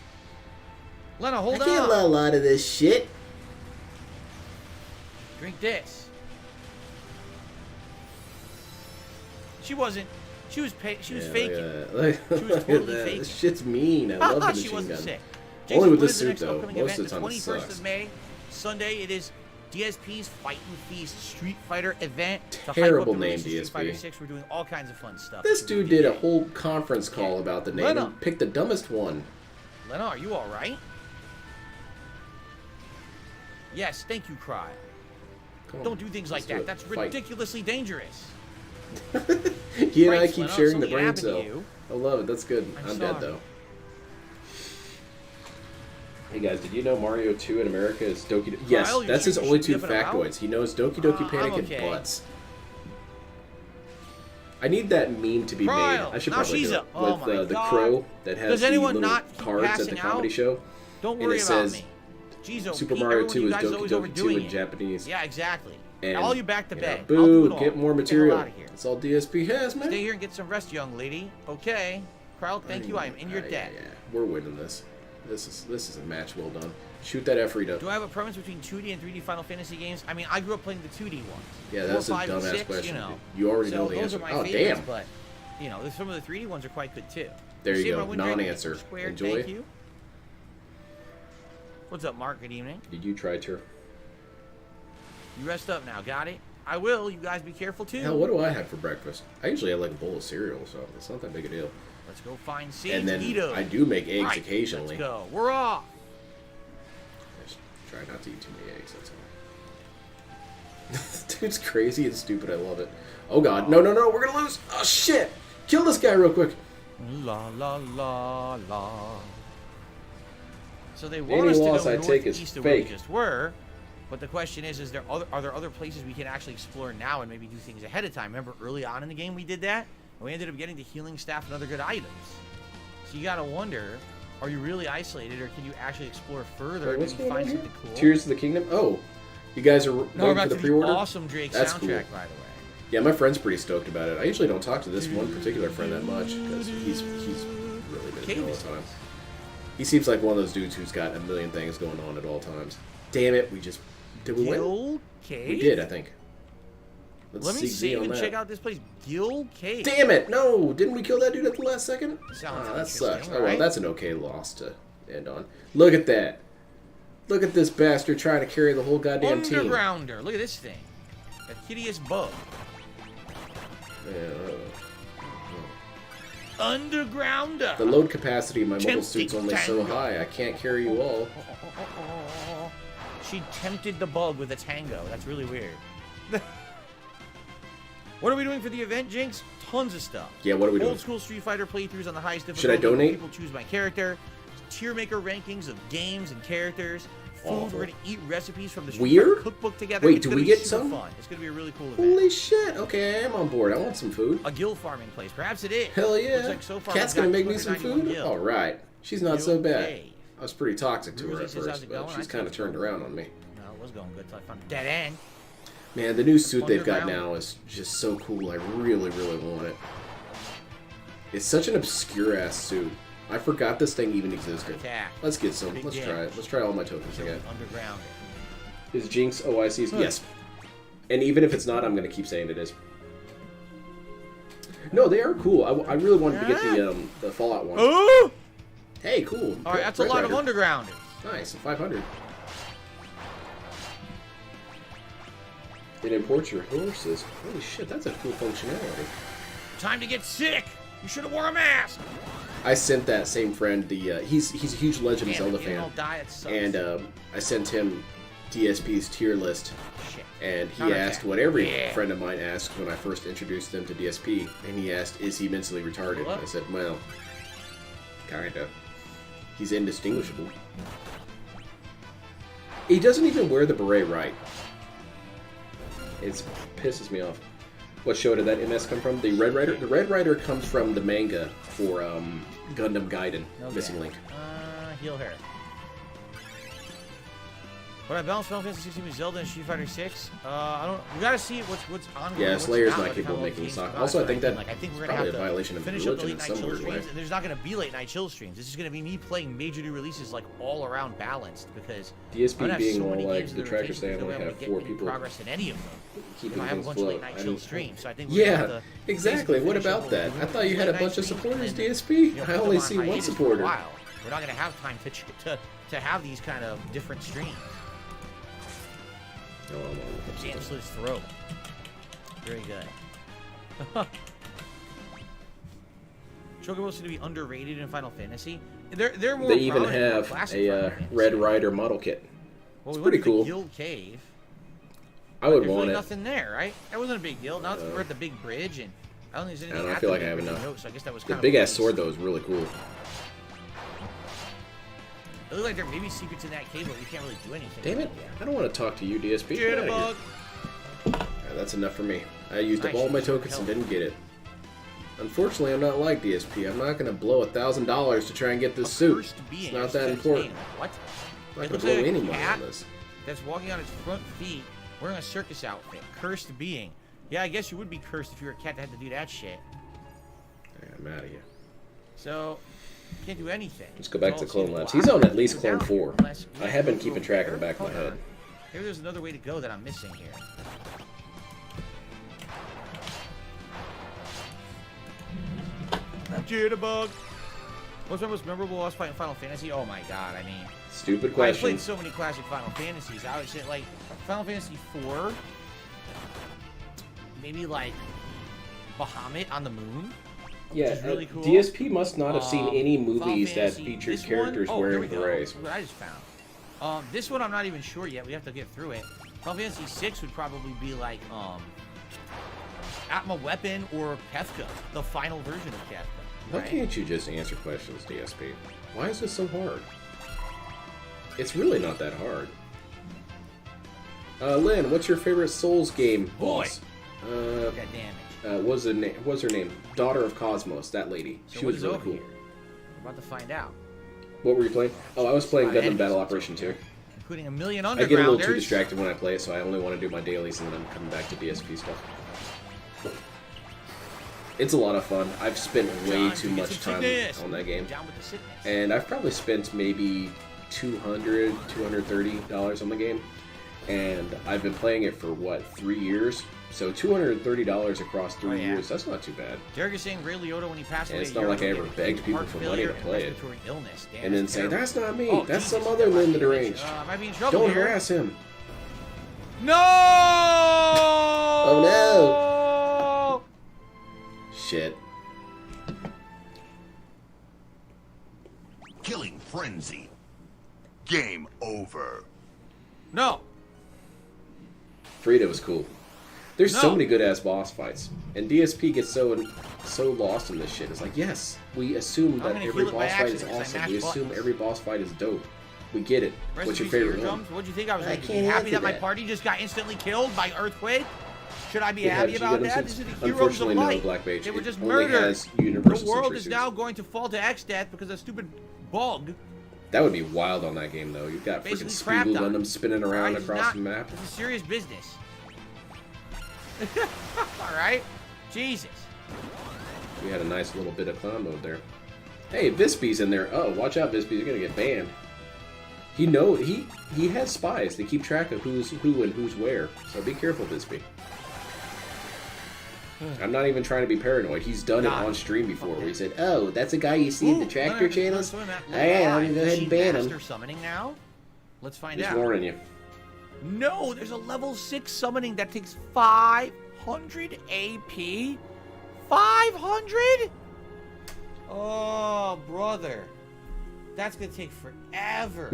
Lena, hold I can't on. la la to this shit. Drink this. She wasn't. She was. She was Yeah, faking. Look She was at totally that. faking. This shit's mean. I love the she machine wasn't gun. sick. Only Jason, with what this is the suit, next though. upcoming Most of event? the time it 21st sucks. of May, Sunday. It is DSP's Fight and Feast Street Fighter event. To hype up Terrible the name, release of Street DSP. Fighter 6. We're doing all kinds of fun stuff. This So dude we did a it. whole conference call about the name Lena. and picked the dumbest one. Lena, are you all right? Yes, thank you, Cry. Come on, Don't do things let's like do that. it. That's Fight. ridiculously dangerous. He and I Thanks, keep Lena. sharing the Something brain happened to cell. you. I love it. That's good. I'm I'm dead, sorry. though. Hey guys, did you know Mario 2 in America is Doki... Yes, Kyle, you that's his should only be two up and about. factoids. He knows Doki Doki Panic I'm and okay. butts. I need that meme to be Kyle, made. I should now probably she's do it. up. Oh With my the God. crow that has Does the anyone little not keep cards at the passing comedy out? show. Don't And worry it about says me. Jeez, oh, Super Pete, Mario everyone, 2 you is guys are Doki always Doki 2 overdoing in it. Japanese. Yeah, exactly. And, All you back to you know, bed. I'll do boo, it all. get more Get the hell material. out of here. That's all DSP has, man. Stay here and get some rest, young lady. Okay. Crowd, thank you. I am in your debt. Yeah. We're winning this. This is a match well done. Shoot that F read up. Do I have a preference between 2D and 3D Final Fantasy games? I mean, I grew up playing the 2D ones. Yeah, 4, that's a 5, and dumbass 6, question. You know. You already So know the those answer. are my Oh, favorites, damn. but you know, some of the 3D ones are quite good too. There you See go. my win dragon Non-answer. squared? Enjoy. Thank you. What's up, Mark? Good evening. Did you try to? You rest up now. Got it? I will. You guys be careful too. Hell, what do I have for breakfast? I usually have like a bowl of cereal, so it's not that big a deal. Let's go find seeds. And then eat 'em. I do make eggs Right, occasionally. Let's go. We're off. Just try not to eat too many eggs, that's all. Dude's crazy and stupid, I love it. Oh god, no, we're gonna lose! Oh shit! Kill this guy real quick! La la la la. So they Any want us to loss go I take is northeast of where we fake. just were, but the question is are there other places we can actually explore now and maybe do things ahead of time? Remember early on in the game we did that, and we ended up getting the healing staff and other good items. So you gotta wonder, are you really isolated, or can you actually explore further Wait, and what's maybe going on find here? something cool? Tears of the Kingdom? Oh, you guys are No, we're waiting for about the to the pre-order? awesome Drake That's soundtrack, cool. by the way. Yeah, my friend's pretty stoked about it. I usually don't talk to this one particular friend that much, because he's really busy all the time. He seems like one of those dudes who's got a million things going on at all times. Damn it, did we win? Gill Cave? We did, I think. Let's Let me see save on and that. check out this place. Gill Cave. Damn it! No! Didn't we kill that dude at the last second? Sounds That sucks. interesting, Oh, well, right? that's an okay loss to end on. Look at that. Look at this bastard trying to carry the whole goddamn team. Undergrounder. Look at this thing. A hideous bug. Yeah. Undergrounder. The load capacity of my mobile Tempting suit's only so tango. high. I can't carry you all. She tempted the bug with a tango. That's really weird. What are we doing for the event, Jinx? Tons of stuff. Yeah, what are we doing? Old school Street Fighter playthroughs on the highest difficulty. Should I donate? People choose my character. Tier maker rankings of games and characters. Food. Awful. We're gonna eat recipes from the Street Weird? Fighter cookbook together. Wait, It's do gonna we be get super some? Fun. It's gonna be a really cool event. Holy shit. Okay, I'm on board. I want some food. A gill farming place. Perhaps it is. Hell yeah. Looks like so far Cat's we've gonna got make me some 291 food? gil. Alright. She's not so bad. Okay. I was pretty toxic to her Rosie at says, "How's first, it but going?" she's I kind of said, turned around on me. No, it was going good until I found a dead end. Man, the new suit they've got Underground. now is just so cool. I really, really want it. It's such an obscure-ass suit. I forgot this thing even existed. Attack. Let's get some. Big Let's damage. try it. Let's try all my tokens again. Underground. Is Jinx OICs? Yes. And even if it's not, I'm going to keep saying it is. No, they are cool. I really wanted to get the Fallout one. Oh! Hey, cool. All right, that's a lot of undergrounders. Nice, 500. It imports your horses. Holy shit, that's a cool functionality. Time to get sick. You should have wore a mask. I sent that same friend the he's a huge Legend of Damn, Zelda you fan, all die, it sucks. and I sent him DSP's tier list, Shit. and he Counter asked attack. what every Yeah. friend of mine asked when I first introduced them to DSP, and he asked, "Is he mentally retarded?" What? I said, "Well, kinda. He's indistinguishable. He doesn't even wear the beret right. It pisses me off." What show did that MS come from? The Red Rider? The Red Rider comes from the manga for Gundam Gaiden, Okay. Missing Link. Heal her. When I balance Final Fantasy 16 with Zelda and Street Fighter 6, I don't. We gotta see what's on. Yeah, what's Slayer's out, not what capable of kind making games stock. come out, Also, I so think that like, I think we're it's gonna probably have a to violation of finish up the religion late in night some chill weird streams, way. and there's not gonna be late night chill streams. This is gonna be me playing major new releases like all around balanced because DSP I'm gonna have being so all many like games in the the tracker rotation saying because we I have get 4 any people progress in any of them. keeping I have a things bunch of late float. night I chill mean, streams, so I think we're gonna have yeah, to exactly. basically What finish up about what that? we're I doing thought you with had a late night bunch of streams, supporters, and then, DSP. you know, I put only them on see one hiatus for a supporter. while. We're not gonna have time to have these kind of different streams. Damn, slit his throat. Very good. Chocobos seem to be underrated in Final Fantasy. They're more. They even prominent in have classic a Final Fantasy. Red Rider model kit. Well, It's we pretty went to the cool. Guild Cave. I would There's want really it. nothing there, right? That wasn't a big deal. Now we're at the big bridge, and I don't think there's anything. I at feel the like I big have bridge enough. to note, so I guess that was The kind of big a ass waste. sword though is really cool. It looks like there may be secrets in that cave, but we can't really do anything. Damn it! I don't want to talk to you, DSP. Get outta here. Jitterbug. Yeah, that's enough for me. I used up Nice, all my you showed tokens and help. didn't get it. Unfortunately, I'm not like DSP. I'm not gonna blow $1,000 to try and get this suit. Cursed being It's not is that that important. name. What? I'm not It gonna looks blow like a any money cat. on this. That's walking on its front feet, wearing a circus outfit. Cursed being. Yeah, I guess you would be cursed if you were a cat that had to do that shit. Yeah, I'm out of here. So, can't do anything. Let's go back It's to all Clone seems Labs. black. He's on at least Go Clone down 4. unless we I have have to been go keeping through track in there. the back of my Hold head. on. Maybe there's another way to go that I'm missing here. Jitterbug. What's my most memorable boss fight in Final Fantasy? Oh my god, I mean... Stupid I question. played so many classic Final Fantasies. I would say, like, Final Fantasy 4, maybe, like, Bahamut on the moon. Yeah, which is really cool. DSP must not have seen any Final movies that Fantasy- featured this characters one, here wearing we go. berets. What I just found. This one I'm not even sure yet. We have to get through it. Final Fantasy 6 would probably be like Atma Weapon or Kefka, the final version of Kefka. Why Right? can't you just answer questions, DSP? Why is this so hard? It's really not that hard. Lynn, what's your favorite Souls game, Boy. boss? Got damage. What's her name? Daughter of Cosmos, that lady. So She what was is really over cool. here? We're about to find out. What were you playing? Oh, I was playing Gundam enemies Battle over Operation 2. here, including a million I get a little too undergrounders. distracted when I play, so I only want to do my dailies and then I'm coming back to DSP stuff. It's a lot of fun. I've spent way John, too you get much some time sickness. on that game. Down with the sickness. And I've probably spent maybe $200, $230 on the game. And I've been playing it for, what, 3 years? So $230 across 3 Oh, yeah. years, that's not too bad. Derek is saying Ray Liotta when he passed And away. it's a not year like I ago, ever gave begged people heart for money failure to and play it. respiratory illness. Damn, And then that's say, terrible. that's not me, Oh, that's Jesus, some other that might Lynn be the a glitch. Deranged. Am I being in trouble Don't here? harass him. No! Oh, Shit. Killing frenzy. Game over. No. Frida was cool. There's so No. many good ass boss fights, and DSP gets so lost in this shit. It's like, yes, we assume I'm that gonna every heal it by boss fight is accident 'cause I awesome. mashed We assume buttons. every boss fight is dope. We get it. Rest What's in your peace, favorite one? eardrums. What'd you think I was I going to be? can't Happy answer that my that. party just got instantly killed by earthquake? Should I be It happy had about G that? Gundam These are the suits. heroes of Unfortunately, no, light. Black Mage. They were It just only murdered. has The universal world sentry is suits. now going to fall to X death because of a stupid bug. That would be wild on that game, though. You've got freaking Basically crapped Spiegel on. Gundam spinning around Alright, across the map. This is serious business. Alright? Jesus. We had a nice little bit of clown mode there. Hey, Vispy's in there. Oh, watch out, Vispy. You're gonna get banned. He has spies. They keep track of who's who and who's where. So be careful, Vispy. I'm not even trying to be paranoid. He's done it on stream before, where he said, "Oh, that's a guy you see in the tractor channels. Alright, I'm gonna go ahead and ban him." Master summoning now? Let's find Just out. warning you. No, there's a level 6 summoning that takes 500 AP. 500? Oh, brother. That's gonna take forever.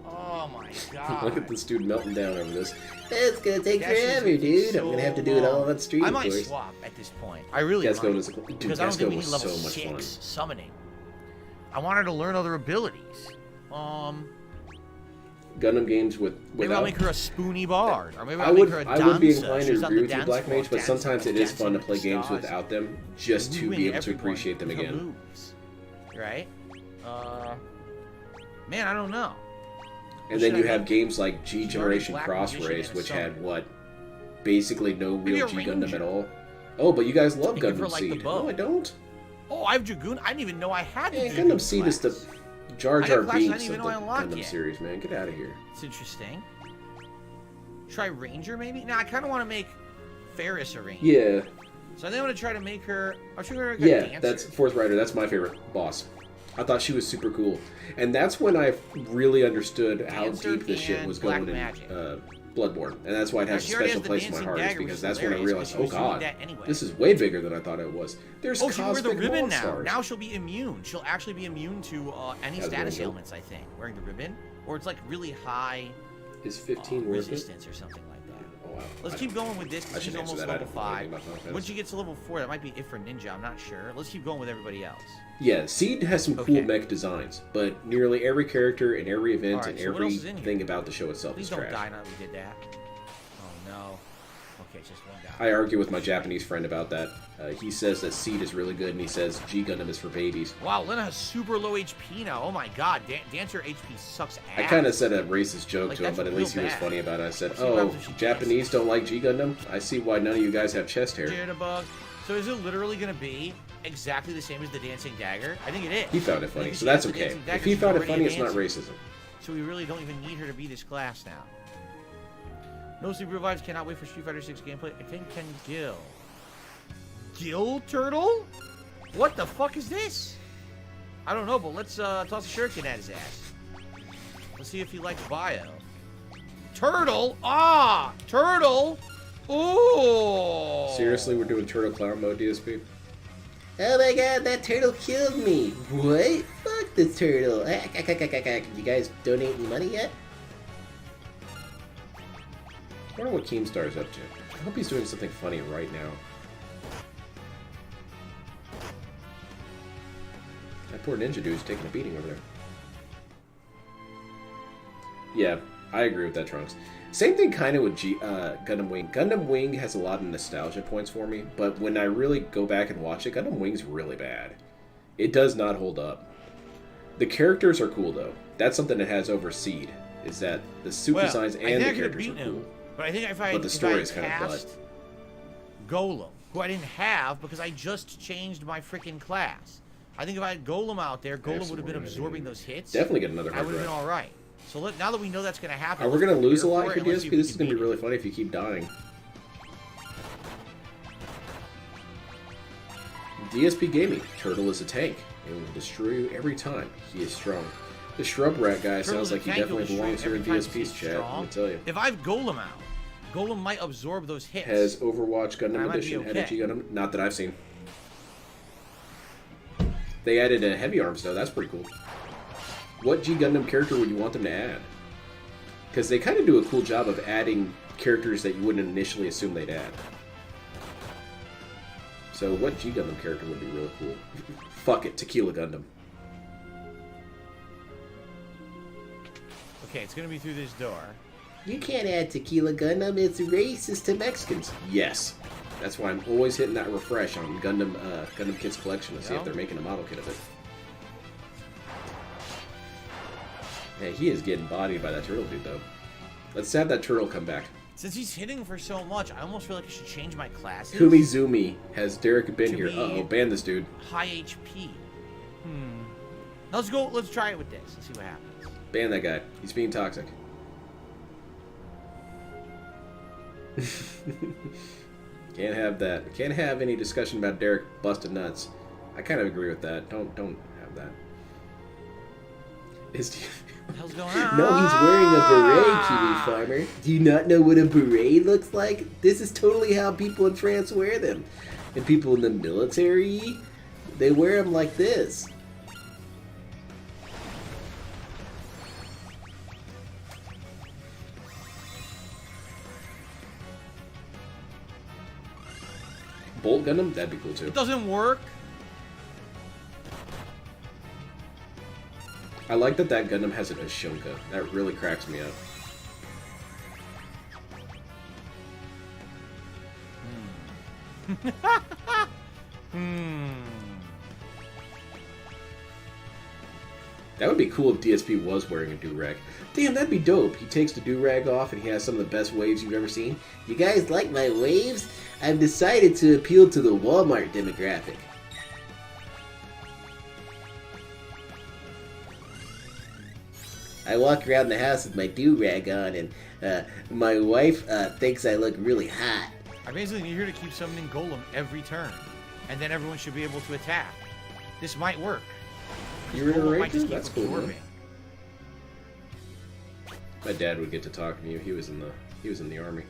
Oh my god. Look at this dude melting down over this. It's gonna take That shit's forever, gonna take dude. so I'm gonna have to do it all on stream, I of might course. swap at this point. I really Gasco might. was, dude, Because I don't think Gasco we need was level so much 6 fun. summoning. I want her to learn other abilities. Gundam games Maybe without... I'll make her a spoony bard, or maybe I I'll would, make her a I would be dancer. inclined She's to on agree the with you, dance Black floor, Mage, but dancing, sometimes it is fun to dancing play with games stars, without them, just to wooing be able to everyone appreciate them with her again. moves. Right? Man, I don't know. And then you have games like G Generation Cross Race, which had, what, basically no real G Gundam at all. Oh, but you guys love And give her, Gundam like, the Seed. bow. No, I don't. Oh, I have Dragoon. I didn't even know I had Yeah, the Gundam Seed is the Jar I Jar got classes I Binks didn't of even the know I unlocked Gundam yet. series, man. Get out of here. It's interesting. Try Ranger, maybe? No, I kind of want to make Ferris a Ranger. Yeah, So I think I'm going to try to make her... I'm sure her a yeah, dancer. that's Fourth Rider. That's my favorite boss. I thought she was super cool. And that's when I really understood how Dancer deep this shit and was Black going in Magic. Bloodborne. And that's why it has a She already special has the place in my dancing heart, is dagger, which because is that's when I hilarious, realized, because oh she was doing god, that anyway. this is way bigger than I thought it was. There's Oh, she can wear the cosmic ribbon now. monsters. Now she'll be immune. She'll actually be immune to any That's status really cool. ailments, I think. Wearing the ribbon. Or it's like really high Is 15 worth it? resistance or something like that. Oh, wow. Let's I keep don't- going with this I because should she's answer almost that. I level don't know anything 5. about Final Fantasy. Once she gets to level 4, that might be it for Ninja. I'm not sure. Let's keep going with everybody else. Yeah, Seed has some Okay. cool mech designs, but nearly every character and every event Alright, and so what else is in everything here? about the show itself Please is don't trash. die now that we did that. Oh no. Okay, it's just one guy. I argue with my Japanese friend about that. He says that Seed is really good, and he says G Gundam is for babies. Wow, Lena has super low HP now. Oh my god, Dancer HP sucks ass. I kind of said a racist joke Like, to him, that's but at real least he was bad. funny about it. I said, See what "Oh, happens if she Japanese don't like G Gundam. I see why none of you guys have chest hair." Jitterbug. So is it literally going to be exactly the same as the Dancing Dagger? I think it is. He found it I funny, think so she that's has the okay. Dancing Dagger, If he she's found it already funny, a it's not dancer. racism. So we really don't even need her to be this class now. No Sleep Revives, cannot wait for Street Fighter 6 gameplay. I think Ken Gill. Gill Turtle? What the fuck is this? I don't know, but let's toss a shuriken at his ass. Let's see if he likes bio. Turtle? Ah! Turtle? Ooh! Seriously, we're doing Turtle Clown mode, DSP? Oh my god, that turtle killed me! What? Fuck the turtle! You guys donate any money yet? I wonder what Keemstar's up to. I hope he's doing something funny right now. That poor ninja dude's taking a beating over there. Yeah, I agree with that, Trunks. Same thing kind of with Gundam Wing. Gundam Wing has a lot of nostalgia points for me, but when I really go back and watch it, Gundam Wing's really bad. It does not hold up. The characters are cool, though. That's something it has over Seed, is that the suit designs and the characters are cool. But I think if I But the story is kind of cast Golem, who I didn't have because I just changed my freaking class. I think if I had Golem out there, Golem would have been absorbing those hits. Definitely get another I hard would have drive. been all right. So now that we know that's going to happen, Are we going to lose a lot for for it, and let's DSP? see if This we is can going to be beat really funny if you keep dying. DSP Gaming. Turtle is a tank and will destroy you every time. He is strong. The Shrub Rat guy sounds like he definitely belongs here in DSP's chat, let me tell you. If I have Golem out, Golem might absorb those hits. Has Overwatch I Gundam might be Edition added okay. G Gundam? Not that I've seen. They added a heavy arms though, that's pretty cool. What G Gundam character would you want them to add? Because they kind of do a cool job of adding characters that you wouldn't initially assume they'd add. So what G Gundam character would be really cool? Fuck it, Tequila Gundam. Okay, it's going to be through this door. You can't add Tequila Gundam, it's racist to Mexicans. Yes. That's why I'm always hitting that refresh on Gundam Kits Collection to see if they're making a model kit of it. Hey, he is getting bodied by that turtle dude, though. Let's have that turtle come back. Since he's hitting for so much, I almost feel like I should change my classes. Kumizumi. Has Derek been To here? be- Uh-oh, ban this dude. High HP. Let's go. Let's try it with this. Let's see what happens. Ban that guy. He's being toxic. Can't have that. Can't have any discussion about Derek busting nuts. I kind of agree with that. Don't have that. Is What the hell's going on? No, he's wearing a beret, Kiwi Farmer. Do you not know what a beret looks like? This is totally how people in France wear them. And people in the military, they wear them like this. Bolt Gundam? That'd be cool too. It doesn't work. I like that Gundam has an Ashunka. That really cracks me up. That would be cool if DSP was wearing a do-rag. Damn, that'd be dope. He takes the do-rag off and he has some of the best waves you've ever seen. You guys like my waves? I've decided to appeal to the Walmart demographic. I walk around the house with my do-rag on, and my wife thinks I look really hot. I basically need here to keep summoning Golem every turn, and then everyone should be able to attack. This might work. You're in a Golem might ranger? just keep That's cool, man. absorbing. My dad would get to talk to you. He was in the army.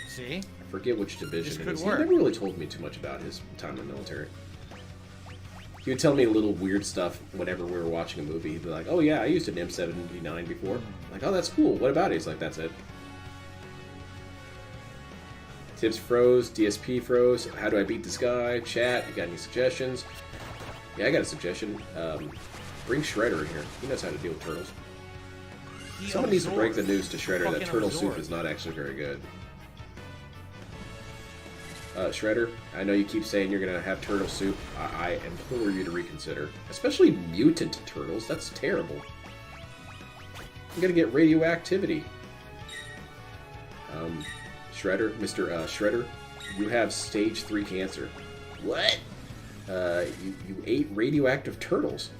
See? I forget which division This it could is. work. He never really told me too much about his time in the military. He would tell me a little weird stuff whenever we were watching a movie. He'd be like, "Oh yeah, I used an M79 before." I'm like, "Oh, that's cool. What about it?" He's like, "That's it." Tips froze. DSP froze. How do I beat this guy? Chat. You got any suggestions? Yeah, I got a suggestion. Bring Shredder in here. He knows how to deal with turtles. Someone needs to break the news to Shredder that turtle soup is not actually very good. Shredder, I know you keep saying you're gonna have turtle soup. I implore you to reconsider. Especially mutant turtles. That's terrible. I'm gonna get radioactivity. Shredder, Mr. Shredder, you have stage 3 cancer. What? You ate radioactive turtles.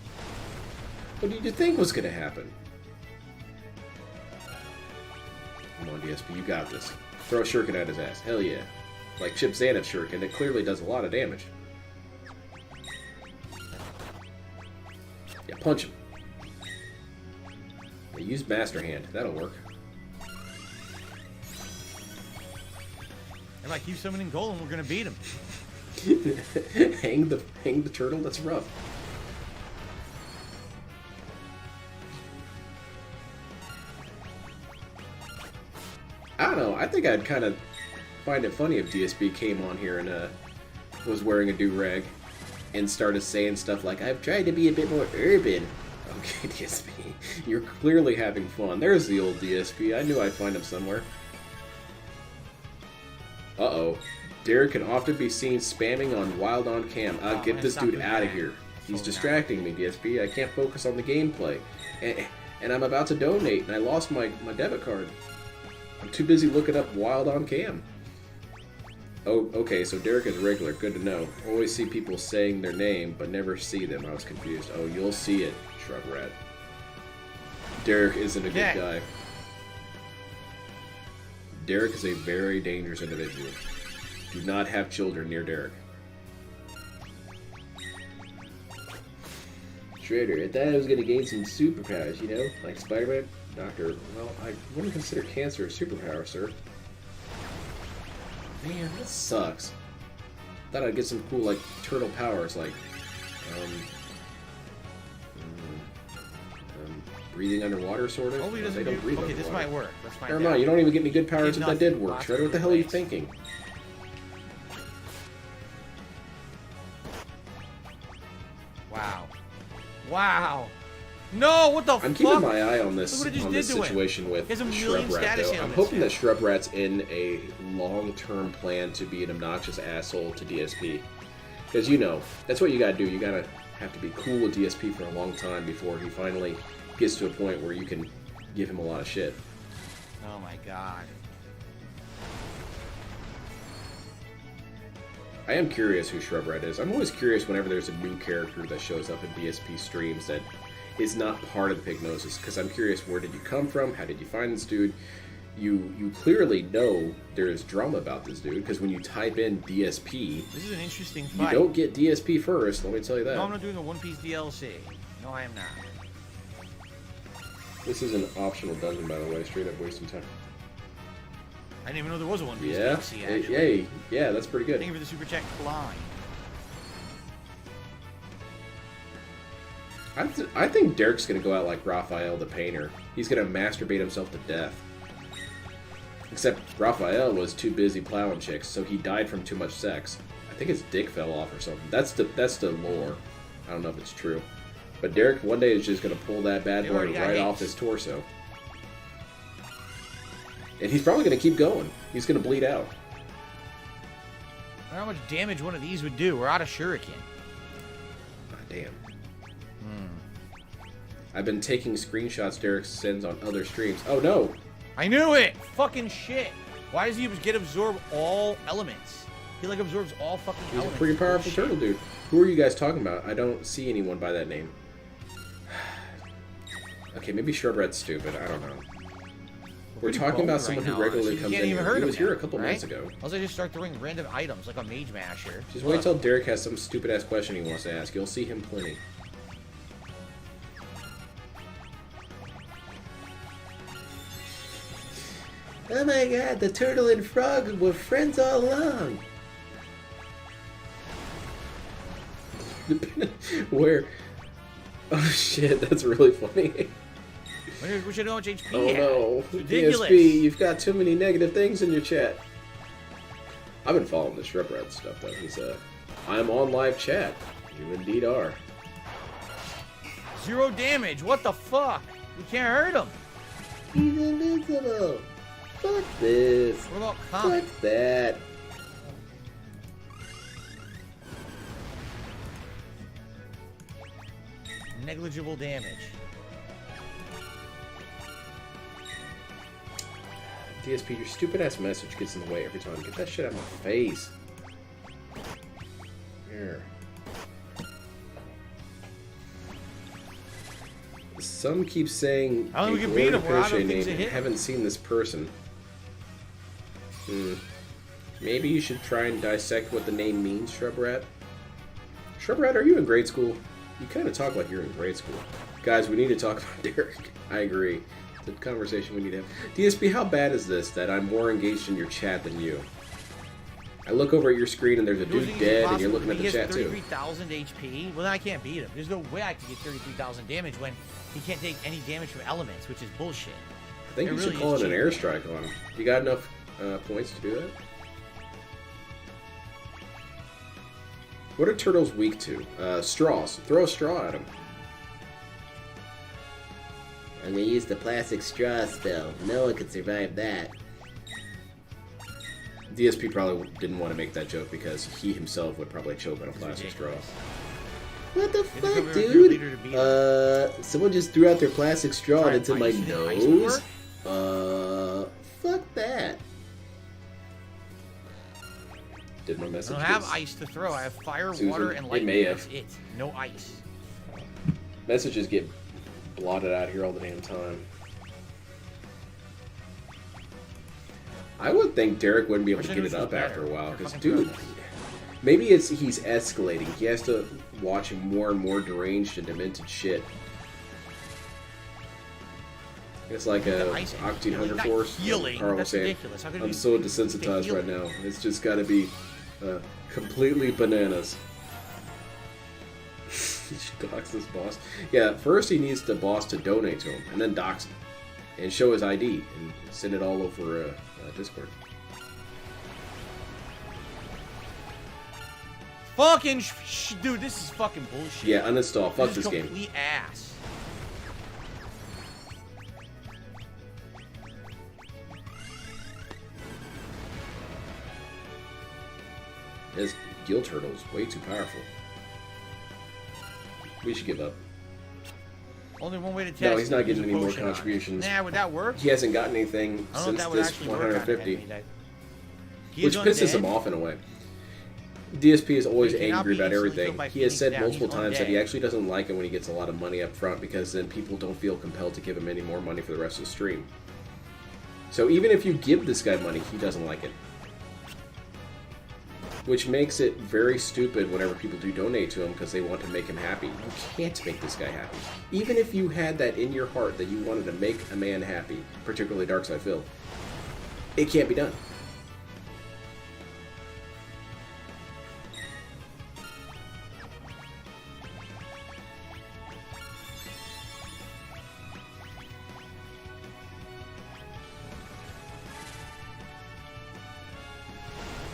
What did you think was gonna happen? Come on, DSP, you got this. Throw a shuriken at his ass. Hell yeah. Like Chip Zanet's shuriken, it clearly does a lot of damage. Yeah, punch him. Yeah, use Master Hand. That'll work. If I keep summoning Golem, we're gonna beat him. hang the turtle? That's rough. I don't know. I think I'd kind of find it funny if DSP came on here and was wearing a do-rag and started saying stuff like, "I've tried to be a bit more urban." Okay, DSP, you're clearly having fun. There's the old DSP. I knew I'd find him somewhere. Uh-oh. Derek can often be seen spamming on Wild on Cam. Get this dude out of here. He's distracting me, DSP. I can't focus on the gameplay. And I'm about to donate, and I lost my debit card. I'm too busy looking up Wild on Cam. Oh, okay, so Derek is regular. Good to know. Always see people saying their name, but never see them. I was confused. Oh, you'll see it, Shrub Rat. Derek isn't a good guy. Derek is a very dangerous individual. Do not have children near Derek. Shredder, I thought I was gonna gain some superpowers, you know? Like Spider-Man? Doctor, well, I wouldn't consider cancer a superpower, sir. Man, that sucks. Thought I'd get some cool, like, turtle powers, like, breathing underwater, sort of. Oh, he No, doesn't they don't breathe okay, underwater. this might work. Let's find Never out. mind, you don't even get any good powers if that did work. Lots Shredder, of what the hell are you different thinking? Wow. Wow. No, what the fuck? I'm keeping my eye on this Look what it just did to him. situation with He has a million Shrub Rat, status though. I'm ailments hoping now. that Shrub Rat's in a long-term plan to be an obnoxious asshole to DSP. Because, you know, that's what you gotta do. You gotta have to be cool with DSP for a long time before he finally gets to a point where you can give him a lot of shit. Oh my god. I am curious who Shrub Rat is. I'm always curious whenever there's a new character that shows up in DSP streams that is not part of the Pignosis, because I'm curious, where did you come from? How did you find this dude? You clearly know there is drama about this dude, because when you type in DSP, This is an interesting you fight. don't get DSP first, let me tell you that. No, I'm not doing a One Piece DLC. No, I am not. This is an optional dungeon, by the way. Straight up wasting time. I didn't even know there was a One Piece Yeah. DLC, actually. Hey, yeah, that's pretty good. Thank you for the super chat, Klein. I think Derek's gonna go out like Raphael the painter. He's gonna masturbate himself to death. Except Raphael was too busy plowing chicks, so he died from too much sex. I think his dick fell off or something. That's the lore. I don't know if it's true. But Derek one day is just gonna pull that bad boy right off his torso. And he's probably gonna keep going. He's gonna bleed out. I wonder how much damage one of these would do. We're out of shuriken. God damn. I've been taking screenshots Derek sends on other streams. Oh no! I knew it! Fucking shit! Why does he get absorb all elements? He like absorbs all fucking He's elements. a pretty powerful turtle dude. Who are you guys talking about? I don't see anyone by that name. Okay, maybe Shrubrat's stupid. I don't know. We're talking about someone who regularly comes in here. He was here a couple minutes ago. Unless I just start throwing random items like a Mage Masher. Just wait till Derek has some stupid ass question he wants to ask. You'll see him plenty. Oh my god, the turtle and frog were friends all along. Where? Oh shit, that's really funny. We should know how much HP Oh he had. no, It's ridiculous. DSP, you've got too many negative things in your chat. I've been following the Shrubrat stuff though. He's I'm on live chat. You indeed are. 0 damage. What the fuck? We can't hurt him. He's invincible. Fuck this. What about Comet? Fuck that. Negligible damage. DSP, your stupid ass message gets in the way every time. Get that shit out of my face. Here. Some keep saying I don't think we can ignore beat the him. We're out of crochet things name to and hit. haven't seen this person. Maybe you should try and dissect what the name means, Shrubrat. Shrubrat, are you in grade school? You kind of talk like you're in grade school. Guys, we need to talk about Derek. I agree. It's a conversation we need to have. DSP, how bad is this that I'm more engaged in your chat than you? I look over at your screen and there's a dude dead and you're looking at the chat too. He has 33,000 HP. Well, then I can't beat him. There's no way I can get 33,000 damage when he can't take any damage from elements, which is bullshit. I think you should call in an airstrike on him. You got enough points to do that? What are turtles weak to? Straws. Throw a straw at them. I'm gonna use the plastic straw spell. No one can survive that. DSP probably didn't want to make that joke because he himself would probably choke on a plastic straw. What the You're fuck, the dude? leader to beat Someone just threw out their plastic straw Try into my ice. You think ice would nose. Fuck that. Did my I message don't have get- ice to throw. I have fire, Susan, water, and it lightning. may have. That's it. No ice. Messages get blotted out here all the damn time. I would think Derek wouldn't be able Wish to I get knew it this was up after a better. while, They're because, fucking dude, turtles. maybe he's escalating. He has to watch more and more deranged and demented shit. It's like a Ice and Octane Hunter not Force. healing. Carl was That's saying, ridiculous. How could I'm we so get desensitized right healing? now. It's just got to be completely bananas. He should dox this boss. Yeah, first he needs the boss to donate to him, and then dox him. And show his ID, and send it all over Discord. Fucking dude, this is fucking bullshit. Yeah, uninstall. Fuck This this is game. complete ass. His Gill Turtle's way too powerful. We should give up. Only one way to test. No, he's not is getting use a any more potion on it. contributions. Nah, would that work? He hasn't gotten anything I don't know if since that would this actually work on an 150. enemy type. He Which is pisses him undead. off in a way. DSP is always He cannot angry be about instantly everything. killed by He has Phoenix said down. multiple He's times that he undead. actually doesn't like it when he gets a lot of money up front because then people don't feel compelled to give him any more money for the rest of the stream. So even if you give this guy money, he doesn't like it. which makes it very stupid whenever people do donate to him because they want to make him happy. You can't make this guy happy. Even if you had that in your heart that you wanted to make a man happy, particularly Darkside Phil, it can't be done.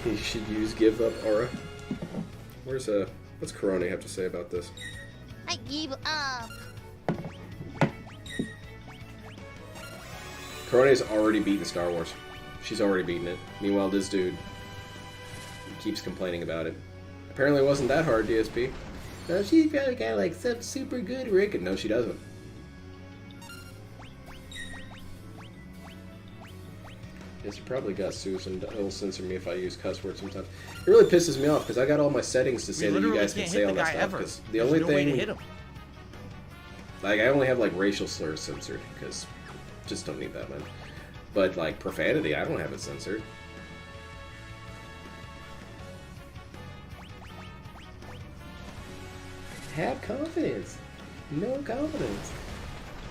You should use give up aura. What's Corona have to say about this? I give up. Corona's already beaten Star Wars. She's already beaten it. Meanwhile, this dude keeps complaining about it. Apparently it wasn't that hard, DSP. No, she's probably got like some super good rig. No, she doesn't. Yes, you probably got Susan. It'll censor me if I use cuss words sometimes. It really pisses me off because I got all my settings to say that you guys can say all that stuff. Because the only thing, like, I only have like racial slurs censored because just don't need that, man. But like profanity, I don't have it censored. Have confidence. No confidence.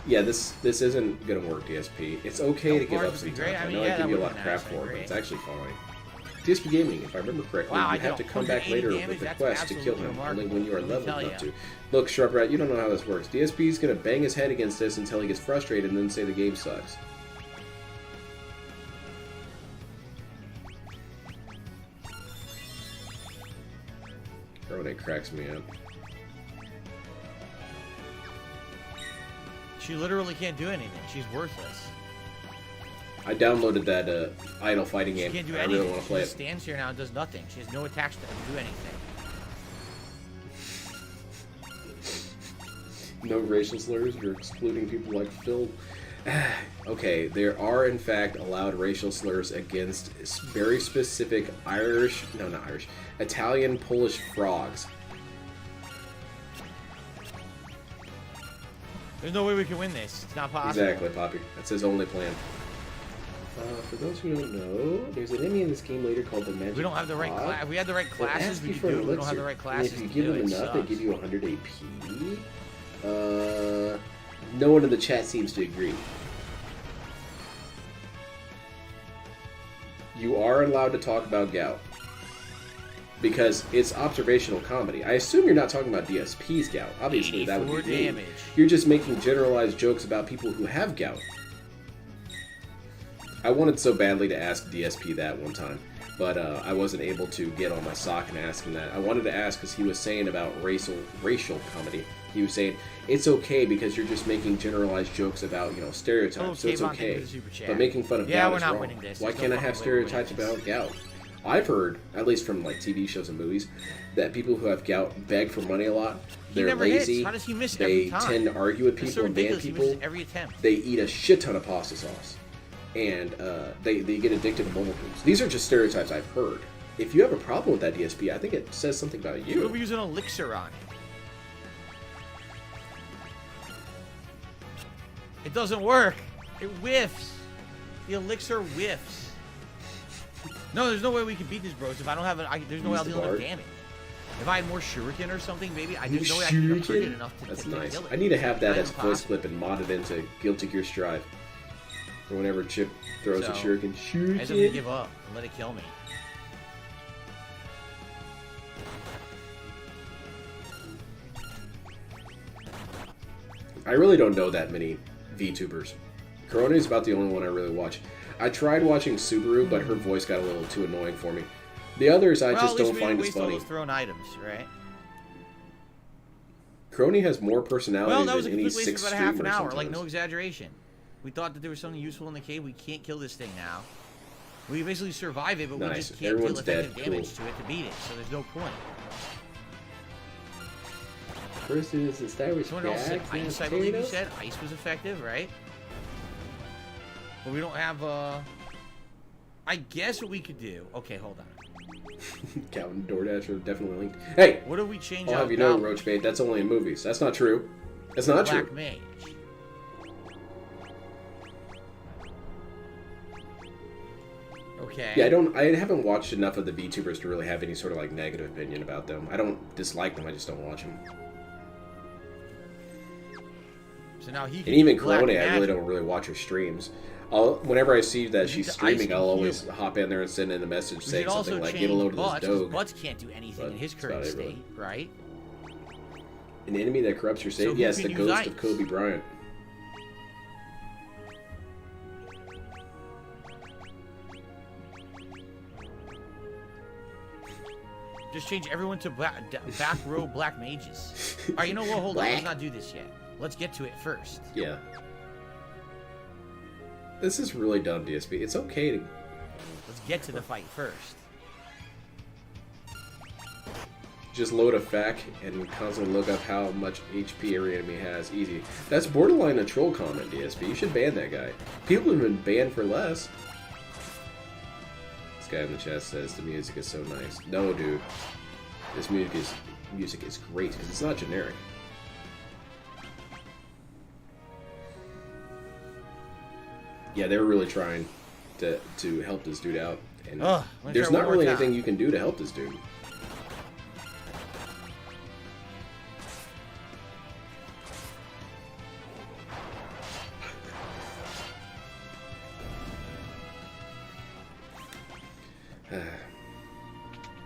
Yeah, this isn't gonna work, DSP. It's okay to give up sometimes. I know I give you a lot of crap for it, but it's actually fine. DSP Gaming, if I remember correctly, you have to come back later with the quest to kill him, only when you are leveled up to. Look, Shrub Rat, you don't know how this works. DSP's gonna bang his head against this until he gets frustrated and then say the game sucks. It cracks me up. She literally can't do anything. She's worthless. I downloaded that idle fighting game. She can't do I anything. really want to play She it. just stands here now and does nothing. She has no attacks to do anything. No racial slurs. You're excluding people like Phil. Okay, there are in fact allowed racial slurs against very specific Italian, Polish frogs. There's no way we can win this. It's not possible. Exactly, Poppy. That's his only plan. For those who don't know, there's an enemy in this game later called the Magic We don't have the right class. If we had the right classes, we could do it. We don't have the right classes. And if you give them enough, they give you 100 AP. No one in the chat seems to agree. You are allowed to talk about gout. Because it's observational comedy. I assume you're not talking about DSP's gout. Obviously, that would be damage. You're just making generalized jokes about people who have gout. I wanted so badly to ask DSP that one time, but I wasn't able to get on my sock and ask him that. I wanted to ask because he was saying about racial comedy. He was saying, it's okay because you're just making generalized jokes about, stereotypes, so it's okay. But making fun of gout is wrong. Why can't I have stereotypes about gout? I've heard, at least from like TV shows and movies, that people who have gout beg for money a lot. They're lazy. How does he miss they every time? tend to argue with people and ban people. Every attempt. They eat a shit ton of pasta sauce, and they get addicted to mobile foods. These are just stereotypes I've heard. If you have a problem with that, DSP, I think it says something about you. What if we use an elixir on it? It doesn't work. It whiffs. The elixir whiffs. No, there's no way we can beat these bros if I don't have there's no way I'll deal enough damage. If I had more shuriken or something, maybe there's no way I can upgrade it enough to That's to nice. kill it. I need to have that as a Not voice impossible. clip and mod it into Guilty Gear Strive. Or whenever Chip throws a So, shuriken. I just have to give Shuriken! up and let it kill me. I really don't know that many VTubers. Corona is about the only one I really watch. I tried watching Subaru, but her voice got a little too annoying for me. The others I just don't find as all funny. those thrown items, right? Crony has more personality Well, that was a than any complete waste six of about half an streamer hour. Like, sometimes. no exaggeration. We thought that there was something useful in the cave. We can't kill this thing now. We basically survive it, but we Nice. just can't Everyone's deal effective dead. damage Cool. to it to beat it. So there's no point. First it is established Someone else said ice, I believe you said. Ice was effective, right? But we don't have, I guess what we could do... Okay, hold on. Cal and DoorDash are definitely linked. Hey! What do we change I'll out have you know, now? Roachbait, that's only in movies. That's not true. That's not Black true. Mage. okay. Yeah, I haven't watched enough of the VTubers to really have any sort of like negative opinion about them. I don't dislike them. I just don't watch them. So now he. And even Corona, I really watch her streams. Whenever I see that she's streaming, I'll always hop in there and send in a message saying something like, "Give a load of this dog." Butts can't do anything in his current state, right? An enemy that corrupts your state? So yes, the ghost of Kobe Bryant. Just change everyone to back row black mages. All right, you know what? Hold on. Let's not do this yet. Let's get to it first. Yeah. This is really dumb, DSP. It's okay to... Let's get to the fight first. Just load a fac and constantly look up how much HP every enemy has. Easy. That's borderline a troll comment, DSP. You should ban that guy. People have been banned for less. This guy in the chat says the music is so nice. No, dude. This music is great because it's not generic. Yeah, they were really trying to help this dude out, and there's not really anything you can do to help this dude.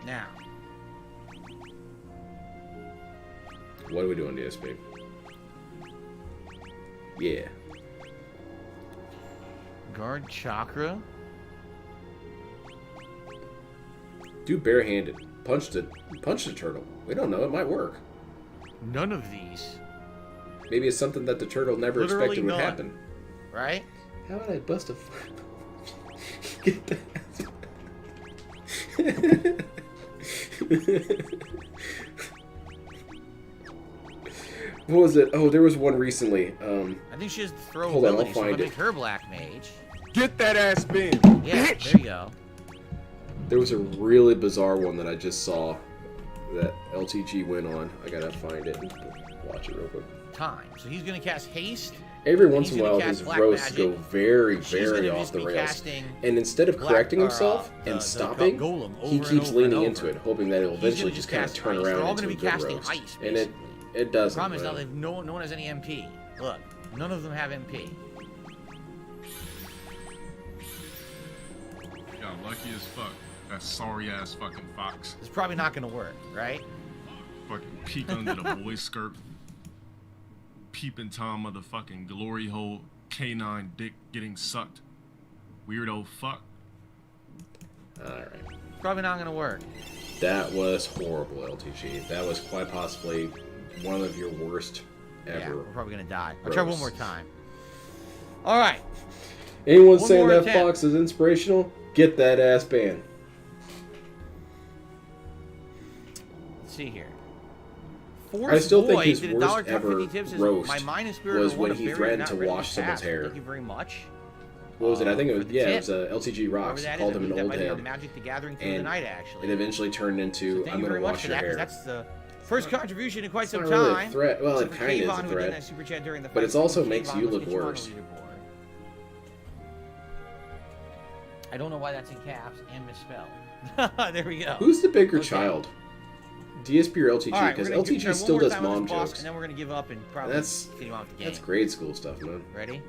Now, what are we doing, DSP? Yeah. guard chakra. Do barehanded. Punch the turtle. We don't know. It might work. None of these. Maybe it's something that the turtle never Literally expected would none. happen. Right? How would I bust a... Get that. What was it? Oh, there was one recently. I think she has the throw Hold on, ability, I'll so find make it. her black mage. Get that ass bin, Yeah, bitch! there you go. There was a really bizarre one that I just saw that LTG went on. I gotta find it and watch it real quick. Time. So he's gonna cast haste. Every once he's in a gonna while, cast his black roasts magic. go very, She's very gonna off just the be rails. casting And instead of black- correcting or, himself the and stopping, golem over he and keeps over leaning and into over. it, hoping that it'll He's gonna eventually just kind of cast turn ice. around They're all into gonna a be good casting roast. ice, And basically. it doesn't. The problem is now man. no one has any MP. Look, none of them have MP. Y'all lucky as fuck. That sorry ass fucking fox. It's probably not gonna work, right? Fucking peek under the boy skirt. Peeping Tom motherfucking glory hole. Canine dick getting sucked. Weirdo fuck. Alright. Probably not gonna work. That was horrible, LTG. That was quite possibly one of your worst Yeah, ever. we're probably gonna die. I'll try one roasts. more time. All right. Anyone One saying more that attempt. fox is inspirational? Get that ass banned. Let's see here. I still think Boy his did worst $1.50 ever tips is roast my mind and spirit was are when one of he very threatened not to ready wash someone's pass. hair. Thank you very much. What was it? I think it for was, the yeah, it tip. was LTG Whoever Rocks. that is, Called I him an believe that old might be head. on Magic the Gathering through the And night, actually. it eventually turned into, Thank I'm you going very to much wash for your that, 'cause hair. that's the first contribution in quite It's some not really a time. threat. Well, it Except for kind of is Kayvon, a who did threat. that super chat during the But it's fight. also Kayvon, makes you let's look get you on the worse. leaderboard. I don't know why that's in caps and misspelled. There we go. Who's the bigger Okay. child? DSP or LTG? All right, Because we're gonna try LTG one still more does time on this mom boss, jokes. and then we're gonna give up and probably That's continue on with the game. that's grade school stuff, man. Ready?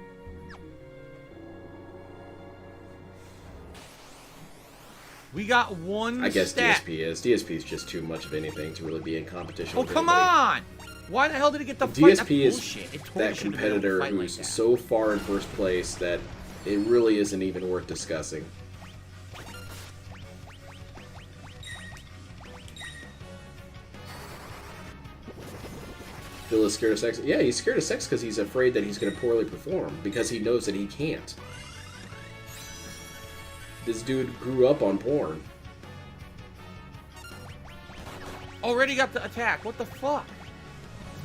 We got one I guess stat. DSP is. DSP is just too much of anything to really be in competition Oh, with come anybody. on! Why the hell did it get the fight? That's DSP is bullshit. It totally that shouldn't have been able to competitor fight like who's that. so far in first place that it really isn't even worth discussing. Phil is scared of sex. Yeah, he's scared of sex because he's afraid that he's going to poorly perform because he knows that he can't. This dude grew up on porn. Already got the attack. What the fuck?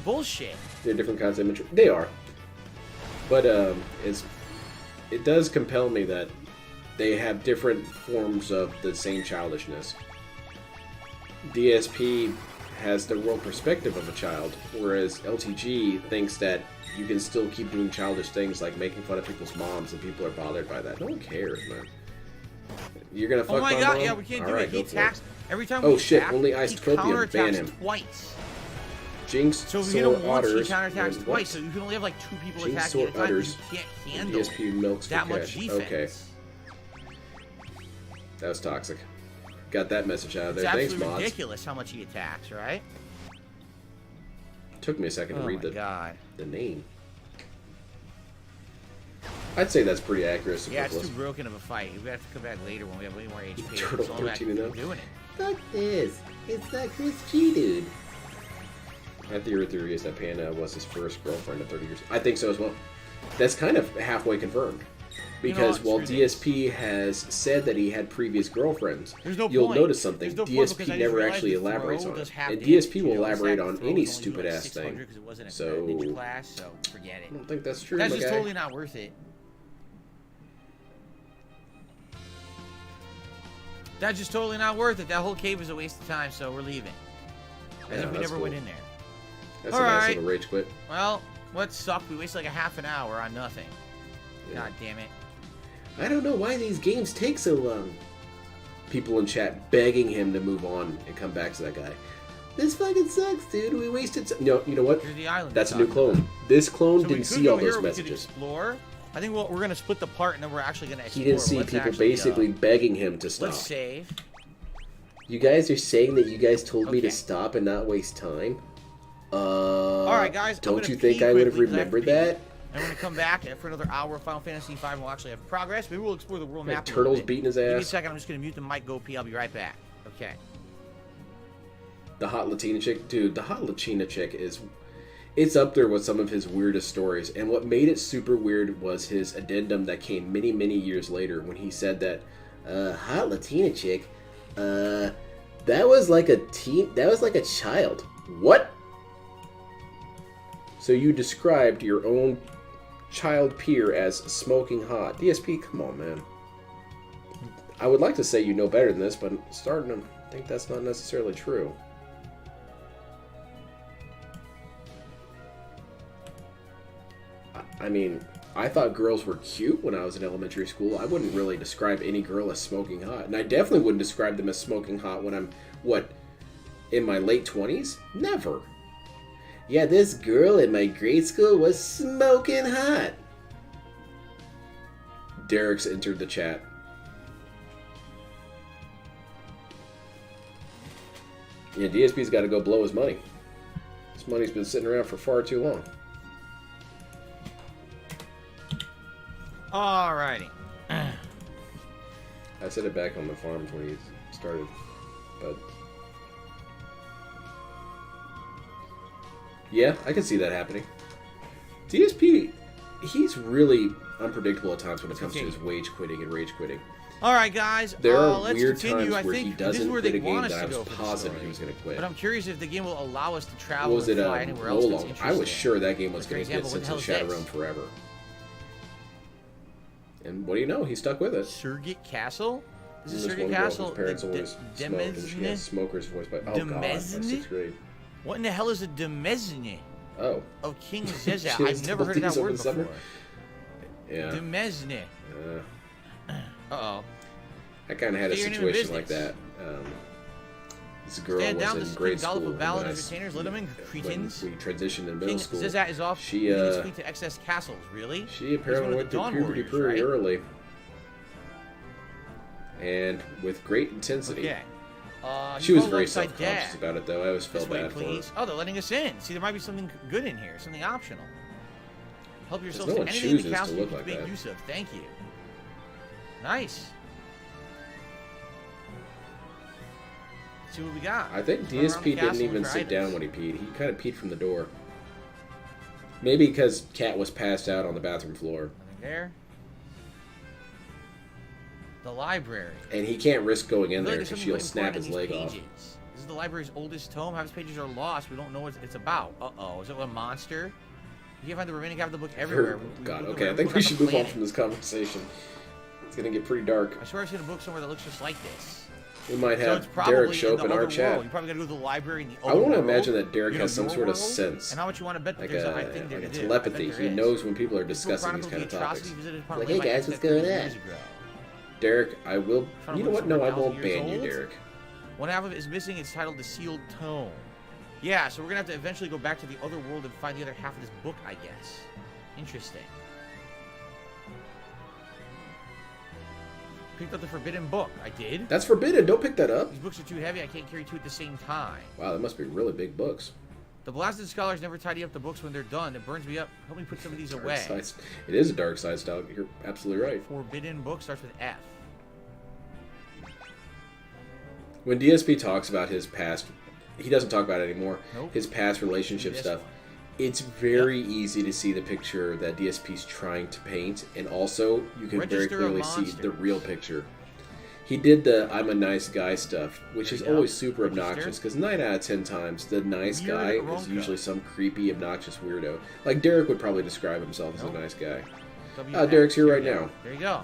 Bullshit. They're different kinds of imagery. They are. But it does compel me that they have different forms of the same childishness. DSP has the world perspective of a child, whereas LTG thinks that you can still keep doing childish things like making fun of people's moms and people are bothered by that. No one cares, man. You're gonna fuck Oh my my god, mom? yeah, we can't do Alright, it. He go for it. attacks every time Oh we shit, attack, only he Isotropium, ban counterattacks him. twice. Jinx, So if you hit him Sore once, Otters, he counterattacks and twice. So you can only have like 2 people Jinx, attacking Sore at a time. Otters, You can't and handle DSP milks that for much cash. defense. Okay, that was toxic. Got that message out of It's there. Thanks, absolutely mods. ridiculous how much he attacks, right? Took me a second to Oh read my god. the name. I'd say that's pretty accurate. Yeah, it's too superfluous. broken of a fight. We have to come back later when we have way more HP. Turtle It's all about 13 and keep 0. doing it. Fuck this. It's that Chris G dude. My theory is that Panda was his first girlfriend in 30 years. I think so as well. That's kind of halfway confirmed. Because while screw this. DSP has said that he had previous girlfriends, There's no you'll point. notice something. There's no point because DSP I just never realized actually the throw elaborates on does it. half And damage. DSP will You know, elaborate the on throw any was only stupid like ass 600 thing. 'cause it wasn't a So ninja class, so forget I it. don't think that's true. That's my just guy. totally not worth it. That's just totally not worth it. That whole cave is a waste of time, so we're leaving. As Yeah, if we that's never went cool. in there. That's All a nice right. little rage quit. Well, what sucked? We wasted like a half an hour on nothing. Yeah. God damn it. I don't know why these games take so long. People in chat begging him to move on and come back to that guy. This fucking sucks, dude. We wasted so... No, you know what? Here's the island. That's a we're new talking clone. about. This clone So we didn't could see go all those here, we could messages. explore. I think we're going to split the part, and then we're actually going to explore. He didn't see Let's people actually, basically begging him to stop. Let's save. You guys are saying that you guys told me Okay. to stop and not waste time? Alright, guys. I'm Don't gonna you think pee I would have quickly 'cause I have to remembered pee. that? I'm going to come back for another hour of Final Fantasy V, and we'll actually have progress. Maybe we'll explore the world Hey, map. a little Turtle's bit. beating his Give me a ass. second. I'm just going to mute the mic, go pee. I'll be right back. Okay. The hot Latina chick, dude. The hot Latina chick it's up there with some of his weirdest stories. And what made it super weird was his addendum that came many, many years later when he said that Hot Latina chick? That was like a teen... That was like a child. What? So you described your own child peer as smoking hot. DSP, come on, man. I would like to say you know better than this, but I'm starting to think that's not necessarily true. I mean, I thought girls were cute when I was in elementary school. I wouldn't really describe any girl as smoking hot. And I definitely wouldn't describe them as smoking hot when I'm, in my late 20s? Never. Yeah, this girl in my grade school was smoking hot. Derek's entered the chat. Yeah, DSP's got to go blow his money. His money's been sitting around for far too long. Alrighty. I said it back on the farms when he started, but yeah, I can see that happening. DSP, he's really unpredictable at times when it comes to his wage quitting and rage quitting. Alright, guys. There are let's weird continue. times I where think he this is doesn't where quit they a game want us that I to was go for the positive story. he was going to quit. But I'm curious if the game will allow us to What travel was and it? fly anywhere else that's Lolong? interesting. I was sure that game was For going to get example, what sent the to hell the is Shadow this? Realm forever. And what do you know? He stuck with it. Surrogate Castle? This is This Surrogate one girl, Castle. his parents the always smoked, and she had smoker's voice by. Oh god, that's Demesne? 6th grade. What in the hell is a demesne Oh. of King Zezza? She has I've never heard of that double word D's over before. the summer? Yeah. Demesne. Uh-oh. I kind of had a Stay your name in situation like business. that. This girl Stand down, was this in grade is Gallop school. of Ballad when I entertainers, let 'em in, when cretins. we transitioned in middle King school. Zezza is off. She, leading his fleet to excess castles. Really? She apparently one went of the through Dawn puberty Warriors, pretty right? early. And with great intensity. Okay. She you was go very alongside self-conscious Dad. about it, though. I always This felt way, bad for her. please. Oh, they're letting us in. See, there might be something good in here, something optional. Help yourself no to one anything in the chooses to castle you look can like make that. use of. Thank you. Nice. Let's see what we got. I think Let's run around DSP the didn't castle even for sit items. down when he peed. He kind of peed from the door. Maybe because Kat was passed out on the bathroom floor. Nothing there. The library. And he can't risk going in I feel there like because there's she'll something snap important his in leg these off. pages. This is the library's oldest tome. Half its pages are lost. We don't know what it's about. Uh-oh. Is it a monster? You can find the remaining half of the book everywhere. God, We okay, I look think around we the should move on planet. from this conversation. It's gonna get pretty dark. I swear I've seen a book somewhere that looks just like this. We might So have it's probably Derek show in up in the our other chat. world. You probably gotta go to the library in the I other want to world. imagine that Derek You has know, some your sort of world? sense, And how much you want to bet that like there's a, a thing there like a to do. I bet telepathy. there He is. knows when people are This book discussing these chronicles kind of the topics. atrocity visited upon Like, land hey by guys, what's Aztec going 50 on? years ago. Derek, I will. Trying to You know look what? No, I 1,000 won't years ban you, old? Derek. One half of it is missing. It's titled The Sealed Tome. Yeah, so we're gonna have to eventually go back to the other world and find the other half of this book, I guess. Interesting. Picked up the forbidden book. I did. That's forbidden. Don't pick that up. These books are too heavy. I can't carry two at the same time. Wow, that must be really big books. The blasted scholars never tidy up the books when they're done. It burns me up. Help me put some of these away. It is a dark side style. You're absolutely right. Forbidden book starts with F. When DSP talks about his past, he doesn't talk about it anymore. Nope. His past relationship This stuff. one. It's very easy to see the picture that DSP's trying to paint, and also you can very Register of clearly see the Monsters. real picture. He did the "I'm a nice guy" stuff, which There is you go. always super Register. obnoxious. Because 9 out of 10 times, the nice Weird guy is Ronco. usually some creepy, obnoxious weirdo. Like Derek would probably describe himself as Nope. a nice guy. WX. Derek's here There right you go. now. There you go.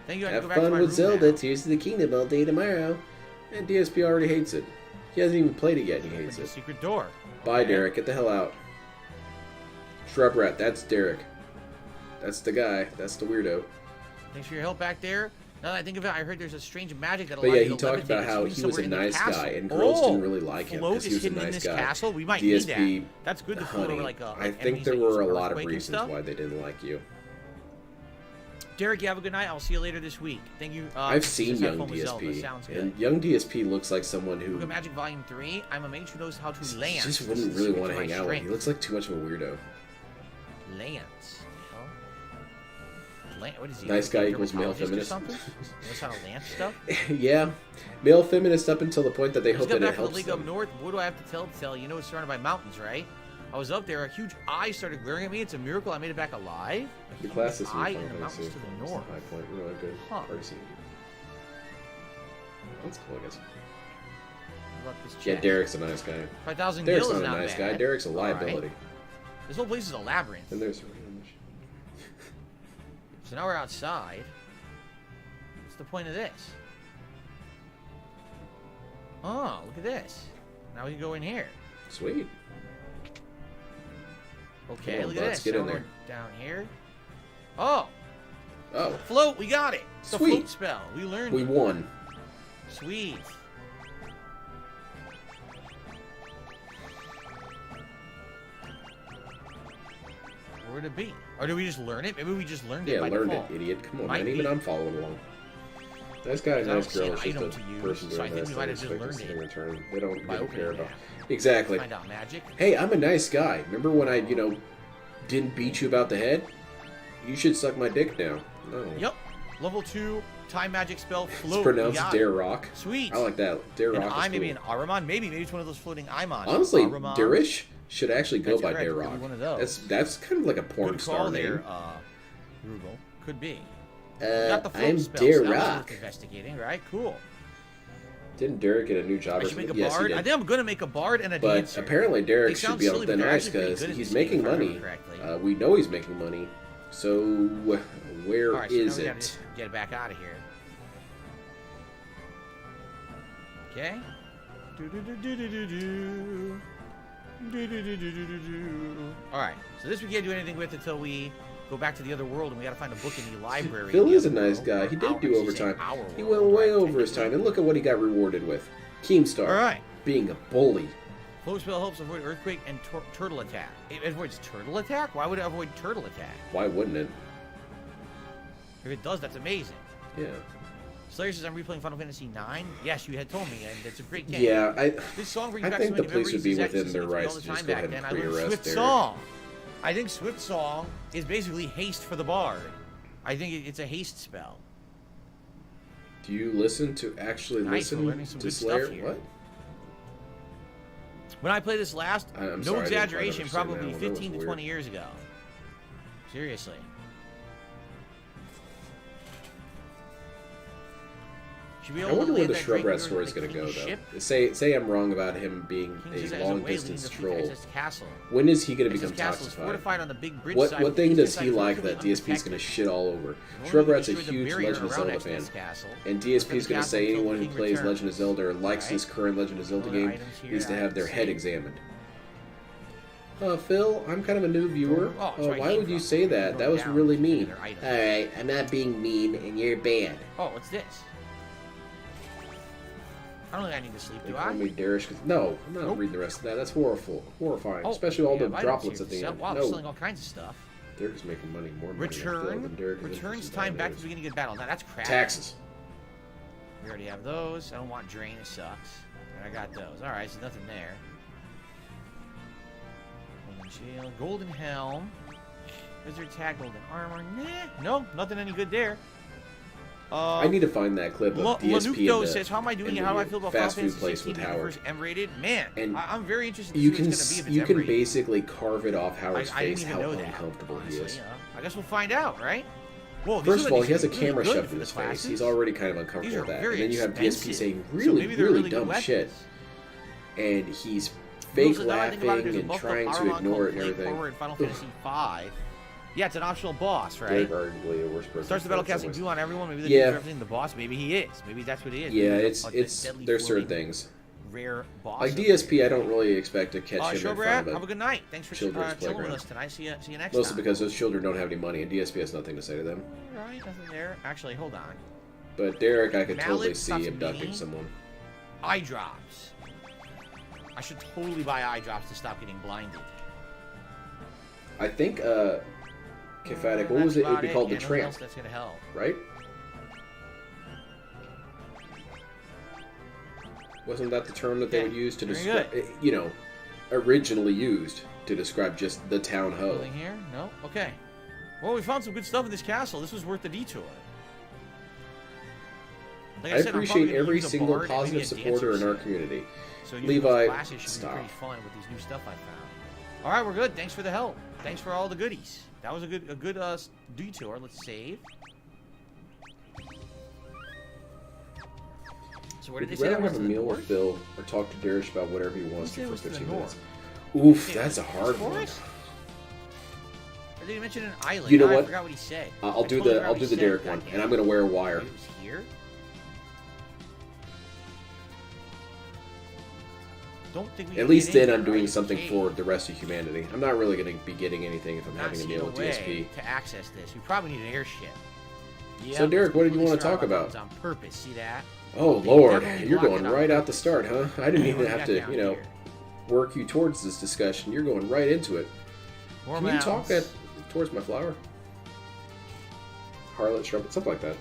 Thank you. I can Have go back to fun my with room Zelda. now. Tears of the Kingdom all day tomorrow. And DSP already hates it. He hasn't even played it yet, and he hates Open the it. secret door. Bye, Okay. Derek. Get the hell out. Shrub Rat, that's Derek. That's the guy. That's the weirdo. Thanks for your help back there. Now that I think of it, I heard there's a strange magic that But allows yeah, you he to talked levitate about and how swing he was somewhere a in the nice castle. guy, and girls didn't really Oh, like him float because he is was a hidden in nice this guy. castle. We might DSP, need that. That's good to float honey, over like I think enemies there that use were a lot of earthquake and reasons stuff. why they didn't like you. Derek, you have a good night. I'll see you later this week. Thank you. I've seen just have young fun with Zelda. DSP, Sounds good. and young DSP looks like someone who Book of Magic Volume 3. I'm a mage who knows how to lance. just This wouldn't is really secret want to my hang out with. He strength. looks like too much of a weirdo. Lance. Oh. What is he? Nice guy a equals male dermatologist or feminist. something? Knows how to lance stuff? Yeah, male feminist up until the point that they Just hope got that it back from the helps League up them. north. What do I have to tell? You know it's surrounded by mountains, right? I was up there. A huge eye started glaring at me. It's a miracle I made it back alive. A The huge class is eye Final in the Fantasy. mountains to the That's north. High point, really good. Huh. RC. That's cool, I guess. What about this Yeah, chest? Derek's a nice guy. 5,000 Derek's gil not is a not nice bad. guy. Derek's a All right. liability. This whole place is a labyrinth. And there's So now we're outside. What's the point of this? Oh, look at this. Now we can go in here. sweet. Okay, Come on, look at Butts, this. get Now in we're there. down here. Oh, Oh, float. We got it. It's the Sweet. float spell. We learned we it. won. Sweet. Where would it be? Or did we just learn it? Maybe we just learned it Yeah, by learned default. it, idiot. Come on, Might man. Even be. I'm following along. Nice guy, I don't nice see girl. an It's just item a to use, person so I doing think this. we might They have just expect learned us it in return. They don't by really opening care it about. now. Exactly. Find out magic. Hey, I'm a nice guy. Remember when I, didn't beat you about the head? You should suck my dick now. No. Yep. Level 2 time magic spell float. It's We pronounced got Dare it. Rock. Sweet. I like that. Dare An Rock eye, is maybe cool. an Aramon. Maybe it's one of those floating Imons. Honestly, Aramon. Darish should actually go That's by correct, Dare could be Rock. one of those. That's kind of like a porn Good star call name. there, Rugal. Could be. Got the float I'm spell, Dare so that was Rock. worth investigating, right? Cool. Didn't Derek get a new job I or should make something? a Yes, he bard. did. I think I'm gonna make a bard and a But dancer. apparently They Derek should sound be able silly, to but they're nice actually pretty because good at he's this game, making if I remember money. correctly. We know he's making money. So where All right, so is now we gotta it? just get back out of here. Okay. All right. So this we can't do anything with until we go back to the other world, and we gotta find a book in the library. Phil in the is a other nice world. guy. Or He did our- do I should overtime. say our He world, went way right, over his time, technically. and look at what he got rewarded with. Keemstar. All right. Being a bully. Float spell helps avoid earthquake and turtle attack. It avoids turtle attack? Why would it avoid turtle attack? Why wouldn't it? If it does, that's amazing. Yeah. Slayer says I'm replaying Final Fantasy IX. Yes, you had told me, and it's a great game. Yeah, This song brings I back think so the many police would memories. be It's within actually their listening to me rights all the to just time go back ahead then. and I learned pre-arrest Swift Derek. Song. I think Swift Song is basically haste for the bard. I think it's a haste spell. Do you listen to actually Nice, we're listen learning some to good stuff Slayer? here. What? When I played this last, I'm no sorry, I didn't quite exaggeration, understand probably that one. That was 15 to weird. 20 years ago. Seriously. Should we I able wonder to where land the that Shrub Drake Rat Lord story is with the going to go, King's though. ship? Say I'm wrong about him being King says a as a way long leading distance the fleet troll. to access the castle. When is he going to Access become castle is toxified? fortified on the big bridge What side what with thing eastern does side he like that completely DSP is going to unprotected. shit all over? Normally Shrub we Rat's a destroy the huge barrier Legend of around Zelda Exodus fan. Castle. And Defend DSP is the going to castle say until anyone the who king plays returns. Legend of Zelda or likes Right. this current Legend of Zelda Other game items here needs to I have their can head see. examined. Phil, I'm kind of a new viewer. Oh, that's where I Why came would you from. say You that? wrote That was down really mean. their items. Alright, I'm not being mean, and you're bad. Oh, what's this? I don't think I need to sleep, They do call I? me Darish. No, I'm not Nope. reading the rest of that. That's horrifying. Oh, Especially all yeah, the items droplets here at to the sell. end. Wow, they're No, selling all kinds of stuff. Derek is making more money. than Phil, Return. than Derek is Returns interested time in back to those. the beginning of battle. Now that's crap. Taxes. We already have those. I don't want drain. It sucks. And I got those. All right, so nothing there. Golden shield, golden helm, wizard tag, golden armor. Nah, no, nothing any good there. I need to find that clip of DSP Lanucto in the, says, "How am I doing? in How do I the feel about fast Final food Fantasy place 16 with being the Howard. first M-rated? Man, And I'm very interested to see You what can it's going to be if it's you can M-rated. basically carve it off Howard's I didn't face even how know that, uncomfortable he honestly, is. you know. I guess we'll find out, right? Whoa, these First look of all, like he has a these really camera good shoved for in the his face. classes. He's already kind of These uncomfortable are with that. very And then you have DSP expensive. saying So really, maybe they're really really good dumb weapons. shit. And he's Rules fake that now I think about it, laughing there's a and buffed up trying to Armon ignore called it and Blade everything. Forward in Final Fantasy V. Yeah, it's an optional boss, right? Derek arguably a worse person. Starts the battle in some casting ways. goo on everyone. Maybe they're Yeah. everything the boss. Maybe he is. Maybe that's what it is. Yeah, Maybe it's a deadly there's certain floating things. Rare boss. Like over DSP, there. I don't really expect to catch him in front Showbrat, of have a good night. Thanks for children's chilling with playground. us tonight. See you next Mostly time. because those children don't have any money, and DSP has nothing to say to them. Right, nothing there. Actually, hold on. But Derek, I could totally Mallet, see stuff's abducting mini. someone. Eye drops. I should totally buy eye drops to stop getting blinded. I think, Kephatic, what was it? It'd be called the Nothing Tramp, else that's gonna help. right? Wasn't that the term that they would use to very describe, good. you know, originally used to describe just the town ho? Nothing here? No? Okay. Well, we found some good stuff in this castle. This was worth the detour. Like I said, I'm probably appreciate gonna every use a single bard and maybe positive a supporter in dancer our set. community. So using Levi, those classes should stop. be pretty fun with these new stuff I found. All right, we're good. Thanks for the help. Thanks for all the goodies. That was a good detour. Let's save. So where did Would they you say rather that was have a to the meal with north? Phil or talk to Darish about whatever he wants Who said to it for was to the 15 minutes? north? Oof, Yeah, that's a hard one. forest? Or did he mention an island? You know I what? forgot what he said. I'll I do totally the forgot I'll what do he the said. Derek God one, damn and it. I'm gonna wear a wire. It was here. Don't think we At can least get in then I'm here, doing right? something Okay. for the rest of humanity. I'm not really gonna be getting anything if I'm Not having a seeing meal a with way DSP. to access this. We probably need an airship. Yep, So, Derek, what did you let's wanna try talk our about? buttons on purpose. See that? Oh They Lord, definitely you're block going it out. right out the start, huh? I didn't What even do we have got to, down you know, here? work you towards this discussion. You're going right into it. More Can you talk mounds. that towards my flower? Harlot, Strumpet, something like that.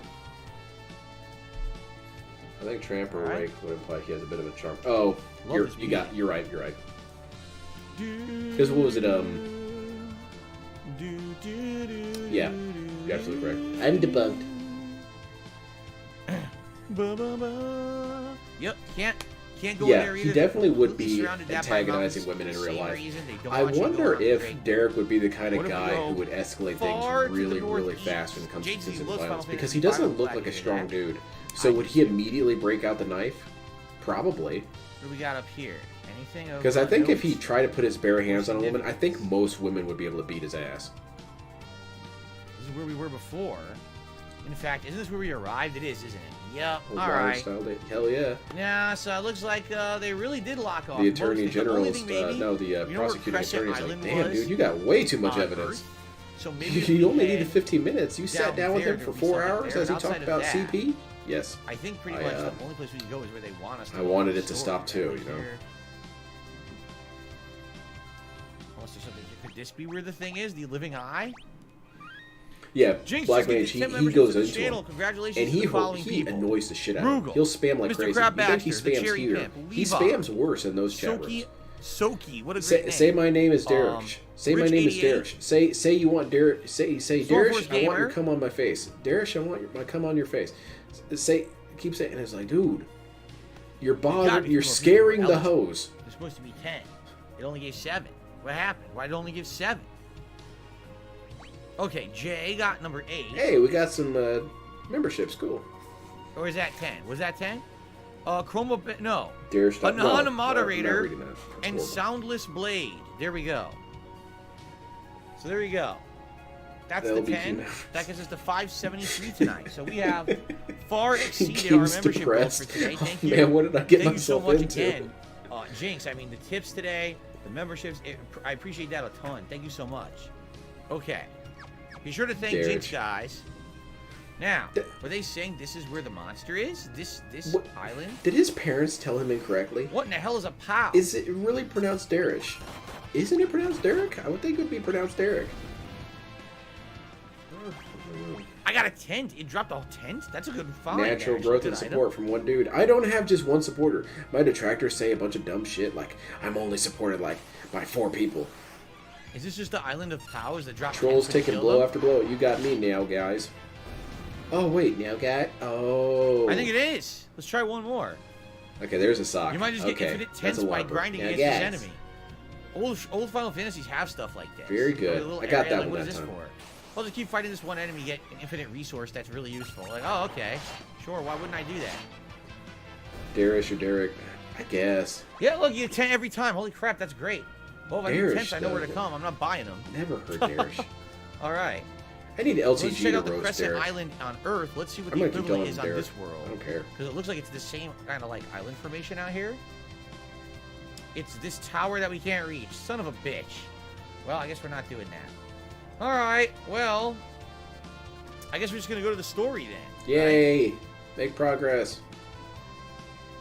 I think Tramp or Alright. Rake would imply he has a bit of a charm. Oh, Love this you're right. Because what was it? Yeah, you're absolutely correct. I'm debunked. Yep, can't go in Yeah, there he either. definitely would Completely be surrounded that by antagonizing mountains women in for the real same life. reason. They don't I want you to go wonder around the if great- Derek would be the kind What of if we guy go who would escalate far things to the really, really northeast? fast when it comes to JT physical loves violence. Final Because Fantasy he doesn't V. look Glad like to a hear strong that. dude. So would he immediately break out the knife? Probably. What do we got up here? Anything? of Because I think if he note? tried to put his bare hands on a woman, I think most women would be able to beat his ass. This is where we were before. In fact, isn't this where we arrived? It is, isn't it? Yep. Old All Brian right. style date. Hell yeah. Yeah, so it looks like they really did lock off. The most Attorney things. The only General's, thing maybe, no, the you know where prosecuting Crescent attorney's like, Island damn, was dude, you got way too much on evidence. Earth? So maybe if You we only head needed 15 minutes. You sat down with there, him for there'd be 4 something hours there, as he and talked outside of about that, CP? Yes. I think pretty I, much the only place we can go is where they want us to I go. wanted in it the to story. stop too, Right you know. here. Unless there's something. Could this be where the thing is? The living eye? Yeah, Jinx Black just did Mage, the he 10 membership goes to the into channel. him. Congratulations And to the following he people. annoys the shit out of him. Rugal, He'll spam like Mr. crazy. Crab You think he Baxter, the spams Cherry here. Pimp, He Levi, spams worse in those chat Soki, rooms. Soki, what a great name. Say my name is Derek. Say my Rich name is 88. Derek. Say you want Derek. Say Soul Derek. Force I want your Gamer. cum on my face. Derek, I want my cum on your face. Keep saying. And it's like, dude, you're bothered. gotta be You're more scaring people the eligible. hose. There's supposed to be 10. It only gave 7. What happened? Why did it only give 7? Okay, Jay got number 8. Hey, we got some memberships. Cool. Or is that 10? Was that 10? Chroma... No. Derek, A no, non-moderator I'm not reading that. That's and horrible. Soundless Blade. There we go. So there we go. That's That'll the be 10. cute. That gives us to 573 tonight. So we have far exceeded Keem's our membership goal depressed. for today. Thank Oh, you. man, what did I get Thank you so myself much into? again. Jinx, I mean, the tips today The memberships, I appreciate that a ton. Thank you so much. Okay. Be sure to thank Derek. Jinx, guys. Now, were they saying this is where the monster is? This What? island? Did his parents tell him incorrectly? What in the hell is a pow? Is it really pronounced Derek? Isn't it pronounced Derek? I would think it would be pronounced Derek. I got a tent. It dropped a tent? That's a good find. Natural actually. growth Good and item. support from one dude. I don't have just one supporter. My detractors say a bunch of dumb shit like I'm only supported like by 4 people. Is this just the island of powers that drop Trolls tents to taking kill blow them? after blow. You got me now, guys. Oh wait, now guy. Oh. I think it is. Let's try one more. Okay, there's a sock. You might just get okay, infinite that's tents a by whopper. grinding Now, against this guys. enemy. Old Final Fantasies have stuff like this. Very good. A little I got area, that like, one what that is this time. for? I'll just keep fighting this one enemy, get an infinite resource that's really useful. Like, oh, okay. Sure, why wouldn't I do that? Darius or Derek, I guess. Yeah, look, you get 10 every time. Holy crap, that's great. Well, if I need Darius, 10s, I know where to though. come. I'm not buying them. Never heard Darius. All right. I need Let's LTG check to out the roast Crescent Derek. Island on Earth. Let's see what I'm the gonna keep telling equivalent is him on Derek. this world. I don't care. Because it looks like it's the same kind of like island formation out here. It's this tower that we can't reach. Son of a bitch. Well, I guess we're not doing that. All right. Well, I guess we're just gonna go to the story then. Yay! Make progress.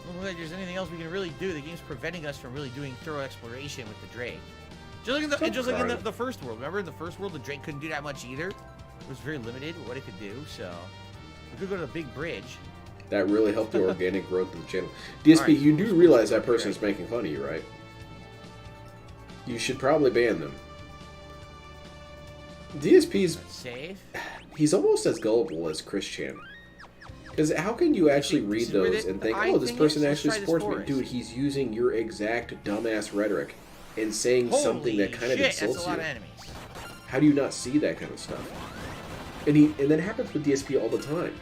Doesn't look like there's anything else we can really do. The game's preventing us from really doing thorough exploration with the Drake. Just like in the first world. Remember in the first world, the Drake couldn't do that much either. It was very limited with what it could do. So we could go to the big bridge. That really helped the organic growth of the channel. DSP, Alright, you do realize that person is Drake. making fun of you, right? You should probably ban them. DSP's Let's save. he's almost as gullible as Chris Chan. Because how can you actually This read is where those the and think, eye oh, this thing person is? Let's actually try this supports me? forest. Dude, he's using your exact dumbass rhetoric and saying Holy something that kind of shit, insults that's a lot you. of enemies. How do you not see that kind of stuff? And that happens with DSP all the time.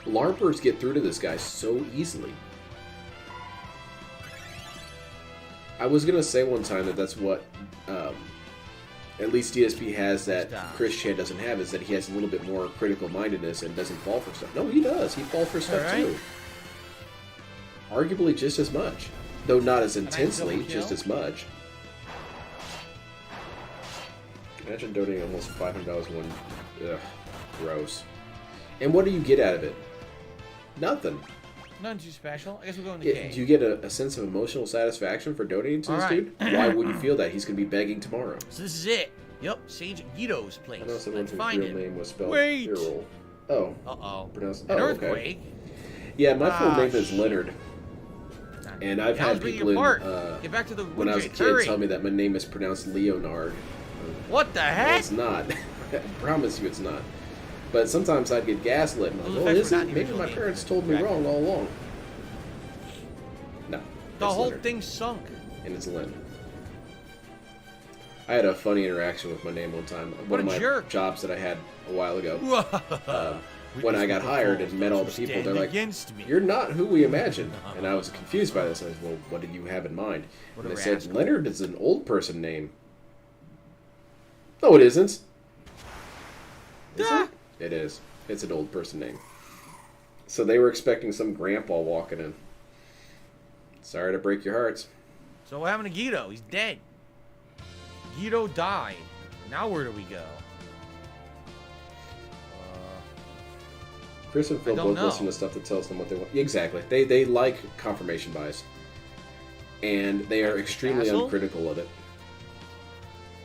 LARPers get through to this guy so easily. I was gonna say one time that that's what at least DSP has that Stop. Chris Chan doesn't have, is that he has a little bit more critical mindedness and doesn't fall for stuff. No, he does. He falls for stuff Alright. too. Arguably just as much. Though not as I intensely, double just kill? as much. Imagine donating almost $500 one. Ugh, gross. And what do you get out of it? Nothing. Nothing too special. I guess we'll go in the cave. Do you get a sense of emotional satisfaction for donating to this Alright. dude? Why would you feel that? He's going to be begging tomorrow. So this is it. Yep, Sage Guido's place. I know someone Let's whose find real him. name was spelled Wait! Earl. Oh. Uh-oh. Pronounced. An Oh, earthquake? okay. Yeah, my full Ah, name is shit. Leonard. And I've Now let's had bring people you in, apart. Get back to the when I was a widget. kid Hurry. tell me that my name is pronounced Leonard. What the Well, heck? it's not. I promise you it's not. But sometimes I'd get gaslit. And I'm Those like, well, effects is were it? not the Maybe original my name. parents told me Correct. wrong all along. No. The it's whole Leonard. thing sunk. And it's Lynn. I had a funny interaction with my name one time. What One a of my jerk. jobs that I had a while ago. When Witness I got the hired false and met all the those people, who they're stand like, against me. "You're not who we imagined." And I was confused by this. I was, well, what did you have in mind? What And a they said, rascal. Leonard is an old person name. No, it isn't. Is Ah. it? It is. It's an old person name. So they were expecting some grandpa walking in. Sorry to break your hearts. So what happened to Guido? He's dead. Guido died. Now where do we go? Chris and Phil I don't both know. listen to stuff that tells them what they want. Exactly. They like confirmation bias. And they are extremely Castle? uncritical of it.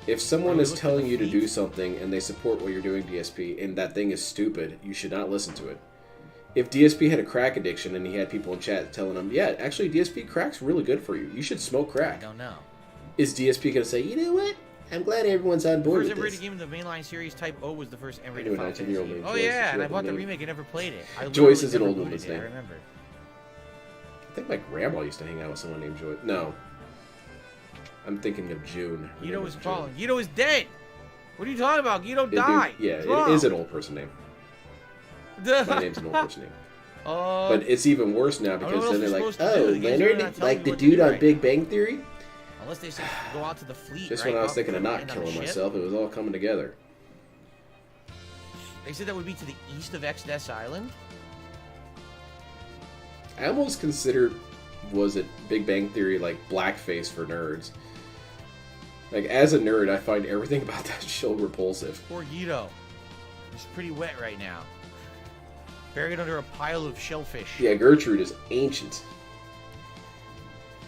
If someone we is look at telling the you to do feet? something and they support what you're doing, DSP, and that thing is stupid, you should not listen to it. If DSP had a crack addiction and he had people in chat telling him, yeah, actually DSP crack's really good for you. You should smoke I crack. don't know. Is DSP going to say, you know what? I'm glad everyone's on The board first with M-rated this. game in the mainline series Type O was the first I M-rated knew a Final 19-year-old Fantasy. named Oh Joyce. yeah, and I She bought the had the remake and never played it. I Joyce literally is an never old booted woman's it, name. I remember. I think my grandma used to hang out with someone named Joy. No. I'm thinking of June. Her Guido name is June. falling. Guido is dead. What are you talking about? Guido It do- died. Yeah, Drunk. it is an old person name. My name's an old person name. But it's even worse now know what because else then they're we're like, supposed to do. oh, The game's really not Leonard, telling like me the what to dude do on right Big Bang Theory? Unless they say go out to the fleet. Just right? when I was Go thinking of out not and on killing the ship. myself, it was all coming together. They said that would be to the east of Exodus Island. I almost consider was it Big Bang Theory, like blackface for nerds. Like, as a nerd, I find everything about that show repulsive. Poor Guido. He's pretty wet right now. Buried under a pile of shellfish. Yeah, Gertrude is ancient.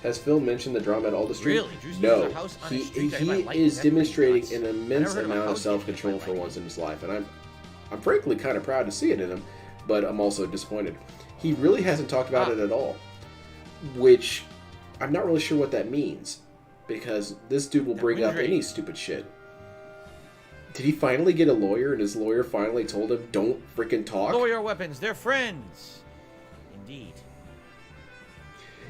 Has Phil mentioned the drama at all the street? Really? No. A house on a He street that might like is that pretty demonstrating nuts. an I immense never heard of a amount of house getting self-control like for that. once in his life, and I'm frankly kind of proud to see it in him, but I'm also disappointed. He really hasn't talked about it at all, which I'm not really sure what that means, because this dude will bring up any stupid shit. Did he finally get a lawyer, and his lawyer finally told him, don't freaking talk? Lawyer weapons, they're friends. Indeed.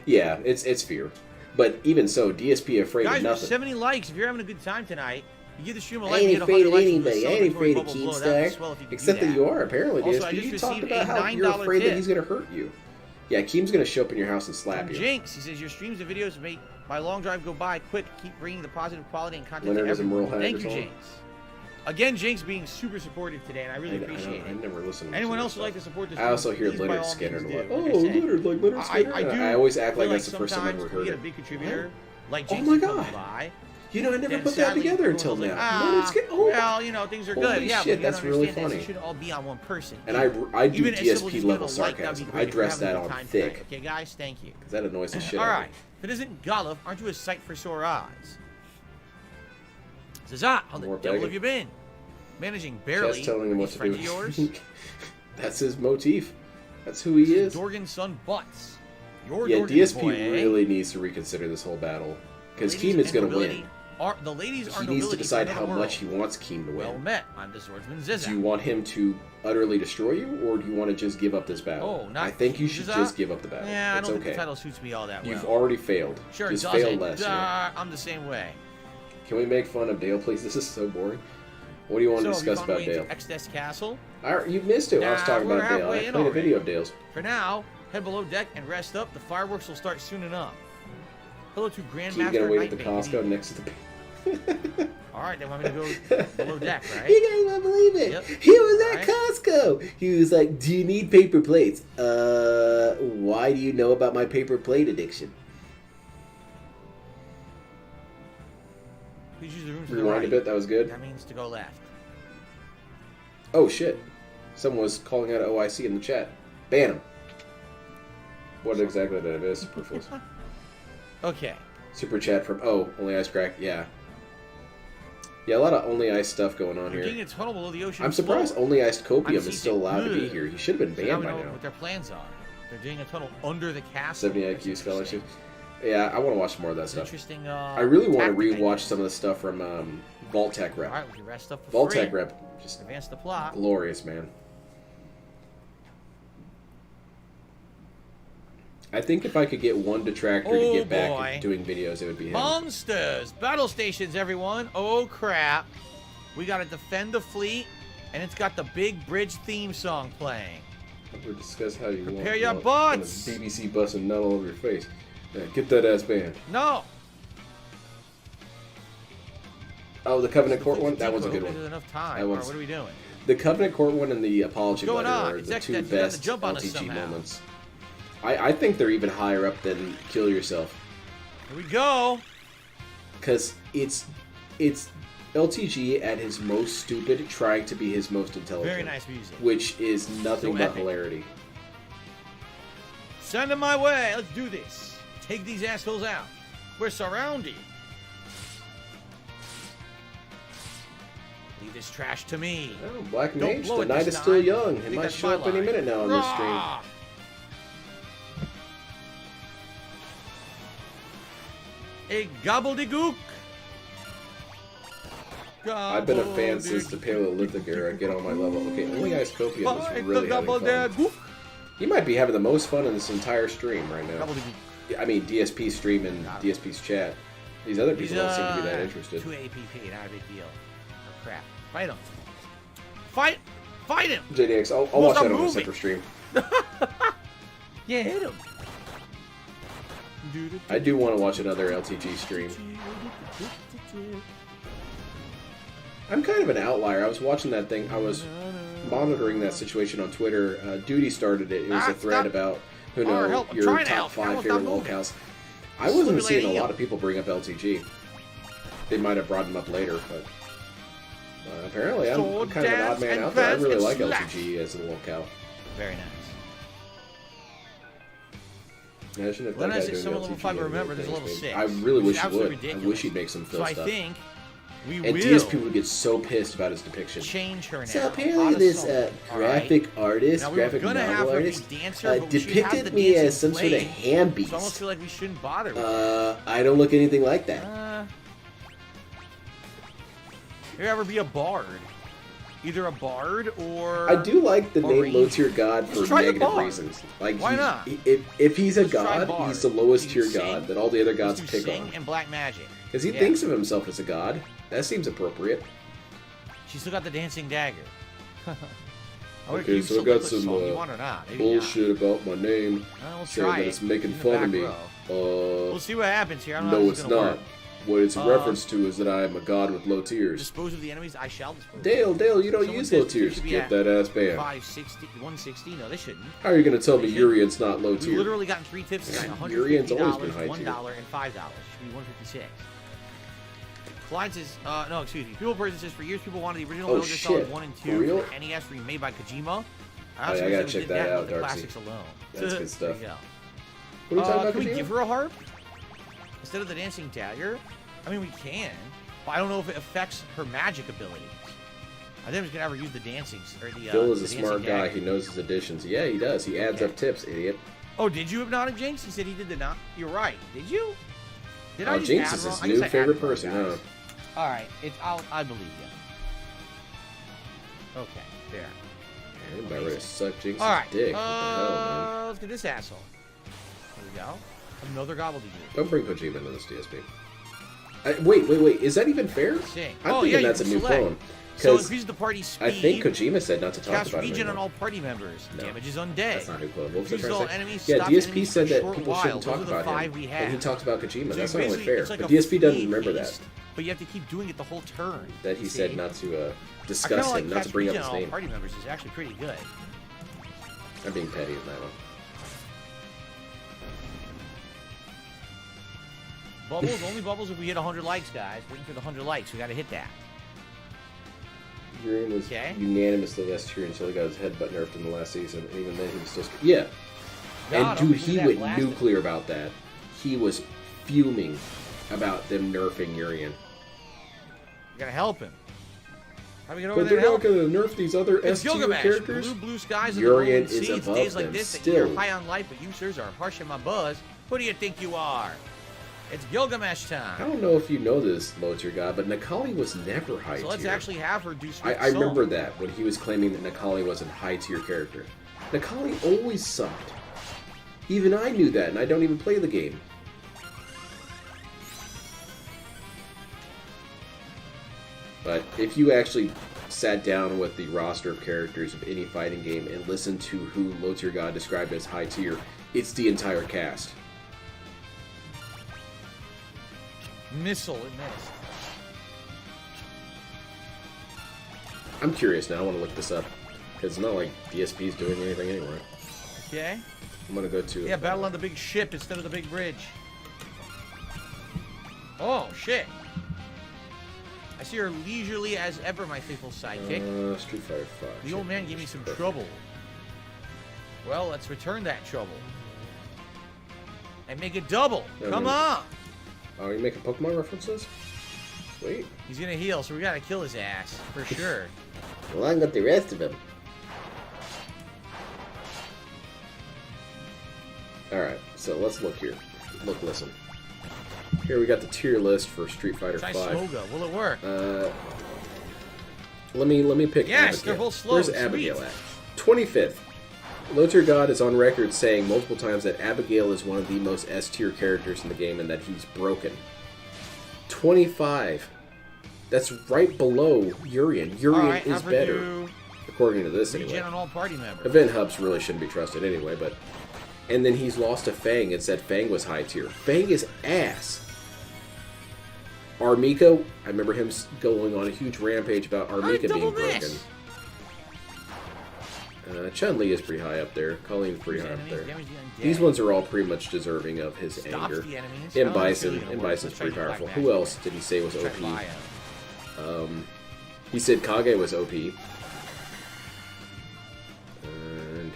Yeah, it's fear. But even so, DSP afraid Guys, of we're nothing. 70 likes. If you're having a good time tonight, you give the stream a I like. ain't You get afraid 100 of likes from anybody. the I ain't afraid of celebratory bubble blow. That'd be Keemstar. swell if you could Except do that you are, apparently, Also, DSP. I just You talked received about a how you're $9 afraid that tip. he's going to hurt you. Yeah, Keem's going to show up in your house and slap From you. Jinx, he says, your streams and videos make my long drive go by quick. Keep bringing the positive quality and content Leonard to is a moral everyone. high Thank you, control. Jinx. Again, Jinx being super supportive today, and I really appreciate I it. never listened to Anyone this else would stuff. like to support this? I also hear please, by Leonard all Skinner means, like, do. oh, Like I said, Leonard Skinner. I always act like feel that's the first time I've ever sometimes heard we get it. a big contributor like Oh Jinx my who comes God. by. You know, I never Then put that sadly, together everyone until was like, now. Leonard Skinner. Oh, well, you know, things are good. Holy Yeah, shit, but you that's don't really understand that funny. it should all be on one person. And I do Even as simple as DSP just level giving a like, that'd be sarcasm. great I if dress you're that having a on good time tonight. thick. Okay, guys, thank you. Because that annoys the shit All out right. of me. If it isn't Golov, aren't you a sight for sore eyes? Zazat, how the More devil begging. have you been? Managing barely. Just telling him what He's to do. friend of yours? That's his motif. That's who he is. Dorgan's son Butts. Your Yeah, Dorgan's DSP boy, eh? really needs to reconsider this whole battle. Because Ladies Keem is and going to nobility win. The ladies are He nobility needs to for decide another how world. much he wants Keem to Well win. met. I'm the swordsman Zizak. Do you want him to utterly destroy you, or do you want to just give up this battle? Oh, not I think you should Zizak? just give up the battle. Yeah, I it's don't okay. think the title suits me all that well. You've already failed. Sure, just it fail doesn't. less. You know? I'm the same way. Can we make fun of Dale, please? This is so boring. What do you want to discuss about Dale? Exodus Castle. You missed it. I was Nah, talking we're about Dale. I halfway in played a already. video of Dale's. For now, head below deck and rest up. The fireworks will start soon enough. Hello to Keem Grandmaster gonna wait at the Nightmate. Costco next to the. All right, they want me to go below deck, right? You guys won't believe it. Yep. He was at Right. Costco. He was like, "Do you need paper plates?" Why do you know about my paper plate addiction? Please use the room to the Rewind right. a bit. That was good. That means to go left. Oh shit! Someone was calling out OIC in the chat. Ban him. What exactly did I miss? Superfluous. Okay. Super chat from Only Ice Crack. Yeah. Yeah, a lot of Only Ice stuff going on They're here. digging a tunnel below the ocean I'm surprised floor. Only Iced Copium I'm is still allowed to be seasick. here. He should have been So now banned we by know now. what their plans are. They're digging a tunnel under the castle. 70 That's IQ scholarship. interesting. Yeah, I want to watch more of that It's stuff. interesting. I really want to tactic, I rewatch guess. some of the stuff from Vault Tech Rep. All right, we can rest up for Vault free. Tech Rep, just Advance the plot. glorious, man. I think if I could get one detractor to Oh, get back boy. at doing videos, it would be him. Monsters! Battle stations, everyone! Oh, crap. We gotta defend the fleet, and it's got the big bridge theme song playing. We'll discuss how you Prepare want your want butts. kind of BBC busting nut all over your face. Yeah, get that ass banned. No! Oh, the Covenant Court one? That was a good There's one. enough time. That Or was- what are we doing? The Covenant Court one and the Apology What's going Letter on? are It's the actually two that you got best the jump on us LTG somehow. moments. I think they're even higher up than Kill Yourself. Here we go! Because it's LTG at his most stupid, trying to be his most intelligent. Very nice music. Which is nothing So but epic. hilarity. Send them my way. Let's do this. Take these assholes out. We're surrounded. Leave this trash to me. Oh, Black Don't Mage, blow the it night this is still time. young. I It think might that's show my up any line. minute now on this stream. Rah! A gobbledygook. I've been a fan since the Paleolithic era. Get on my level. Okay, Only Ice Copium is really having fun. Gobbledygook. He might be having the most fun in this entire stream right now. Gobbledygook. I mean, DSP stream and DSP's chat. These other people don't seem to be that interested. 2 APP, not a big deal. Oh, crap. Fight him. Fight him! JDX, I'll Well, watch stop that on a moving. separate stream. Yeah, hit him. I do want to watch another LTG stream. I'm kind of an outlier. I was watching that thing. I was monitoring that situation on Twitter. Duty started it. It was a thread stop. about who Or know help, I'm your trying to top help. 5 Carol's favorite not moving. locales. I wasn't Slowly seeing a letting lot you. of people bring up LTG. They might have brought him up later, but apparently I'm Sword kind of an odd dance man and out there. I dance really and like slash. LTG as a locale. Very nice. Imagine if Well, that guy as doing someone level LTG 5, and remember, there's a everything. level 6. I really which wish is he absolutely would. I ridiculous. wish he'd make some So Phil I stuff. think we And will DSP would get so pissed about his depiction. change her now. So apparently this graphic artist, Now, we were graphic gonna have novel her be artist, dancer, but we should have depicted the me dancing as some sort of played. hand So I almost beast. feel like we shouldn't bother with it. I don't look anything like that. You ever be a bard? Either a bard or... I do like the or name ranger. low tier god for Just try the negative bard. reasons. Like Why not? If he's a Let's try god, bard. he's the lowest You tier can sing. god that all the other Let's gods do pick sing on. and black magic. Because he Yeah. thinks of himself as a god. That seems appropriate. She still got the dancing dagger. Okay, so I got some you want or not? Maybe bullshit about my name, Not. We'll saying try that it. it's making In the fun of back me. row. We'll see what happens here. I don't know No, how it's this is gonna not. work. What it's a reference to is that I am a god with low tiers. Dispose of the enemies. I shall dispose. Dale, you don't Someone use says low we tiers. should be Get at that ass banned. 560, 160. No, they shouldn't. How are you going to tell me They shouldn't. Urian's not low We've tier? literally gotten 3 tips tonight. Urian's always been $150, high tier. $1, and $5. Should be 156. Clyde says, no, excuse me. People person says, for years people wanted the original Oh, Metal Gear Solid shit. 1 and For 2 real? for NES remade by Kojima. Oh, yeah, I gotta check that out, with the Darcy. classics alone. That's good stuff. There you go. What are we talking about, Can we Kojima? give her a harp instead of the dancing dagger? I mean, we can, but I don't know if it affects her magic abilities. I think I'm just gonna have her use the dancing or the. Phil is the a dancing smart guy. dagger. He knows his additions. Yeah, he does. He adds Okay. up tips, idiot. Oh, did you Hypnotic Jinx? He said he did the not. You're right. Did you? Did I Oh, just Jinx add is wrong? his I guess new I favorite added wrong, person, guys. huh? All right, I believe you. Okay, there. I'm about ready to suck Jinx's All right. dick. What the hell, man? Let's get this asshole. There we go. Another gobbledygook. Don't bring Kojima into this DSP. Wait. Is that even fair? Sing. I'm Oh, thinking yeah, you that's a can new select. clone. So 'Cause increase the party speed. I think Kojima said not to talk Cast about him region on anymore. all party members. No. Damages undead. That's not a new clone. What was I Refuse trying all to say? enemies, Yeah, stop DSP enemies said for a that short people while. shouldn't Those talk are the about 5 him. we And have. he talked about Kojima. So That's not only basically, fair. it's like But a DSP doesn't speed remember beast, that. But you have to keep doing it the whole turn. That he You said see? not to I kinda discuss like him, not to cast bring up region his on all name. party members is actually pretty good. I'm being petty in that one. Bubbles, only bubbles if we hit 100 likes, guys. Waiting for the 100 likes. We got to hit that. Urian was Okay. unanimously S tier until he got his headbutt nerfed in the last season. And even then, he was still. Yeah. God, And dude, look at he that went blasted. nuclear about that. He was fuming about them nerfing Urian. We got to help him. How do we get over But there they're to not help? going to nerf these other It's S tier Gilgamesh. characters. Blue skies and Urian the rolling is seas. above Days like them this that still. you're high on life, but you sirs are harsh in my buzz. Who do you think you are? It's Gilgamesh I time. don't know if you know this, low tier guy, but Nakali was never high tier. So let's actually have her do Swift I remember Song. that when he was claiming that Nakali was a high tier character. Nakali always sucked. Even I knew that, and I don't even play the game. But if you actually sat down with the roster of characters of any fighting game and listened to who low tier god described as high tier, it's the entire cast. Missile and missed. I'm curious now. I want to look this up because it's not like DSP's doing anything anyway. Okay. I'm gonna go to Yeah, battle on the big ship instead of the big bridge. Oh, shit. I see her leisurely as ever, my faithful sidekick. Street Fighter 5. The old man gave me some trouble. Well, let's return that trouble. And make it double. No, Come no. on. Oh, are you making Pokemon references? Sweet. He's gonna heal, so we gotta kill his ass. For sure. Along with the rest of them. Alright, so let's look here. Look, listen. Here we got the tier list for Street Fighter Try 5. Smoga. Will it work? Let me pick Yes, Abigail. they're both slow Where's and Abigail sweet. at? 25th. Low tier God is on record saying multiple times that Abigail is one of the most S tier characters in the game and that he's broken. 25. That's right below Urian. Urian Alright, is have her better, do according to this regen anyway. on all party members. Event hubs really shouldn't be trusted anyway, but... And then he's lost to Fang and said Fang was high tier. Fang is ass. Armiko, I remember him going on a huge rampage about Armika being double broken. miss. Chun-Li is pretty high up there. Colleen's pretty high up there. Damage the undead. These ones are all pretty much deserving of his Stops anger. the enemies. And Oh, that's Bison. really gonna And work. Bison's Let's try pretty some powerful. black Who magic. else did he say was Let's try OP? Bio. He said Kage was OP. And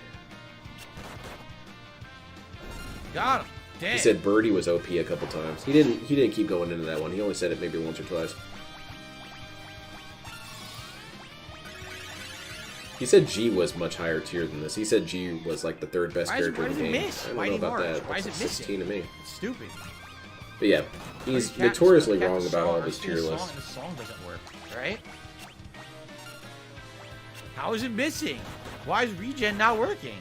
Got him. Dead. he said Birdie was OP a couple times. He didn't keep going into that one. He only said it maybe once or twice. He said G was much higher tier than this. He said G was like the third best Why is it- character why in the does it game. miss? I don't Why know do you about march? that. Why is That's it a 16 to me. It's stupid. But yeah, he's Cat- notoriously Cat wrong the about song, all I his sing tier a song lists. and the song doesn't work, right? How is it missing? Why is regen not working?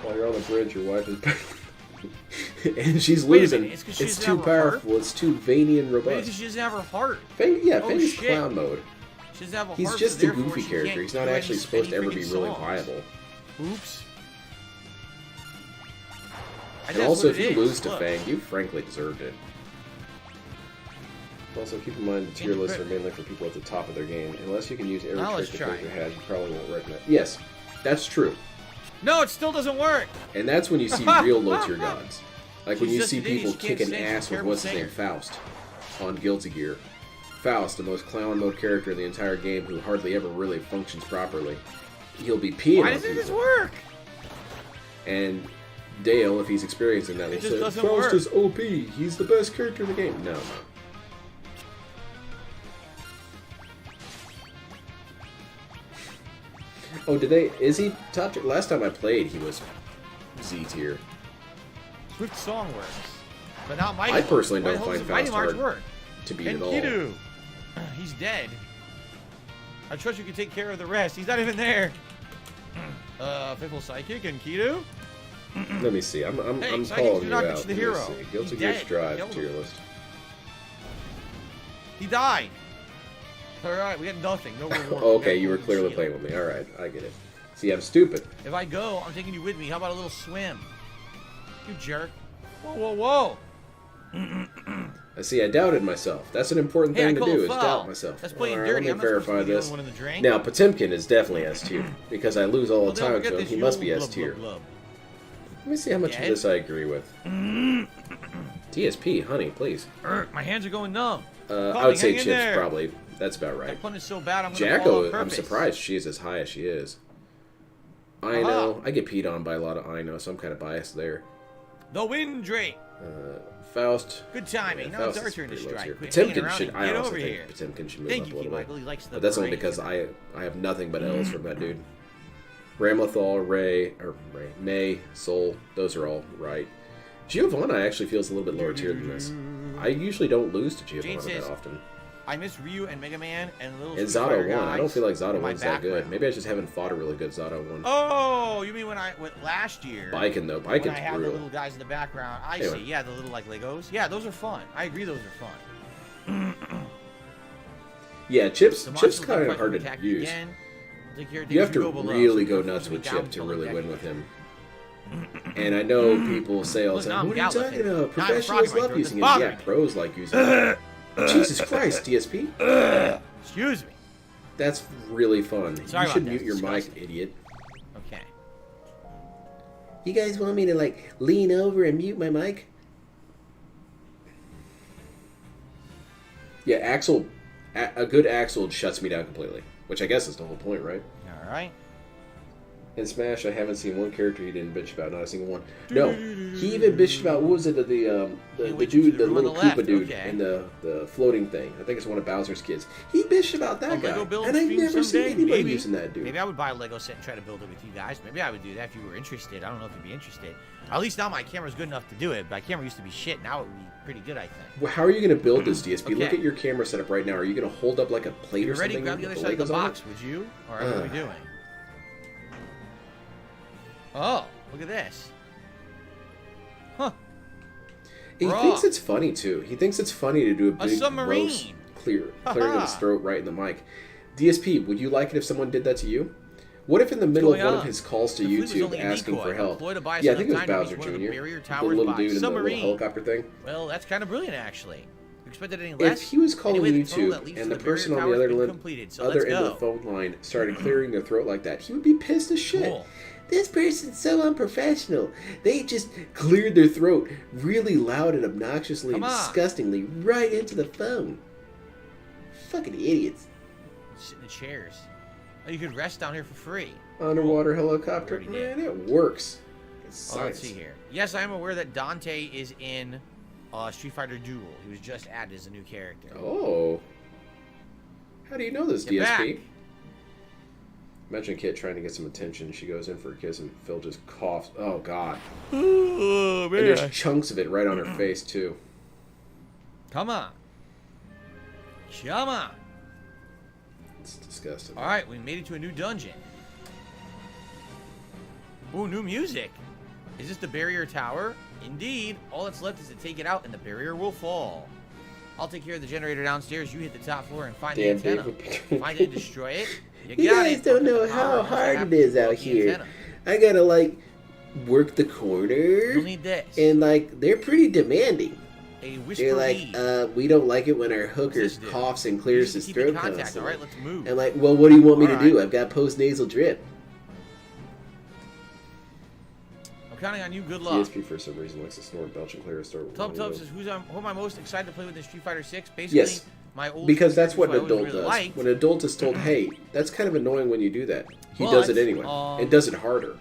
While you're on the bridge, your wife is and she's Wait a losing. minute, it's 'cause she It's doesn't too have her heart? powerful. It's too veiny and Maybe robust. she doesn't have her heart. Yeah, Oh, Fanny's shit. clown mode. She doesn't have a He's heart. just so a therefore goofy she character. can't He's not do actually any supposed to ever be freaking really songs. viable. Oops. And also, if you lose to Fang, you frankly deserved it. Also, keep in mind the tier lists are mainly for people at the top of their game. Unless you can use every Now trick let's the try. character has, you probably won't recognize. Yes, that's true. No, it still doesn't work. And that's when you see real low tier gods. Like when She's you just see an idiot. people She can't kicking sing. She's a ass with terrible what's his name, singer. Faust, on Guilty Gear. Faust, the most clown mode character in the entire game, who hardly ever really functions properly. He'll be peeing Why on doesn't this people. work? And Dale, if he's experiencing that, will just say, doesn't Faust work. is OP. He's the best character in the game. No, no. Oh, is he top tier? Last time I played, he was Z tier. Swift Song works, but not Mighty I March. personally Why don't the hell find does Mighty Faust March hard work? to beat And at all. Kidu, he's dead. I trust you can take care of the rest. He's not even there. Fickle Psychic and Kidu. Let me see. I'm Hey, Psychics calling do you not out. get you the Let me hero. see. Guilty He's Gear dead. Strive Killed tier him. list. He died. All right, we got nothing. No reward. Okay, We you got were golden clearly shield. playing with me. All right, I get it. See, I'm stupid. If I go, I'm taking you with me. How about a little swim? You jerk. Whoa, whoa, whoa. I see. I doubted myself. That's an important Hey, thing I to call do. a Is foul. doubt myself. That's playing All right, dirty. let I'm me not supposed verify to be the this. only one in the drink. Now, Potemkin is definitely S tier because I lose all the Well, don't time forget to him. this He must be Yule S tier. blub, blub, Let me see how much of Dead? this I agree with. DSP, honey, please. blub. My hands are going numb. I would say hang in Chips there. probably. That's about right. That pun is so bad, I'm gonna fall on Jacko, I'm purpose. surprised she's as high as she is. I know. I get peed on by a lot of I know, so I'm kind of biased there. The Wind Drake. Faust. Good timing. Yeah, Now it's Faust our is turn to pretty low strike. tier. Quit hanging Potemkin around should. and I get also over think here. Potemkin should move Thank up you, a little Michael. bit. He likes the But that's only brain. because I have nothing but L's from that dude. Ramlethal, May, Soul, those are all right. Giovanna actually feels a little bit lower tier than this. I usually don't lose to Giovanna says, that often. I miss Ryu and Mega Man and Little And Street Fighter Zato 1, I don't guys feel like Zato in my 1's that good. background. Maybe I just haven't fought a really good Zato 1. Oh, you mean when I went last year? Biken though, When I Biken's had the brutal. little guys in the background. I Anyway. see. Yeah, the little like Legos. Yeah, those are fun. I agree, those are fun. Yeah, Chip's The monsters kind will of hard attack to you use. again. Take care of You things have to go below. really So go you're nuts forcing me with down Chip to until really the win deck. with him. And I know people say all the Look, time, now what are you I'm talking galloping. about? Now I'm Professionals frogging my love throat. using it. That's Yeah, bothering me. pros like using it. Jesus Christ, DSP. Excuse me. That's really fun. Sorry You should about mute that. your mic, Disgusting. idiot. Okay. You guys want me to like lean over and mute my mic? Yeah, Axel, a good Axel shuts me down completely, which I guess is the whole point, right? All right. In Smash, I haven't seen one character he didn't bitch about, not a single one. No, he even bitched about, what was it, the wait, dude, to the the little room on the Koopa dude, left, okay. and the floating thing. I think it's one of Bowser's kids. He bitched about that A guy, Lego build and I've stream never seen someday? anybody Maybe. using that dude. Maybe I would buy a Lego set and try to build it with you guys. Maybe I would do that if you were interested. I don't know if you'd be interested. At least now my camera's good enough to do it. My camera used to be shit. Now it would be pretty good, I think. Well, how are you going to build this, DSP? Look Okay. at your camera setup right now. Are you going to hold up like a plate You or ready? something? Grab the other with side of the Legos on box, it? would you? Or what are we doing? Oh, look at this. Huh. He Raw. thinks it's funny too. He thinks it's funny to do a big submarine. roast clearing his throat right in the mic. DSP, would you like it if someone did that to you? What if in the middle of going one on? of his calls to The fleet was YouTube only a asking decoy, for help? employed to buy us Yeah, I think it was enough time to Bowser reach one of the Jr. barrier The towers little by dude in the little submarine. helicopter thing. Well, that's kind of brilliant, actually. expected any less? If he was calling Anyway, the tunnel that YouTube leads and to the barrier person on tower the has other, been completed, so other let's end of go. the phone line started clearing their throat like that, he would be pissed as shit. Cool. This person's so unprofessional. They just cleared their throat really loud and obnoxiously and Come on. disgustingly right into the phone. Fucking idiots. Sit in the chairs. Oh, you could rest down here for free. Underwater helicopter, Already did. man, it works. It's Oh, let's science. see here. Yes, I am aware that Dante is in Street Fighter Duel. He was just added as a new character. Oh. How do you know this, Get DSP? back. Imagine Kit trying to get some attention. She goes in for a kiss and Phil just coughs. Oh, God. Oh, And there's chunks of it right on her face, too. Come on. Come on. It's disgusting. All right, we made it to a new dungeon. Ooh, new music. Is this the barrier tower? Indeed. All that's left is to take it out and the barrier will fall. I'll take care of the generator downstairs. You hit the top floor and find the Damn, antenna. Dave. Find it and destroy it. You You got guys it. don't know I'll how put the power hard on it is the out here. antenna. I gotta, like, work the corner. You'll need this. And, like, they're pretty demanding. A They're whisper like, lead. we don't like it when our What's hooker this do? coughs and You clears just his keep in throat contact. constantly. All right, let's move. And like, well, what do you want me to All do? right. I've got post-nasal drip. I'm counting on you. Good luck. DSP, for some reason, likes to snort, belch, and clear a store. Tub says, who am I most excited to play with in Street Fighter 6? Basically, Yes. my old Because that's what characters an who I adult always really does. liked. When an adult is told, hey, that's kind of annoying when you do that. He But, does it anyway. And does it harder.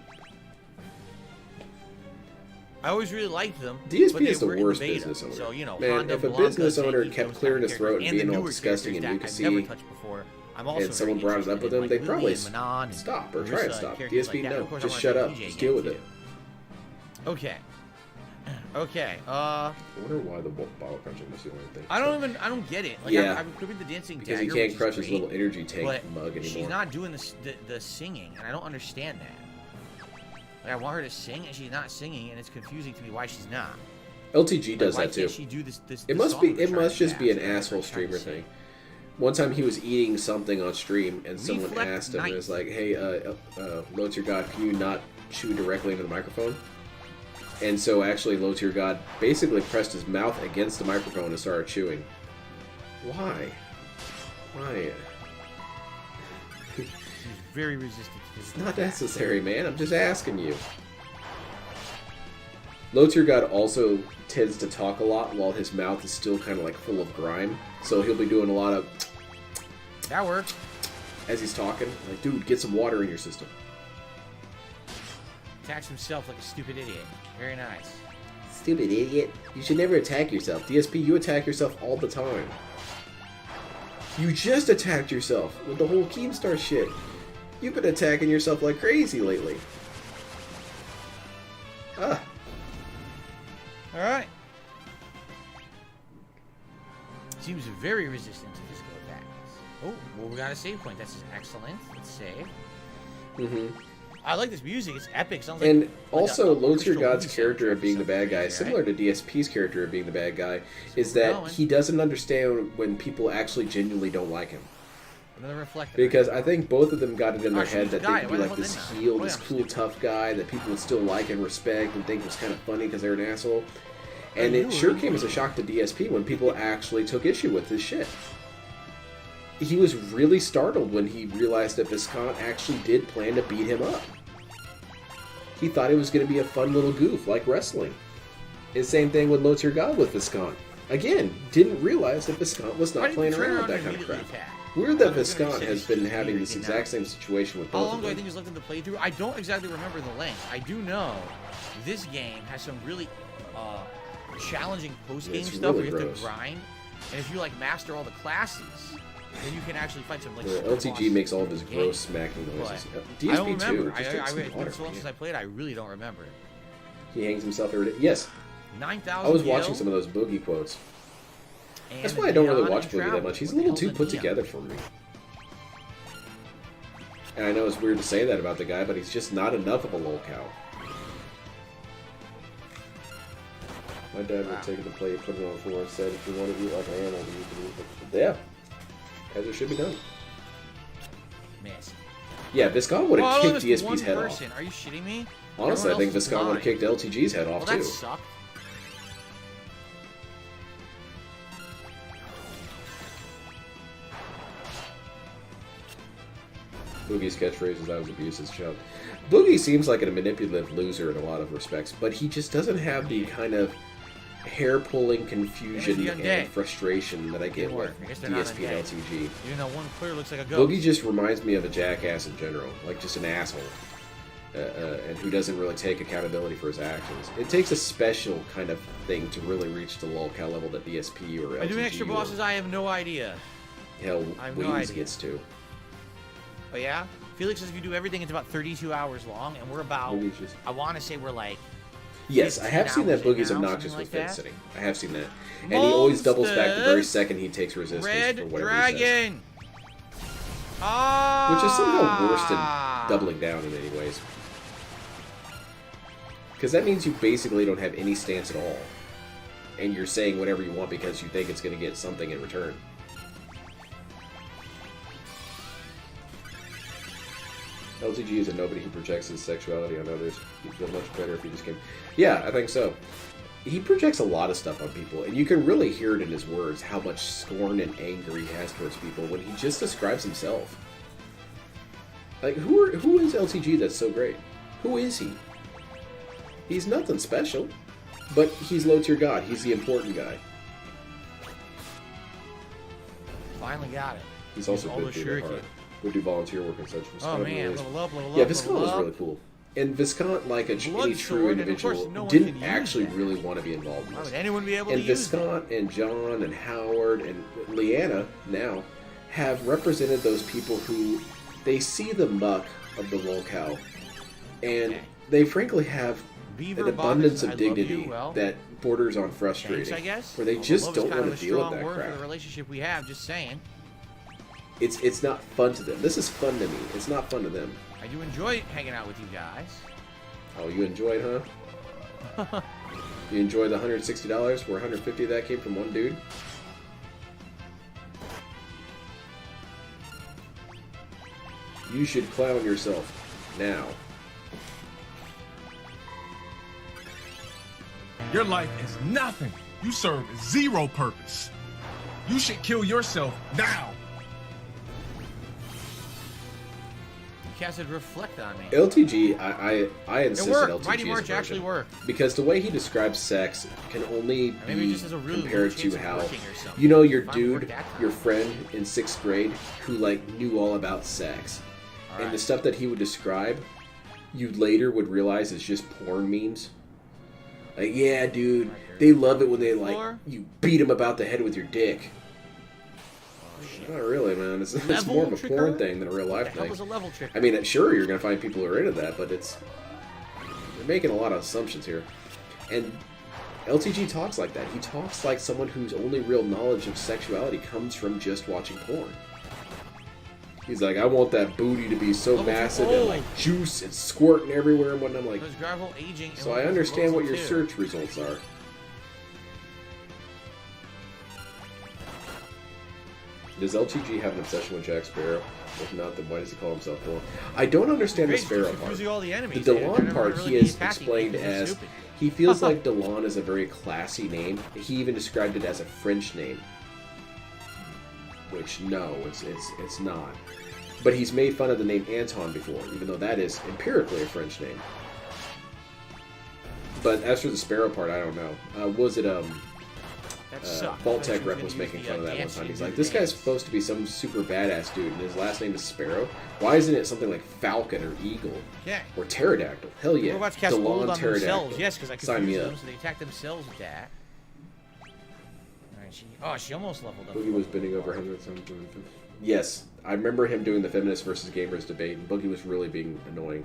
I always really liked them. DSP but they is the were in worst beta. business owner. So, you know, Man, Honda, if a Blanca, business owner Zangief, kept those clearing kind his of throat and characters, being the all newer disgusting and characters you that could I've see, never touched before, I'm also and someone very brought it up interested with in, him, like, they'd Lily probably and Manon and stop or try Marissa and and stop. characters DSP, like that. no. Of course, Just I shut wanna up. play Just DJ deal game with it. too. Okay. Okay. I wonder why the bottle crunching was the only thing. I don't get it. Like, Yeah. I'm equipping the dancing Because dagger, he can't which is crush his great, little energy tank but mug anymore. she's not doing the singing, and I don't understand that. Like, I want her to sing, and she's not singing, and it's confusing to me why she's not. LTG does Why that too. can't she do this It must be. song we're It trying must to just be an cast, or asshole we're trying to streamer sing? thing. One time he was eating something on stream, and someone Reflect asked him, Knight. "It was like, hey, Low Tier God, can you not chew directly into the microphone?" And so actually, Low Tier God basically pressed his mouth against the microphone and started chewing. Why? Why? She's very resistant to It's not necessary, man. I'm just asking you. Low Tier God also tends to talk a lot while his mouth is still kind of like full of grime. So he'll be doing a lot of That worked. as he's talking. Like, dude, get some water in your system. Attacks himself like a stupid idiot. Very nice. Stupid idiot. You should never attack yourself. DSP, you attack yourself all the time. You just attacked yourself with the whole Keemstar shit. You've been attacking yourself like crazy lately. Ah. All right. Seems very resistant to physical attacks. Oh, well, we got a save point. That's excellent. Let's save. Mm-hmm. I like this music. It's epic. Sounds And like also, a Low Tier orchestral God's movie character soundtrack of being the or bad guy, something, similar right? to DSP's character of being the bad guy, is we're that going. he doesn't understand when people actually genuinely don't like him. Another reflector. Because I think both of them got it in their Oh, head she's that the guy. they could Why be the like hell this didn't I? heel, Oh, this yeah, cool, stupid. tough guy that people would still like and respect and think was kind of funny because they're an asshole. And you it sure were- came as a shock to DSP when people actually took issue with this shit. He was really startled when he realized that Viscount actually did plan to beat him up. He thought it was going to be a fun little goof, like wrestling. And same thing with Low Tier God with Viscount. Again, didn't realize that Viscount was Why not did playing you turn around with around that and kind of immediately crap. attack? Weird that I was gonna Viscount say has this been is having weird this now. exact same situation with How both long of do I them. think is left in the playthrough? I don't exactly remember the length. I do know this game has some really challenging post-game It's stuff really where you have gross. to grind. And if you like master all the classes, then you can actually fight some like The super LTG bosses makes all of in his the game. gross smacking But noises. I don't DSP too. remember. Just drink It's some been water. so long since I played. I really don't remember it. He hangs himself every day. Yes, 9,000. I was watching some of those boogie quotes. That's why I don't really watch Boogie that much. He's a little too put together for me. And I know it's weird to say that about the guy, but he's just not enough of a lolcow. My dad would take it to play, put it on the floor, and said, if you want to eat like an animal, then you can eat it. Yeah. As it should be done. Miss. Yeah, Viscount would have Well, kicked it's one DSP's head person. off. Are you shitting me? Honestly, I Everyone think else is Viscount would have blind. kicked LTG's head off, Well, that too. sucked. Boogie's catchphrase is "I was abused as a child." Boogie seems like a manipulative loser in a lot of respects, but he just doesn't have the kind of hair-pulling confusion and frustration that I get with DSP and LTG. Even though one clear looks like a ghost. Boogie just reminds me of a jackass in general, like just an asshole, and who doesn't really take accountability for his actions. It takes a special kind of thing to really reach the lolcow level that DSP or LTG. I do extra bosses. I have no idea. Hell, no Wings idea. gets to. Oh yeah. Felix says if you do everything, it's about 32 hours long, and we're about. Boogie's just... I want to say we're like. Yes, I have seen that Boogie's obnoxious with Fence City. I have seen that. And he always doubles back the very second he takes resistance for whatever he says. Which is somehow worse than doubling down in many ways. Because that means you basically don't have any stance at all. And you're saying whatever you want because you think it's going to get something in return. LTG is a nobody who projects his sexuality on others. He'd feel much better if he just came... Yeah, I think so. He projects a lot of stuff on people, and you can really hear it in his words, how much scorn and anger he has towards people when he just describes himself. Like, who is LTG that's so great? Who is he? He's nothing special, but he's low-tier god. He's the important guy. Finally got it. He's also good through the heart. Would do volunteer work and such. Oh man, level up, yeah, Viscount was really cool. And Viscount, like any true individual, didn't actually really want to be involved in this. Why would anyone be able to and use Viscount and John and Howard and Leanna now have represented those people who they see the muck of the lolcow, and they frankly have an abundance of dignity that borders on frustrating, Thanks, I guess. where they just don't want to deal with that word crap. for the relationship we have, just saying. It's not fun to them. This is fun to me. It's not fun to them. I do enjoy hanging out with you guys. Oh, you enjoyed, huh? You enjoyed the $160, where $150 of that came from one dude? You should clown yourself. Now. Your life is nothing. You serve zero purpose. You should kill yourself now. Casted reflect on me. LTG, I insist that LTG Mighty is March virgin. actually worked. Because the way he describes sex can only be really compared to how, you know, your dude, your friend in 6th grade who, like, knew all about sex. And the stuff that he would describe, you later would realize is just porn memes. Like, yeah, dude, they love it when they, like, you beat him about the head with your dick. Not really, man. It's more of a porn thing than a real life thing. I mean, sure, you're going to find people who are into that, but they're making a lot of assumptions here. And LTG talks like that. He talks like someone whose only real knowledge of sexuality comes from just watching porn. He's like, I want that booty to be so massive and like juice and squirting everywhere and whatnot. I'm like, so I understand what your search results are. Does LTG have an obsession with Jack Sparrow? If not, then why does he call himself Delon? I don't understand the Sparrow part. The Delon part he has explained as he feels like Delon is a very classy name. He even described it as a French name. Which, no, it's not. But he's made fun of the name Anton before, even though that is empirically a French name. But as for the Sparrow part, I don't know. Was it, Vault-Tec Rep was making fun of that one time. He's like, this guy's supposed to be some super badass dude, and his last name is Sparrow. Why isn't it something like Falcon or Eagle? Yeah. Or Pterodactyl? Hell yeah. Robots cast gold on themselves. Yes, because I Sign me confused up. them, so they attack themselves with that. Alright, she almost leveled up. Boogie was bending over hundreds. Yes, I remember him doing the feminist versus gamers debate, and Boogie was really being annoying.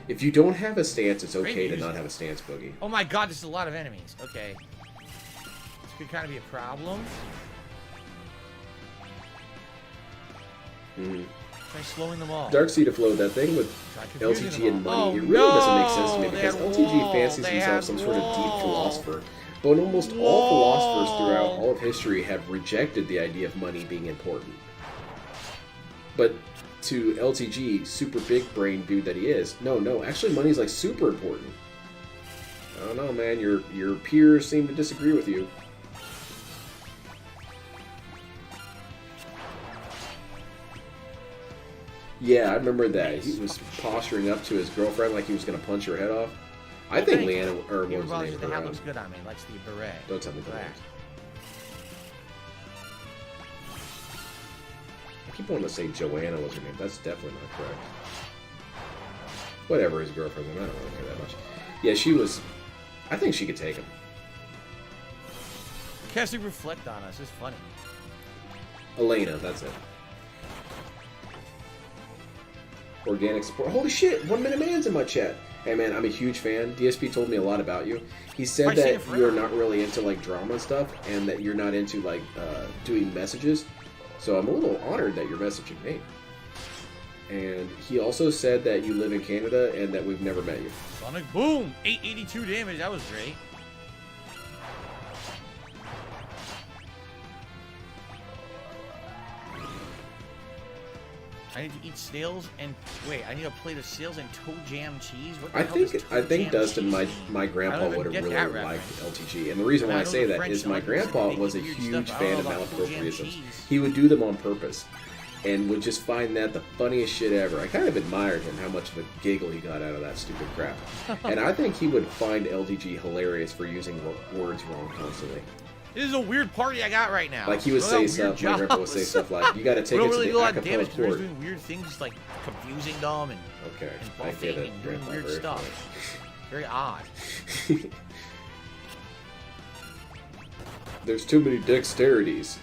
If you don't have a stance, it's okay to not have a stance, Boogie. Oh my god, this is a lot of enemies. Okay. This could kind of be a problem. Try slowing them all. Dark Sea to Flow, that thing with LTG and money, it really doesn't make sense to me because LTG fancies himself some sort of deep philosopher. But almost all philosophers throughout all of history have rejected the idea of money being important. But to LTG, super big brain dude that he is, no, actually money's like super important. I don't know, man, your peers seem to disagree with you. Yeah, I remember that. He was posturing up to his girlfriend like he was going to punch her head off. I think Leanna, or what was the name of The her? hat looks good on me. Likes the beret. Don't tell me the Black. names. I keep wanting to say Joanna was her name. That's definitely not correct. Whatever his girlfriend's name, I don't really care that much. Yeah, she was... I think she could take him. Cassie reflect on us. It's funny. Elena, that's it. Organic support. Holy shit, 1 Minute Man's in my chat. Hey man, I'm a huge fan. DSP told me a lot about you. He said that you're not really into like drama and stuff, and that you're not into like doing messages. So I'm a little honored that you're messaging me. And he also said that you live in Canada and that we've never met you. Sonic boom! 882 damage. That was great. I need to eat snails and wait. I need a plate of snails and toe jam cheese. What the hell does toe jam Dustin, cheese my mean? grandpa I don't would even have get really that liked reference. LTG, and the reason I why I know say the that French is don't my like grandpa listening to was a weird huge stuff. I don't fan of know about toe jam malapropisms. cheese. He would do them on purpose, and would just find that the funniest shit ever. I kind of admired him, how much of a giggle he got out of that stupid crap, and I think he would find LTG hilarious for using words wrong constantly. This is a weird party I got right now. Like he would say stuff, my grandpa would say stuff like, "You got to take it to the acapella We're chord." doing weird things like confusing them and Okay, and I get buffing it. and doing Grandpa, weird very stuff. funny. Very odd. There's too many dexterities.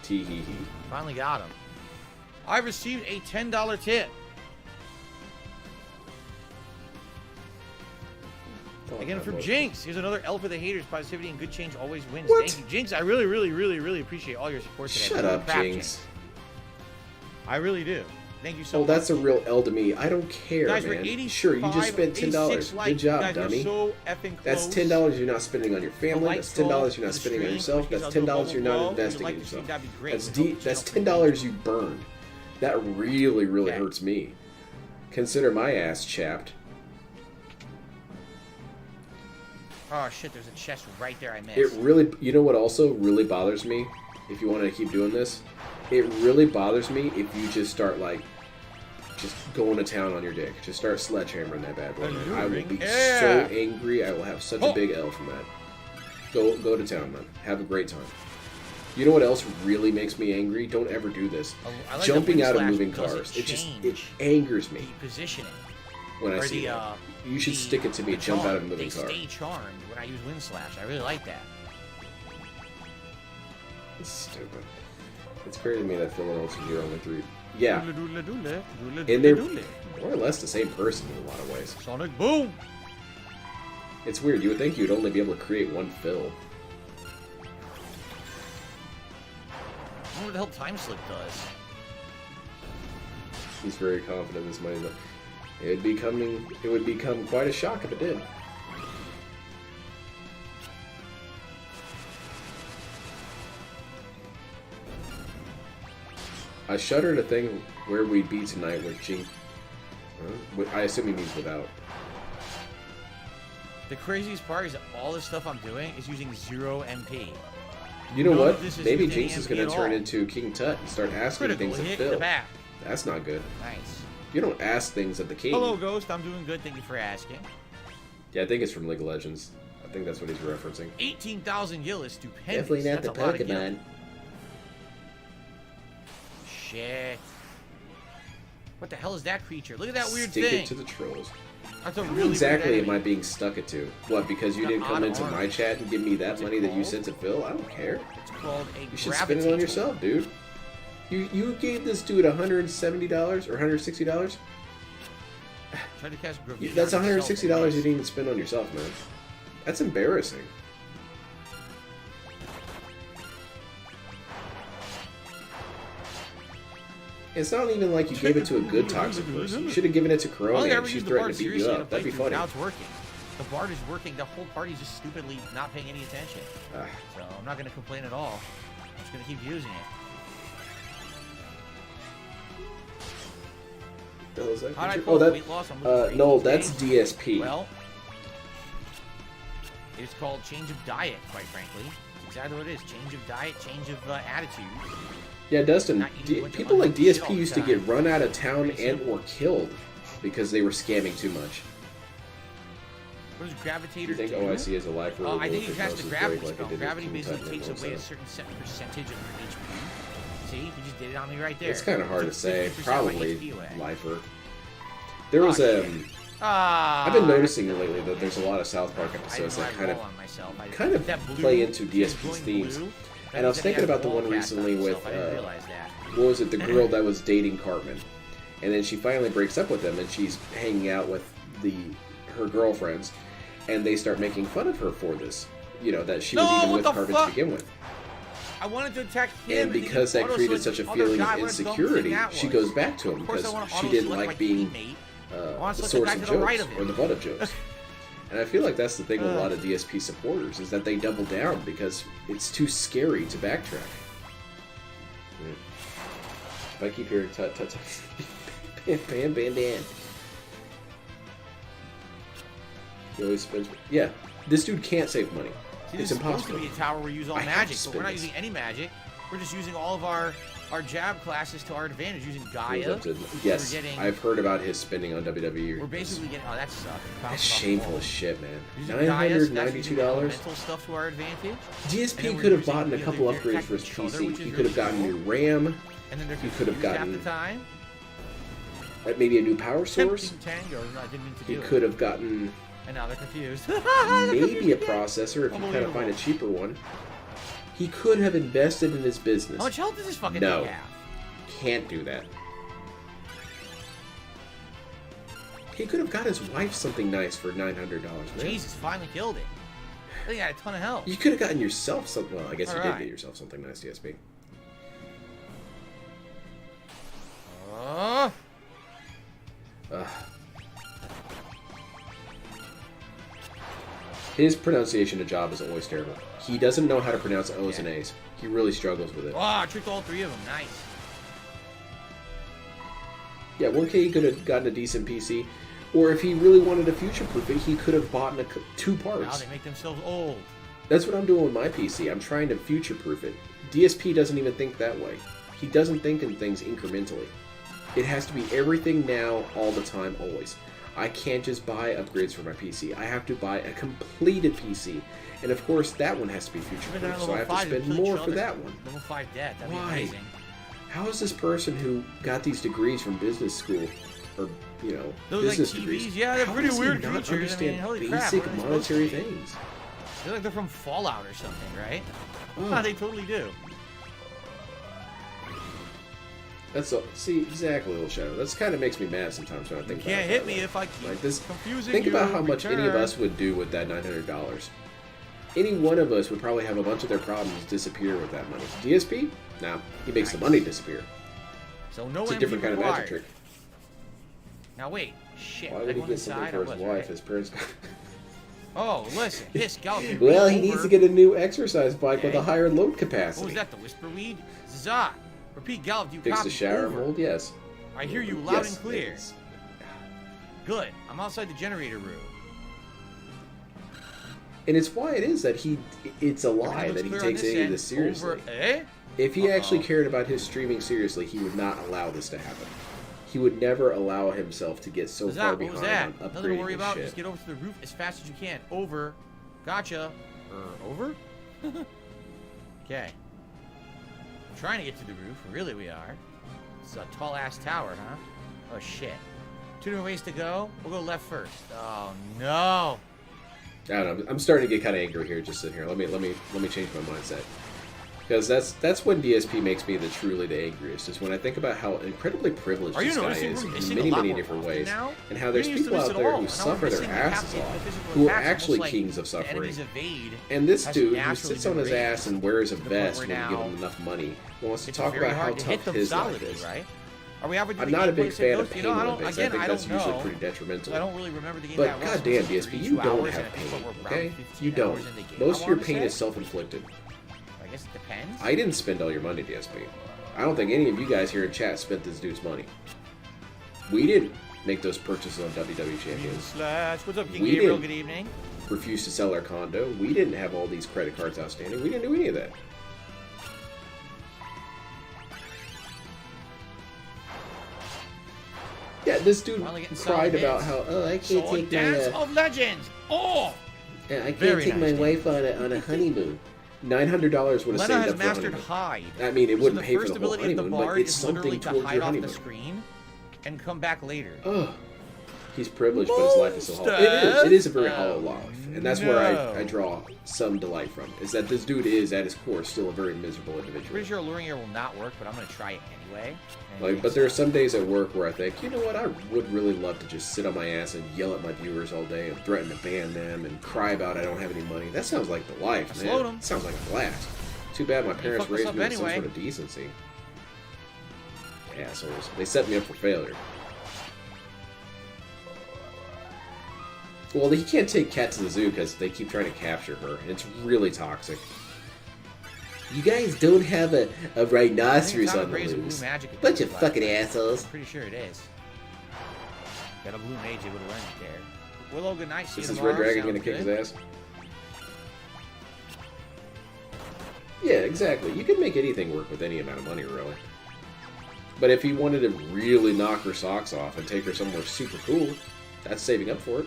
Tee hee hee. Finally got him. I received a $10 tip. Again from Jinx. Here's another L for the haters. Positivity and good change always wins. What? Thank you, Jinx. I really, really, really, really appreciate all your support today. Shut up, Crap, Jinx. I really do. Thank you so Oh, much. that's a real L to me. I don't care, Guys, we're man. 85, Sure, you just spent $10. 86 Good likes. job, Guys, we're dummy. so effing That's close. $10 you're not spending on your family. Like That's $10 you're not the spending on stream, yourself. please, That's I'll do a $10 you're bubble not blow. If you'd investing like in to see, yourself. that'd be great. That's We hope deep. the That's channel $10 you burned. That really, really Okay. hurts me. Consider my ass chapped. Oh shit, there's a chest right there I missed. It really, you know what also really bothers me? If you want to keep doing this, it really bothers me if you just start like, just going to town on your dick. Just start sledgehammering that bad boy. Man. I will be so angry. I will have such a big L from that. Go to town, man. Have a great time. You know what else really makes me angry? Don't ever do this. I like Jumping the out of wind moving slash cars. because It angers me the positioning. when I Or see the, that. You should the- stick it to me. the Jump out of a charm. moving car. They stay charmed when I use wind slash. I really like that. It's stupid. It's crazy to me that Phil and LTG are only 3. Yeah. And they're more or less the same person in a lot of ways. Sonic boom! It's weird. You would think you'd only be able to create one Phil. I wonder what the hell Time Slip does. He's very confident this money, but it would become quite a shock if it did. I shudder to think where we'd be tonight with Jinx. I assume he means without. The craziest part is that all this stuff I'm doing is using 0 MP. You know None what? of this is Maybe using Jinx is MP going to at turn all. into King Tut and start asking Critical things of hit Phil. the back. That's not good. Nice. You don't ask things of the king. Hello, Ghost. I'm doing good. Thank you for asking. Yeah, I think it's from League of Legends. I think that's what he's referencing. 18,000 gil is stupendous. Definitely not That's the a lot of gil. Pokemon. Shit. What the hell is that creature? Look at that weird Stick thing. it to the trolls. That's a Who really exactly weird am I enemy. being stuck it to? What, because you The didn't come odd into arm. my chat and give me that What's it money that you called? sent to Phil? I don't care. It's called a You should spend it on yourself, dude. You gave this dude $170 or $160? Try to cast Graviton That's on yourself, $160 you anyways. didn't even spend on yourself, man. That's embarrassing. It's not even like you gave it to a good toxic person. You should have given it to I Corona only ever and she used the threatened Bard to beat you seriously in a up. That'd be playthrough. funny. Now it's working. The Bard is working. The whole party's just stupidly not paying any attention. Ah. So I'm not going to complain at all. I'm just going to keep using it. The hell is that How'd I creature? pull Oh, that. weight loss? I'm looking for No, 80 that's days. DSP. Well, it's called change of diet, quite frankly. It's exactly what it is. Change of diet, change of attitude. Yeah, Dustin, Not eating a bunch of people like unhealthy shit DSP all the used to time. get run out of town Pretty and simple. or killed because they were scamming too much. What does gravitators You think do? OIC is a life rule? I think it if has it the goes gravity break like spell. it did Gravity with basically Team takes Titan away a 07? certain percentage of your HP. See, he just did it on me right there. It's kind of hard to Took say. 50% of my Probably HP away. lifer. There was Oh, a. shit. I've I've been noticing lately that there's a lot of South Park episodes that kind of play into DSP's themes. And I was thinking about the one recently with what was it, the girl that was dating Cartman, and then she finally breaks up with him, and she's hanging out with her girlfriends, and they start making fun of her for this. You know, that she was No, even what with the Cartman fuck? to begin with. I wanted to attack him, And because that created such a feeling of insecurity, she goes back to him because she didn't like being the source of jokes or the butt of jokes. And I feel like that's the thing with a lot of DSP supporters, is that they double down because it's too scary to backtrack. If I keep hearing tut tut tut, bam bam bam bam. He always spends. Yeah, this dude can't save money. See, It's this is supposed impossible. to be a tower where we use all I have magic, to but we're not spend this. using any magic. We're just using all of our jab classes to our advantage, using Gaia. Yes, We're getting, I've heard about his spending on WWE. we're basically getting. Oh, that sucks. That's shameful as shit, man. Using Gaia, so that's using $992. elemental stuff to our advantage. And then DSP we're could have using, bought a you know, couple they're upgrades for his attacking each other, PC. which is He could have really gotten cool. new RAM, And then they're he could have confused half gotten- the time. maybe a new power source. Tempting tango. No, I didn't mean to He do could it. have gotten And now they're confused. maybe a processor if you kind of find a cheaper one. He could have invested in his business. How much health does this fucking No. thing have? Can't do that. He could have got his wife something nice for $900, man. Jesus, finally killed it. I think I had a ton of health. You could have gotten yourself something. Well, I guess you did Alright. get yourself something nice, DSP. His pronunciation of job is always terrible. He doesn't know how to pronounce O's and A's. He really struggles with it. Wow, I tricked all three of them. Nice. Yeah, 1K he could have gotten a decent PC. Or if he really wanted to future-proof it, he could have bought two Now parts. they make themselves old. That's what I'm doing with my PC. I'm trying to future-proof it. DSP doesn't even think that way. He doesn't think in things incrementally. It has to be everything now, all the time, always. I can't just buy upgrades for my PC. I have to buy a completed PC. And of course, that one has to be future-proof, so I have to spend more for that one. Level 5 dead. That'd be Why? amazing. How is this person who got these degrees from business school, or, you know, Those, like, business TVs? degrees, Yeah, they're how pretty does he weird not creatures. I mean, understand holy crap, basic what are they supposed to monetary be? things? They're like they're from Fallout or something, right? Oh. They totally do. That's all. See, exactly, Little Shadow. That's kind of makes me mad sometimes when I think about it. Can't that hit me way. if I keep Like this. confusing Think you. about how much any of Return. us would do with that $900. Any one of us would probably have a bunch of their problems disappear with that money. DSP? Nah, he makes the money disappear. So no It's a MP different kind of magic required. trick. Now wait, shit. Why did I would he go get something inside? for I his was, wife? right? His parents. Oh, listen, this Galvin. Well, he needs to get a new exercise bike with a Okay. higher load What was capacity. that? The whisper weed? Zah. Repeat, Gallup. Do you Fix copy? the shower Over. mold? Yes. I hear you loud Yes, and clear. it's- Good. I'm outside the generator room. And it's why it is that it's a lie Everything that he looks clear on takes any of end. this seriously. Over, eh? If he actually Uh-oh. cared about his streaming seriously, he would not allow this to happen. He would never allow himself to get so What's far that? What was behind that? on Nothing to upgrading worry his about. shit. Just get over to the roof as fast as you can. Over. Gotcha. Over? Okay. I'm trying to get to the roof. Really, we are. It's a tall-ass tower, huh? Oh, shit. 2 different ways to go. We'll go left first. Oh, no. I don't know. I'm starting to get kind of angry here, just sitting here. Let me change my mindset. Because that's when DSP makes me truly the angriest. Is when I think about how incredibly privileged Are you this guy noticing is we're in missing many, a lot many more different often ways, now? and how We there's didn't used to people miss out it there all, who and now we're suffer their missing the asses physical off, who are attacks, actually almost like kings of the suffering. enemy's evade And this has dude who naturally sits been on his raised ass and wears a to the point vest where when you give now him enough money wants to it's talk very about how hard to hit tough them his life solidly, is. right? Are we averaging I'm the not a gameplay big say fan those? of pain You know, Olympics. I again, think I that's don't usually know. pretty detrimental. I don't really remember the game But that well. goddamn, so it's DSP, been you 2 don't hours, have and I think pain, we're around okay? 15 You don't. hours in the game, Most I of your wanna pain say. is self-inflicted. I guess it depends. I didn't spend all your money, DSP. I don't think any of you guys here in chat spent this dude's money. We didn't make those purchases on WWE Champions. Slash. What's up, King We Gabriel? didn't. Good evening. refused to sell our condo. We didn't have all these credit cards outstanding. We didn't do any of that. Yeah, this dude cried about how, oh, I can't take Dance my of Legends. Oh, I can't Very take my nice, wife on a honeymoon. $900 would have Lena saved has up for a mastered honeymoon. hide. I mean, it wouldn't so pay for first the whole ability of the honeymoon, but bard it's is literally something to towards hide your off the honeymoon. screen and come back later. Oh, he's privileged, but his life is so hollow. It is a very hollow life, and that's where I draw some delight from. Is that this dude is at his core still a very miserable individual. Pretty sure alluring air will not work, but I'm gonna try it anyway. Like, but there are some days at work where I think, you know what, I would really love to just sit on my ass and yell at my viewers all day and threaten to ban them and cry about I don't have any money. That sounds like the life, man. slowed him. Sounds like a blast. Too bad my parents fucked us raised up me with some anyway. sort of decency. Assholes. They set me up for failure. Well, he can't take Cat to the zoo because they keep trying to capture her, and it's really toxic. You guys don't have a rhinoceros Tom on the Gray's a loose. blue magic Bunch of ability, fucking by the way. assholes. I'm pretty sure it is. Got a blue mage, they would have learned it there. Willow, good night. See Is you this Red tomorrow. Dragon gonna Sounds kick good. his ass? Yeah, exactly. You can make anything work with any amount of money, really. But if he wanted to really knock her socks off and take her somewhere super cool, that's saving up for it.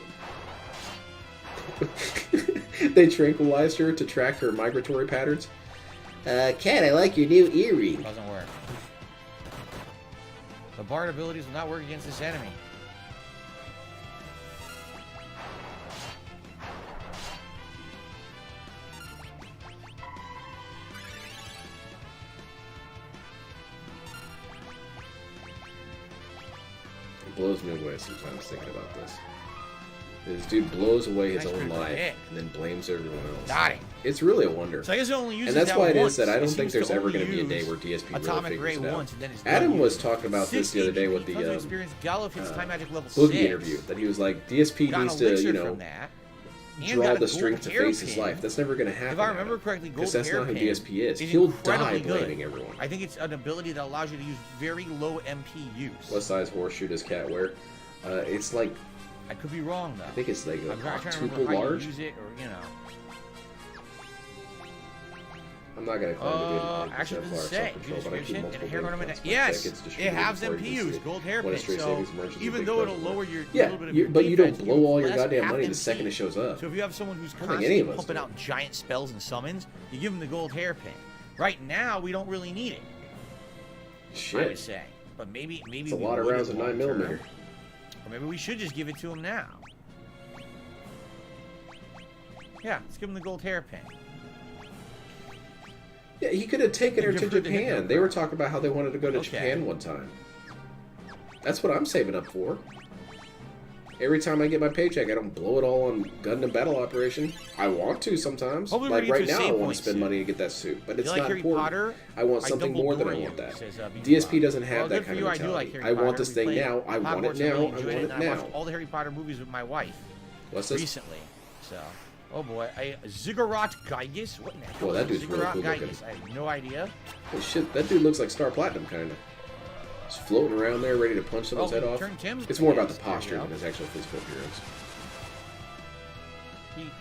They tranquilized her to track her migratory patterns. Cat, I like your new earring. Doesn't work. The bard abilities will not work against this enemy. It blows me away sometimes thinking about this. This dude blows away his Nice own critical life hit. and then blames everyone else. Got it. It's really a wonder. So I guess it only uses And that's that why it once. is that I don't It think seems there's to ever only going to be a day use where DSP really Atomic figures Ray it out. once, and then it's Adam done. was talking about this the other day with the Because of experience, Gallup hits time magic level Boogie 6. interview. That he was like, DSP Got an needs to, elixir you know, from that, and draw got a the strength to gold face his hairpin. life. That's never going to happen. If I remember correctly, gold because that's not who hairpin DSP is. is He'll incredibly die good. blaming everyone. I think it's an ability that allows you to use very low MP use. What size horseshoe does Cat wear? It's like, I could be wrong though. I think it's like I'm trying to octuple remember how large. you use it, or you know. I'm not going to claim to be an Actually, it doesn't far say. self-control, but I keep Description multiple and hair game ornament. points. My Yes, deck gets it distributed has before you can MPUs, see it. gold When a hairpin. straight So savings emerges, a even big though it'll benefit. lower your Yeah, little bit of you, your but you don't defense, blow all your less goddamn half money the MP. second it shows up. So if you have someone who's I don't think constantly any of us pumping do. out giant spells and summons, you give them the gold hairpin. Right now, we don't really need it. I would Shit. say, but maybe It's a we lot of would rounds in of the long 9mm. term. Or maybe we should just give it to him now. Yeah, let's give him the gold hairpin. Yeah, he could have taken her Give to her the Japan. hypno They were crown. talking about how they wanted to go to Okay. Japan one time. That's what I'm saving up for. Every time I get my paycheck, I don't blow it all on Gundam Battle Operation. I want to sometimes. Hopefully Like we're right getting to now, a I save want point to spend soon. money to get that suit, but You it's like not Harry important. Potter? I want something double more than I adore want you, that. says, BB DSP Bob. doesn't have Well, that good for kind you. of I do like mentality. Harry I want Potter. this We thing played now. I want it Hogwarts, now. really I enjoyed want it, it and I watched now. all the Harry Potter movies with my wife What's this? recently. So, oh boy, a Ziggurat Gygus? What in the hell Well, that is a dude's really Ziggurat cool looking. Gygus? I have no idea. Holy shit, that dude looks like Star Platinum, kind of. Just floating around there, ready to punch someone's head off. Turn Tim. It's more about the Yes, there you posture go. than his actual physical appearance.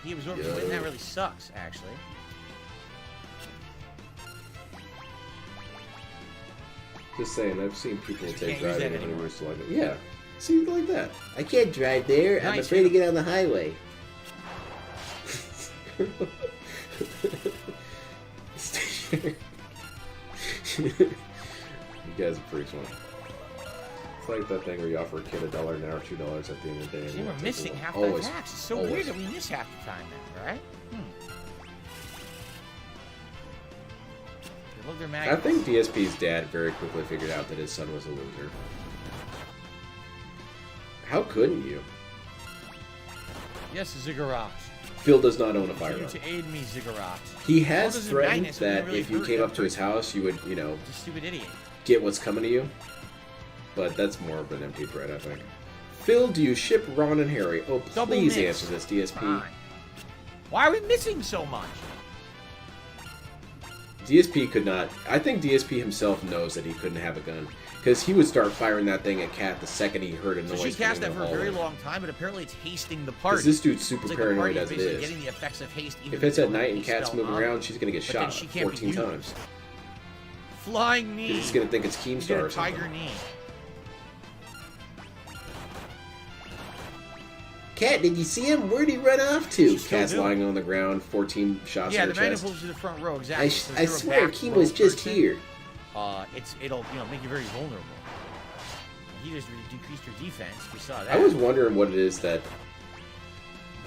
He absorbs Yo. the wind. That really sucks, actually. Just saying, I've seen people You take can't use that driving anymore. honeymoons to like it. Yeah, see, like that. I can't drive there. I'm Nice, afraid to yeah. get on the highway. You guys are freaks, one. It's like that thing where you offer a kid $1 an hour, $2 at the end of the day. and See, you we're take missing it. half Always. the attacks. It's so Always. weird that we miss half the time now, right? They look their I magnets. think DSP's dad very quickly figured out that his son was a loser. How couldn't you? Yes, Ziggurat. Phil does not own a Continue firearm. to aid me, Ziggurat. He All has those threatened magnets, we that didn't really if you hurt came that up to his person. house, you would, you know, Just stupid idiot. get what's coming to you. But that's more of an empty threat, I think. Phil, do you ship Ron and Harry? Oh, Double please miss. answer this, DSP. Fine. Why are we missing so much? DSP could not. I think DSP himself knows that he couldn't have a gun because he would start firing that thing at Kat the second he heard a noise. So she cast that coming for a in the very hallway. long time, but apparently it's hasting the party. Because this dude's super It's like paranoid the as party it basically is. getting the effects of haste even If it's at before night the and Kat's spell moving on, around, she's gonna get but then shot she can't be 14 used. times. Flying knee. He's gonna think it's You Keemstar get or a something. tiger knee. Cat, did you see him? Where'd he run off to? She's still Kat's doing lying on the ground, 14 shots Yeah, in the her magnet chest. pulls to the front row, exactly. I So if you're a swear, back Keem row was just person, here. It'll make you very vulnerable. He just decreased your defense. We saw that. I was wondering what it is that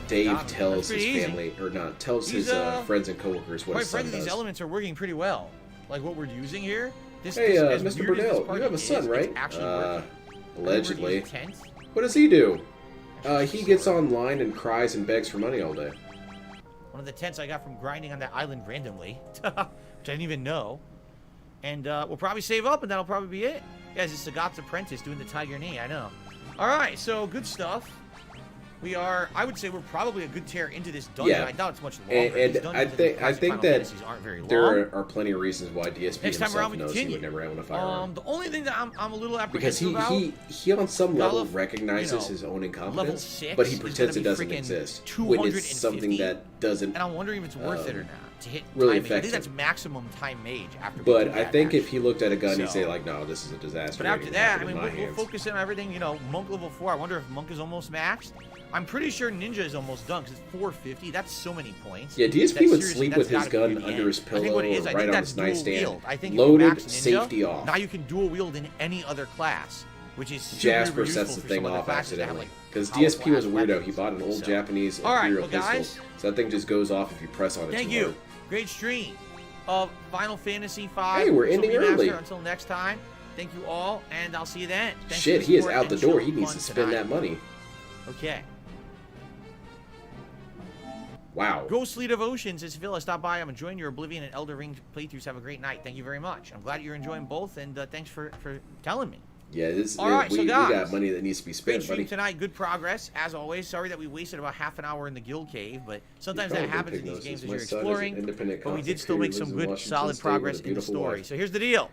Dave God, tells that's his pretty easy. family, or not, tells He's, his friends and coworkers what Quite his son frankly, these does. elements are working pretty well. Like what we're using here. This, Hey, as Mr. weird as this Burdell, party you have a is, son, it's right? actually working. Allegedly. Everybody is tense. What does he do? He gets online and cries and begs for money all day. One of the tents I got from grinding on that island randomly, which I didn't even know. And we'll probably save up, and that'll probably be it. Yeah, it's Sagat's apprentice doing the tiger knee. I know. All right, so good stuff. We are. I would say we're probably a good tear into this dungeon. Yeah. I doubt it's much longer. And These I dungeons in the think classic Final that Fantasies aren't very long. there are plenty of reasons why DSP Next time himself around, we knows he continue. would never own a firearm. The only thing that I'm a little Because apprehensive about. he on some level Golov, recognizes you know, his own level incompetence, 6 but he is pretends gonna it be doesn't freaking exist when it's something 250, that doesn't. and I'm wondering if it's worth it or not to hit really time mage. I affect think that's him. maximum time mage after. we But do I that, think if actually. he looked at a gun, he'd So- say like, "No, this is a disaster." But after waiting to that, I happen mean, in my we'll hands." focus on everything. You know, Monk level 4. I wonder if Monk is almost maxed. I'm pretty sure Ninja is almost done because it's 450. That's so many points. Yeah, DSP That's would seriously- sleep that's with his gotta be gun the under end. his I think pillow what it is, or I right think on that's his dual nightstand. wield. I think if you Loaded, max Ninja, safety off. Now you can dual wield in any other class, which is super Jasper useful sets the for thing some other off classes that have, accidentally. like, Because powerful DSP was a ass weirdo. weapons. He bought an old So- Japanese All right, Imperial well, pistol, guys, so that thing just goes off if you press on it thank too you. hard. Great stream of Final Fantasy V. Hey, we're Pixel ending Remaster. early. Until next time, thank you all, and I'll see you then. Thanks for Shit, the he is support out the and door. chill He needs fun to spend tonight. that money. Okay. Wow. Ghostly Devotions says, Phil, I stopped by. I'm enjoying your Oblivion and Elder Ring playthroughs. Have a great night. Thank you very much. I'm glad you're enjoying both, and thanks for telling me. Yeah, this All right, we, so we guys, got money that needs to be Great spent, stream buddy. tonight. Good progress, as always. Sorry that we wasted about half an hour in the guild cave, but sometimes You that probably happens in picked these those. games as My you're son is an exploring. independent But we did concept still creator, make some lives in good, Washington solid State with a progress in the beautiful story. wife. So here's the deal.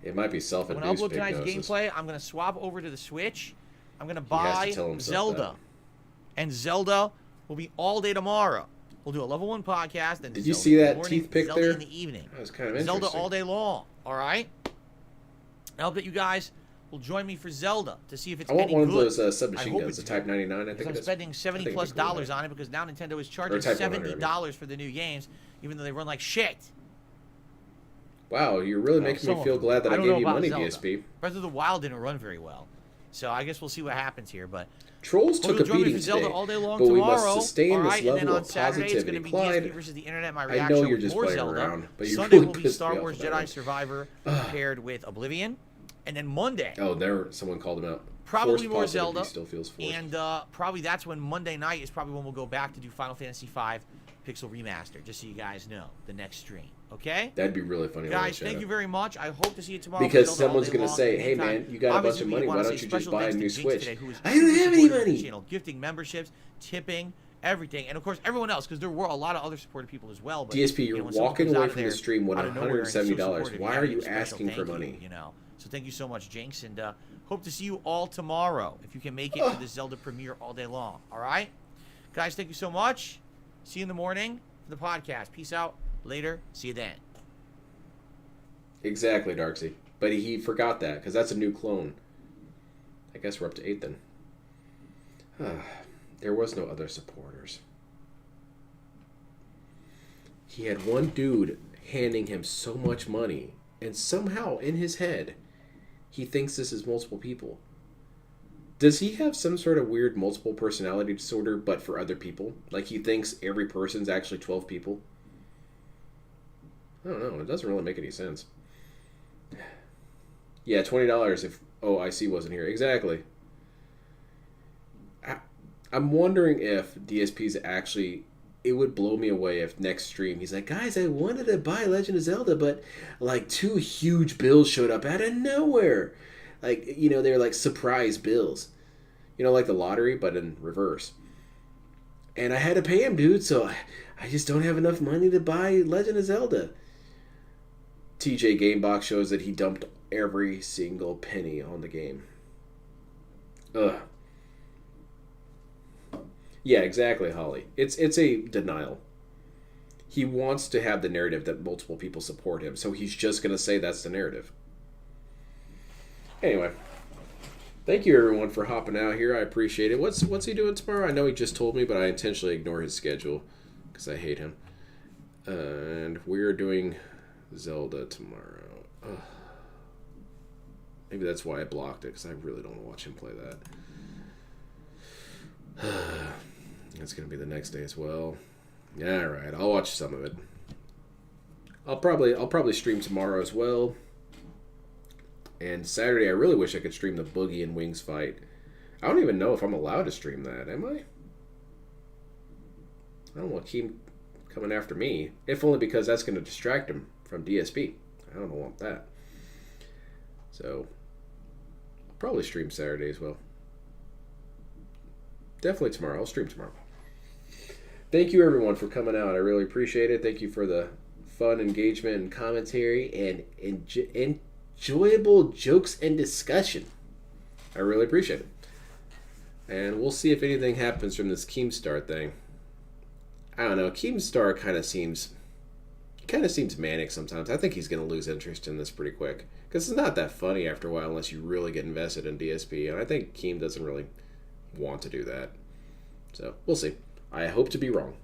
It might be When I self-induced upload tonight's hypnosis. gameplay, I'm going to swap over to the Switch. I'm going to He has to buy tell himself Zelda. that. And Zelda will be all day tomorrow. We'll do a level 1 podcast. Then Did you Zelda see in the that morning, teeth pick Zelda there? in the evening. That was kind of Zelda interesting. all day long. All right? I hope that you guys will join me for Zelda to see if it's I want any one of good. those I submachine hope guns, it's the Type good. 99, I think Because it I'm is. spending $70+ I think it'd be dollars cool. on it because now Nintendo is charging Type 100, $70 for the new games, even though they run like shit. Wow, you're really making Some me of feel them. glad that I don't gave know you about money, Zelda. DSP. Breath of the Wild didn't run very well. So I guess we'll see what happens here. But Trolls Well, took a you'll join me beating for Zelda today, all day long but we tomorrow. must sustain all this right? And then level on of Saturday, it's going to positivity. be Clyde, DSP versus the Internet. My I reaction know you're with just more playing Zelda. around, but you Sunday really will be pissed Star me off Wars with that Jedi one. Survivor paired with Oblivion. And then Monday, Oh, there, someone called him out. probably Forced more positivity Zelda. Still feels forced. And probably that's when Monday night is probably when we'll go back to do Final Fantasy V Pixel Remaster, just so you guys know, the next stream. Okay? That'd be really funny. Guys, thank you very much. I hope to see you tomorrow. Because for Zelda all someone's day gonna long. say, In the "Hey, meantime, man, you got a bunch obviously, of we money. wanna Why say don't you just special buy a thanks to new Jinx Switch?" today, who was I don't super have any supportive of the money. channel, gifting memberships, tipping, everything, and of course everyone else, because there were a lot of other supportive people as well. But, DSP, you're when someone walking comes away out of from the there stream with out of nowhere and is so $170. supportive, Why you are gotta you give a special asking for thank money? You know, so thank you so much, Jinx, and hope to see you all tomorrow if you can make it for the Zelda premiere all day long. All right, guys, thank you so much. See you in the morning for the podcast. Peace out. Later. See you then. Exactly, Darksy. But he forgot that, because that's a new clone. I guess we're up to 8 then. There was no other supporters. He had one dude handing him so much money, and somehow in his head, he thinks this is multiple people. Does he have some sort of weird multiple personality disorder, but for other people? Like he thinks every person's actually 12 people? I don't know. It doesn't really make any sense. Yeah, $20 if OIC wasn't here. Exactly. I'm wondering if DSP's actually... It would blow me away if next stream he's like, guys, I wanted to buy Legend of Zelda, but like 2 huge bills showed up out of nowhere. Like, you know, they're like surprise bills. You know, like the lottery, but in reverse. And I had to pay him, dude, so I just don't have enough money to buy Legend of Zelda. TJ Gamebox shows that he dumped every single penny on the game. Ugh. Yeah, exactly, Holly. It's a denial. He wants to have the narrative that multiple people support him, so he's just going to say that's the narrative. Anyway, thank you everyone for hopping out here. I appreciate it. What's he doing tomorrow? I know he just told me, but I intentionally ignore his schedule because I hate him. And we're doing Zelda tomorrow. Ugh. Maybe that's why I blocked it, because I really don't want to watch him play that. It's going to be the next day as well. Yeah, all right. I'll watch some of it. I'll probably stream tomorrow as well. And Saturday, I really wish I could stream the Boogie and Wings fight. I don't even know if I'm allowed to stream that, am I? I don't want Keem coming after me. If only because that's going to distract him from DSP. I don't want that. So, I'll probably stream Saturday as well. Definitely tomorrow. I'll stream tomorrow. Thank you everyone for coming out. I really appreciate it. Thank you for the fun engagement and commentary and enjoyable jokes and discussion. I really appreciate it. And we'll see if anything happens from this Keemstar thing. I don't know. Keemstar kind of seems manic sometimes. I think he's going to lose interest in this pretty quick. Because it's not that funny after a while unless you really get invested in DSP. And I think Keem doesn't really want to do that. So, we'll see. I hope to be wrong.